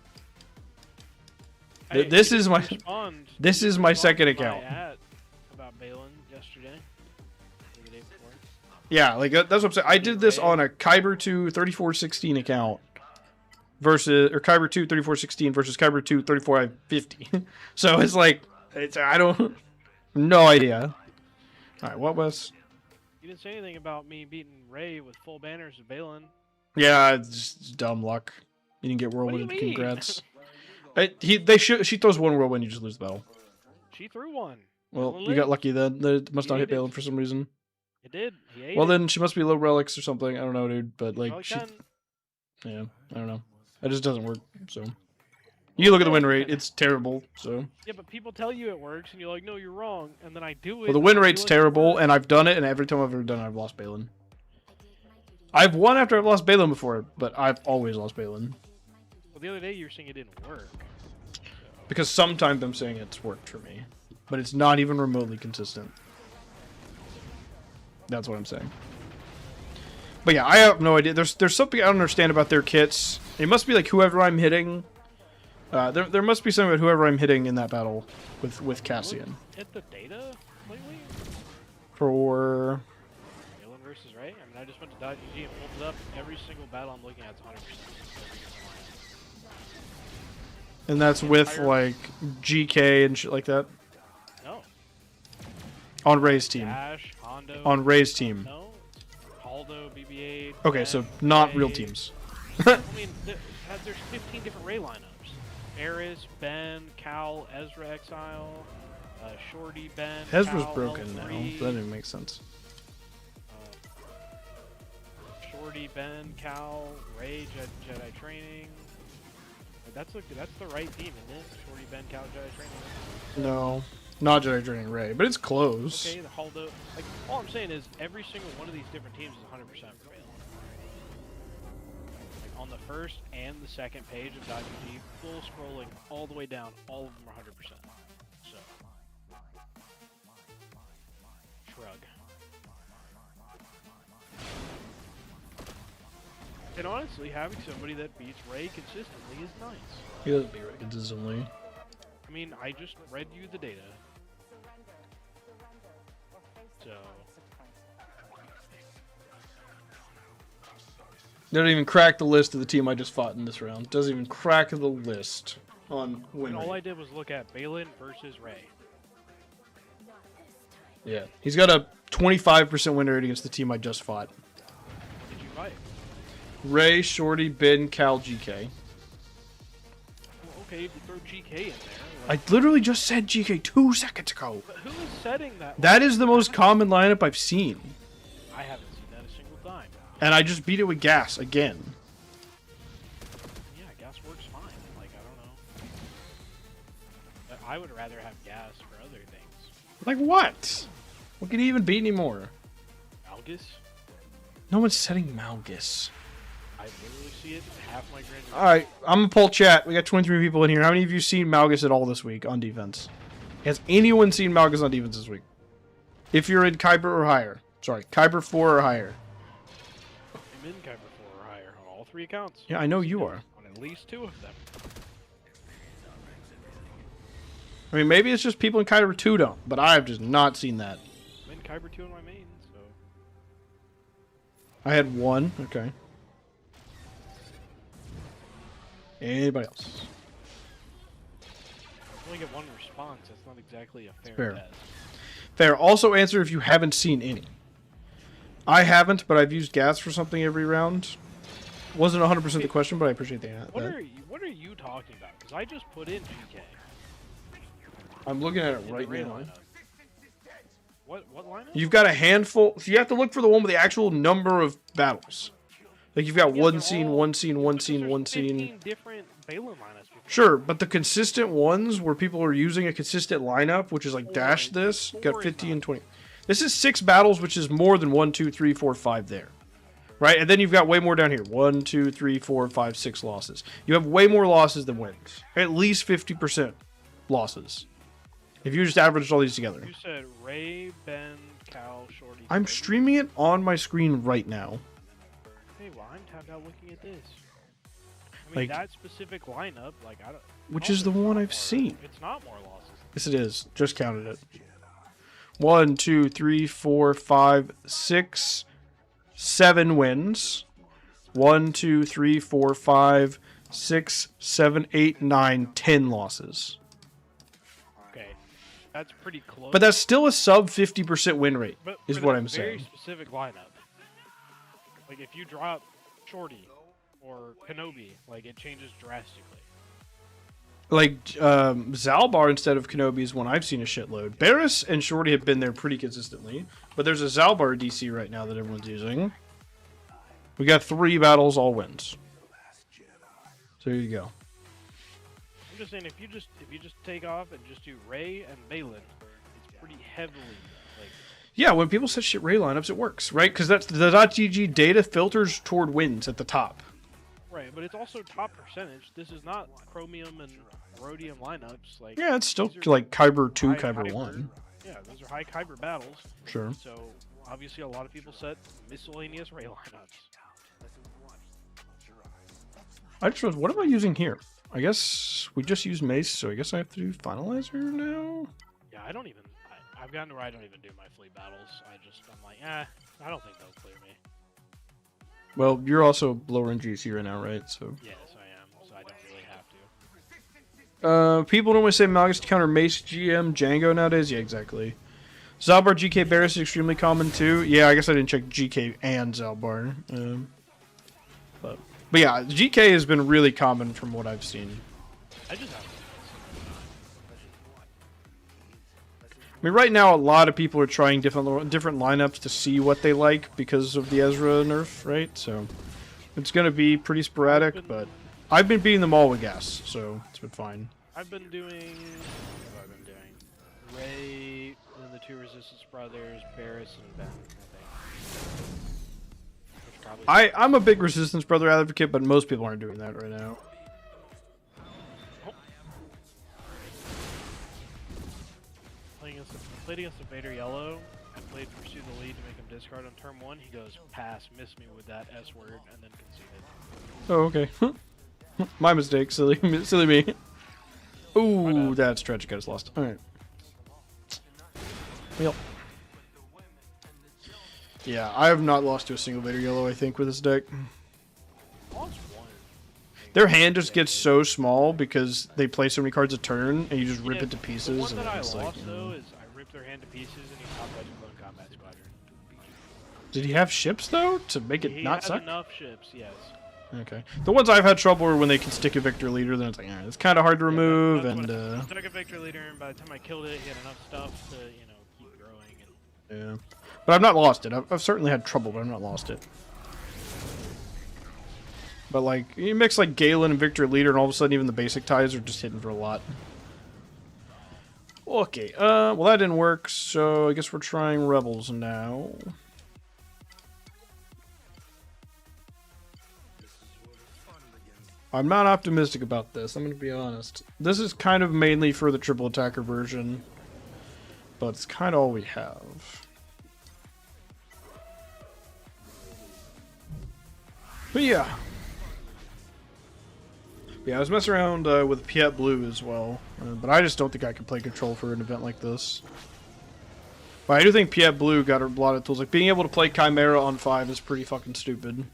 Hey, This you is didn't my respond- this you is didn't my respond second to my account. ad about Balin yesterday. Or the day before. Yeah, like that's what I'm saying. I did this on a Kyber 2 3416 account versus or Kyber 2 3416 versus Kyber 2 3450. So it's like I don't no idea. Alright, what was? You didn't say anything about me beating Ray with full banners of Balin. Yeah, it's just dumb luck. You didn't get What do you whirlwind. mean? Congrats. She throws one whirlwind, you just lose the battle. She threw one. Well, Balin you got lived. lucky then. It must He not hit ate it. Balin for some reason. It did. He ate Well, it. then she must be low relics or something. I don't know, dude. But like, Relic she, 10. yeah, I don't know. It just doesn't work. So you look at the win rate; it's terrible. So Yeah, but people tell you it works, and you're like, no, you're wrong. And then I do it. well, the win and I rate's feel like it terrible, works. and I've done it, and every time I've ever done it, I've lost Balin. I've won after I've lost Balin before, but I've always lost Balin. Well, the other day you were saying it didn't work. Because sometimes I'm saying it's worked for me, but it's not even remotely consistent. That's what I'm saying. But yeah, I have no idea. There's something I don't understand about their kits. It must be like whoever I'm hitting. There must be something about whoever I'm hitting in that battle with Cassian. Hit the data lately? For Balin versus Ray? I mean, I just went to .gg and pulled it up. Every single battle I'm looking at is 100%. and that's with like GK and shit like that No. on Ray's team. Dash, Hondo. On Ray's team. No. Haldo, BB-8. Okay, so not real teams. I mean, there's 15 different Ray lineups. Eris, Ben, Cal, Ezra Exile, Shorty, Ben, Ezra's Cal, broken now. L3, That didn't make sense. Shorty, Ben, Cal, Ray, Jedi Training. That's the right team, isn't it? Shorty, Ben, Cal, Jedi Training. No, not Jedi Training Ray, but it's close. Okay, the Haldo. Like, all I'm saying is every single one of these different teams is 100% for Balin. Like, on the first and the second page of .gg, full scrolling all the way down, all of them are 100%. So, shrug. And honestly, having somebody that beats Ray consistently is nice. He doesn't beat Ray consistently. I mean, I just read you the data. So, Doesn't even crack the list of the team I just fought in this round. Doesn't even crack the list on win and all rate. I did was look at Balin versus Ray. Yeah, he's got a 25% win rate against the team I just fought. What did you fight? Ray, Shorty, Ben, Cal, GK. Well, okay, if you throw GK in there. I Like, literally just said GK 2 seconds ago. but who is setting that? That is the most common lineup I've seen. I haven't seen that a single time. And I just beat it with gas again. Yeah, gas works fine. Like, I don't know. But I would rather have gas for other things. Like what? What can he even beat anymore? Malgus? No one's setting Malgus. I literally see it half my grand. Alright, I'm gonna poll chat. We got 23 people in here. How many of you seen Malgus at all this week on defense? Has anyone seen Malgus on defense this week? If you're in Kyber or higher. Sorry, Kyber 4 or higher. I'm in Kyber 4 or higher on all 3 accounts. Yeah, I know you are. On at least 2 of them. I mean, maybe it's just people in Kyber 2 don't, but I've just not seen that. I'm in Kyber 2 in my main, so. I had one. Okay. Anybody else? You only get 1 response. That's not exactly a fair, Fair. test. Fair. Also answer if you haven't seen any. I haven't, but I've used gas for something every round. Wasn't 100% the question, but I appreciate that. What are you talking about? Because I just put in GK. I'm looking at it in the right Ray now. lineup. What lineup? You've got a handful. So you have to look for the one with the actual number of battles. Like you've got Yeah, one they're scene, all- one scene, one because scene, there's one 15 scene. different Balin lineups. before. Sure, but the consistent ones where people are using a consistent lineup, which is like dash this, got Four is 50 not. and 20. This is 6 battles, which is more than 1, 2, 3, 4, 5 there. Right? And then you've got way more down here. 1, 2, 3, 4, 5, 6 losses. You have way more losses than wins. At least 50% losses. If you just averaged all these together. You said Ray, Ben, Cal, Shorty. I'm Toby. streaming it on my screen right now. Hey, well, I'm tapped out looking at this. I Like- mean, that specific lineup, like, I don't. Which is the also, it's one not I've more- seen. It's not more losses. Yes, it is. Just counted it. 1, 2, 3, 4, 5, 6, 7 wins. 1, 2, 3, 4, 5, 6, 7, 8, 9, 10 losses. Okay. That's pretty close. But that's still a sub 50% win rate, But is for what that I'm very saying. specific lineup. Like if you drop Shorty or Kenobi, like it changes drastically. Like, Zalbar instead of Kenobi is one I've seen a shitload. Barris and Shorty have been there pretty consistently. But there's a Zalbar DC right now that everyone's using. We got 3 battles, all wins. So there you go. I'm just saying, if you just take off and just do Ray and Balin, it's pretty heavily like. Yeah, when people set shit Ray lineups, it works, right? Because that's the .gg data filters toward wins at the top. Right, but it's also top percentage. This is not Chromium and Rhodium lineups. Like Yeah, it's still these are like Kyber 2, high Kyber Kyber. 1. Yeah, those are high Kyber battles. Sure. So obviously, a lot of people set miscellaneous Ray lineups. I just realized, what am I using here? I guess we just used Mace, so I guess I have to do Finalizer now? Yeah, I don't even. I've gotten to where I don't even do my fleet battles. I'm like, I don't think they'll clear me. Well, you're also lower in GC right now, right? So Yes, I am. So I don't really have to. people normally say Malgus to counter Mace, GM, Django nowadays. Yeah, exactly. Zalbar, GK, Barris is extremely common too. Yeah, I guess I didn't check GK and Zalbar. But yeah, GK has been really common from what I've seen. I just have. I mean, right now a lot of people are trying different lineups to see what they like because of the Ezra nerf, right? So it's going to be pretty sporadic, but I've been beating them all with gas, so it's been fine. I've been doing. What have I been doing? Ray, and the 2 Resistance Brothers, Barris, and Ben. I think. I'm a big Resistance Brother advocate, but most people aren't doing that right now. Played against the Vader Yellow. I played Pursue the Lead to make him discard on turn 1. He goes, pass, miss me with that S word, and then conceded. Oh, okay. My mistake. Silly me. Ooh, that's tragic. I just lost. Alright. Well. Yeah, I have not lost to a single Vader Yellow, I think, with this deck. Lost 1. Their hand just gets so small because they play so many cards a turn, and you just rip it to pieces. The one and that I it's lost, like, though, is I ripped their hand to pieces, and he top-edged Clone Combat Squadron. Did he have ships, though, to make it He not had suck? enough ships, yes. Okay. The ones I've had trouble are when they can stick a Victor Leader, then it's like, it's kind of hard to remove, That's and, what I stuck a Victor Leader, and by the time I killed it, he had enough stuff to, keep growing. And... yeah. But I've not lost it. I've certainly had trouble, but I've not lost it. But, like, you mix, like, Galen and Victor Leader, and all of a sudden even the basic ties are just hitting for a lot. Okay, well, that didn't work, so I guess we're trying Rebels now. I'm not optimistic about this, I'm going to be honest. This is kind of mainly for the triple attacker version, but it's kind of all we have. But yeah. Yeah, I was messing around with Piet Blue as well, but I just don't think I can play control for an event like this. But I do think Piet Blue got a lot of tools. Like, being able to play Chimera on 5 is pretty fucking stupid.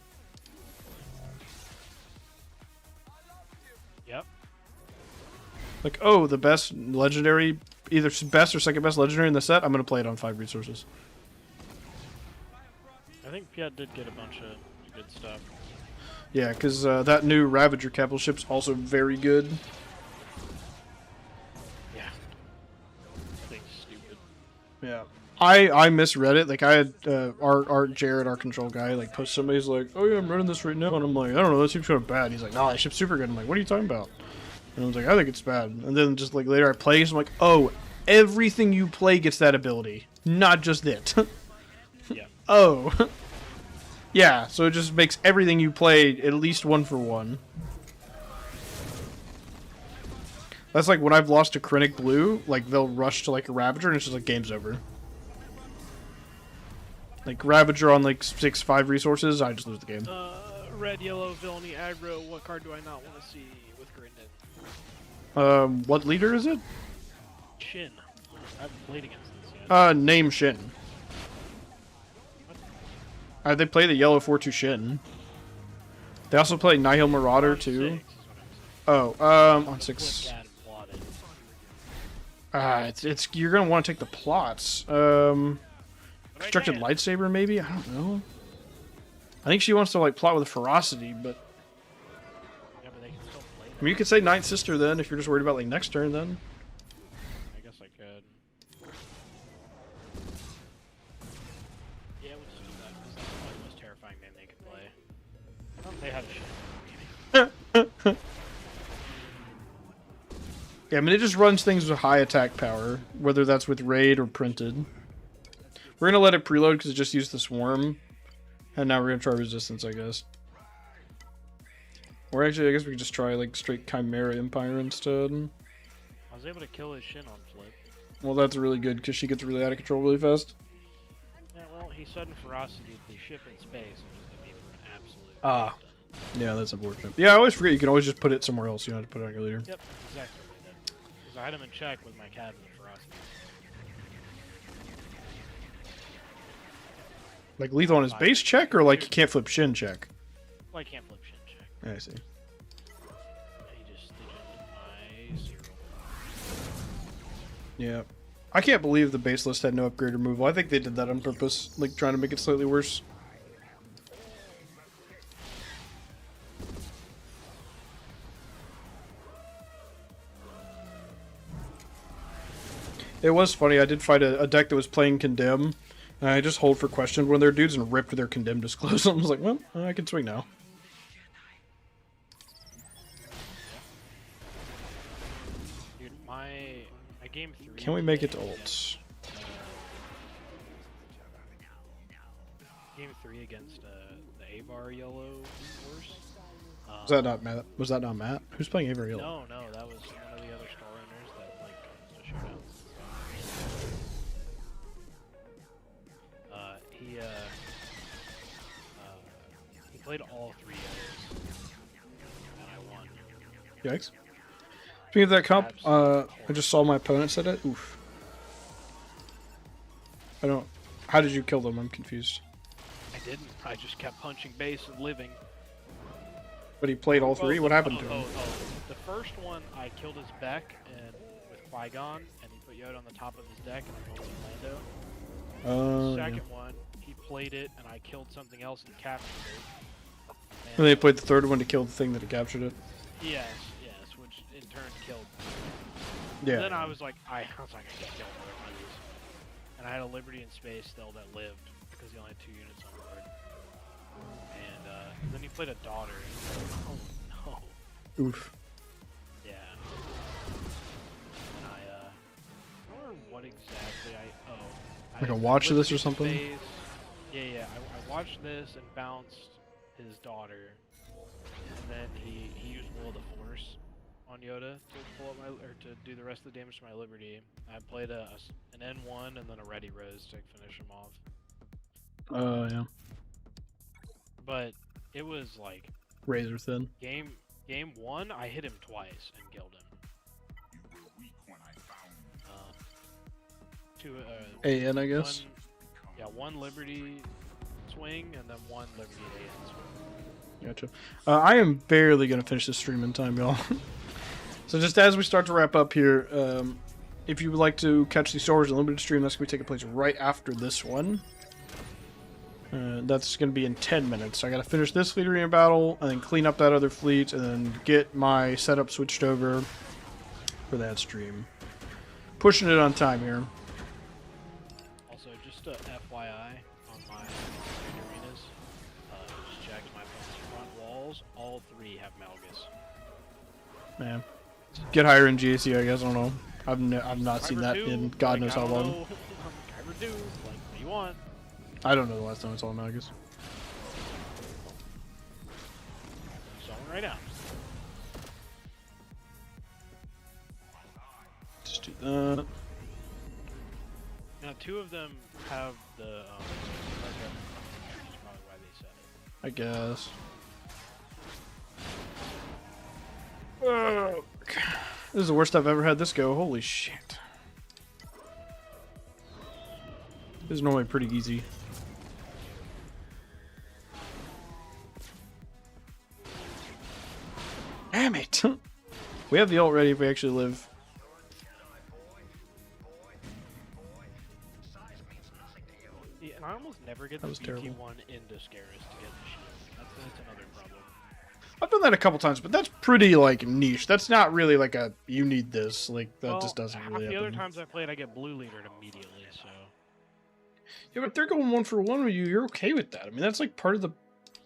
Yep. Like, oh, the best legendary, either best or second best legendary in the set, I'm going to play it on 5 resources. I think Piet did get a bunch of good stuff. Yeah, because that new Ravager capital ship's also very good. Yeah. Thing's stupid. Yeah. I misread it. Like, I had Art Jared, our control guy, like, post somebody's like, oh yeah, I'm running this right now. And I'm like, I don't know, that seems kind of bad. He's like, no, that ship's super good. I'm like, what are you talking about? And I was like, I think it's bad. And then just, like, later I play, so I'm like, oh, everything you play gets that ability. Not just it. Yeah. Oh. Yeah, so it just makes everything you play at least 1 for 1. That's like when I've lost to Krennic Blue, like they'll rush to like a Ravager and it's just like game's over. Like Ravager on like 6/5 resources, I just lose the game. Red, yellow, villainy, aggro. What card do I not want to see with Gryndon? What leader is it? Shin. I haven't played against this yet. Name Shin. They play the yellow 4/2 Shin. They also play Nihil Marauder too. On 6 is what I'm saying. Oh, on 6. Flip that and plot it. It's you're gonna want to take the plots. Constructed lightsaber, maybe? I don't know. I think she wants to like plot with ferocity, but Yeah, but they can still play I mean, you could say Ninth Sister then if you're just worried about like next turn. Then I guess I could. Yeah, we'll just do that because that's probably the most terrifying name they can play. They have shit. yeah, I mean it just runs things with high attack power, whether that's with raid or printed. We're gonna let it preload because it just used the swarm, and now we're gonna try resistance, I guess. Or actually, I guess we could just try like straight Chimera Empire instead. I was able to kill his shin on flip. Well, that's really good because she gets really out of control really fast. Yeah, well, he sudden ferocity the ship in space and just hit me for an absolute. Ah. Yeah, that's unfortunate. Yeah, I always forget you can always just put it somewhere else. You don't have to put it on your leader. Yep, exactly. Because I had him in check with my cabinet ferocity. Like lethal on his base check, or like you can't flip shin check? Well, I can't flip shin check. Yeah, I see. He just my 0. Yeah. I can't believe the base list had no upgrade removal. I think they did that on purpose, like trying to make it slightly worse. It was funny, I did fight a deck that was playing Condemn, and I just hold for question one of their dudes and ripped their Condemn Disclose. I was like, well, I can swing now. Dude, my game 3. Can we make it to ults? Game 3 against the A-bar yellow horse. Was that not Matt? Was that not Matt? Who's playing Avery Hill? No, that was one of the other star runners that like comes to showdown. He played all 3 yellows, and I won. Yikes. Speaking of that comp, I just saw my opponent set it. Oof. I don't... How did you kill them? I'm confused. I didn't. I just kept punching base and living. But he played all 3? What happened to him? The first one, I killed his Beck and with Qui-Gon, and he put Yoda on the top of his deck, and I killed Lando. The second one, he played it, and I killed something else and captured it. And they played the third one to kill the thing that had captured it. Yes, which in turn killed me. Yeah. And then I was like, I can't kill one of these. And I had a Liberty in space still that lived, because he only had 2 units on board. And then he played a daughter, and I was like, oh no. Oof. Yeah. And I don't remember what exactly I owe. Like a watch of this or something? Space. Yeah. I watched this and bounced his daughter, and then he used Will of the Force on Yoda to pull up to do the rest of the damage to my Liberty. I played an N1 and then a Ready Rose to finish him off. Yeah. But it was like Razor thin. game 1, I hit him twice and killed him. AN, I guess. One Liberty swing and then one Liberty AN swing. Gotcha. I am barely going to finish this stream in time, y'all. So just as we start to wrap up here, if you would like to catch the Star Wars Unlimited stream, that's going to be taking place right after this one. That's going to be in 10 minutes. So I got to finish this fleet arena battle, and then clean up that other fleet, and then get my setup switched over for that stream. Pushing it on time here. Also, just a FYI on my arenas, just checked my front walls. All 3 have Malgus. Man, get higher in GAC, I guess. I don't know. I've not seen that in God knows how long. Kyber do, what do you want? I don't know the last time I saw Malgus. Saw one right now. Just do that. Now 2 of them have the which is probably why they said it. I guess. This is the worst I've ever had this go. Holy shit. This is normally pretty easy. Damn it! We have the ult ready if we actually live. I almost never get That the was terrible. BT1 into Scarus to get the shield. That's another problem. I've done that a couple times, but that's pretty like niche. That's not really like a you need this. Like that just doesn't half really the happen. other times I played, I get blue leadered immediately. So Yeah, but they're going 1-for-1 with you. You're okay with that. I mean, that's like part of the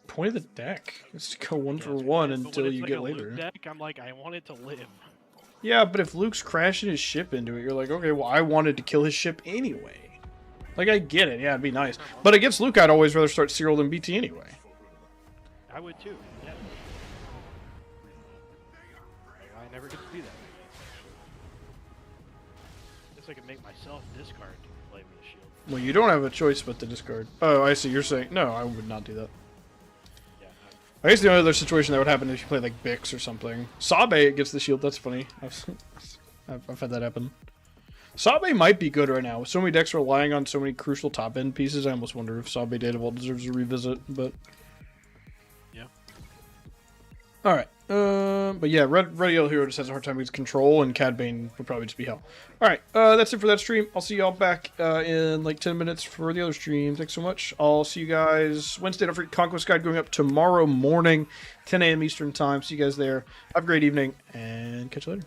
point of the deck. Is to go one for Yes, one it is, but until when it's you like get a later. Luke deck, I'm like, I want it to live. Yeah, but if Luke's crashing his ship into it, you're like, okay, well, I wanted to kill his ship anyway. Like, I get it. Yeah, it'd be nice. But against Luke, I'd always rather start Cyril than BT anyway. I would too. Yeah. I never get to do that. Guess I could make myself discard to play with the shield. Well, you don't have a choice but to discard. Oh, I see. You're saying... No, I would not do that. Yeah. I guess the only other situation that would happen is if you play, like, Bix or something. Sabe gets the shield. That's funny. I've had that happen. Sabe might be good right now. With so many decks relying on so many crucial top-end pieces, I almost wonder if Sabe Daredevil deserves a revisit, but... Yeah. Alright. But yeah, Red Yellow Hero just has a hard time with control, and Cad Bane would probably just be hell. Alright, that's it for that stream. I'll see y'all back in like 10 minutes for the other stream. Thanks so much. I'll see you guys Wednesday. Don't forget Conquest Guide going up tomorrow morning, 10 a.m. Eastern Time. See you guys there. Have a great evening, and catch you later.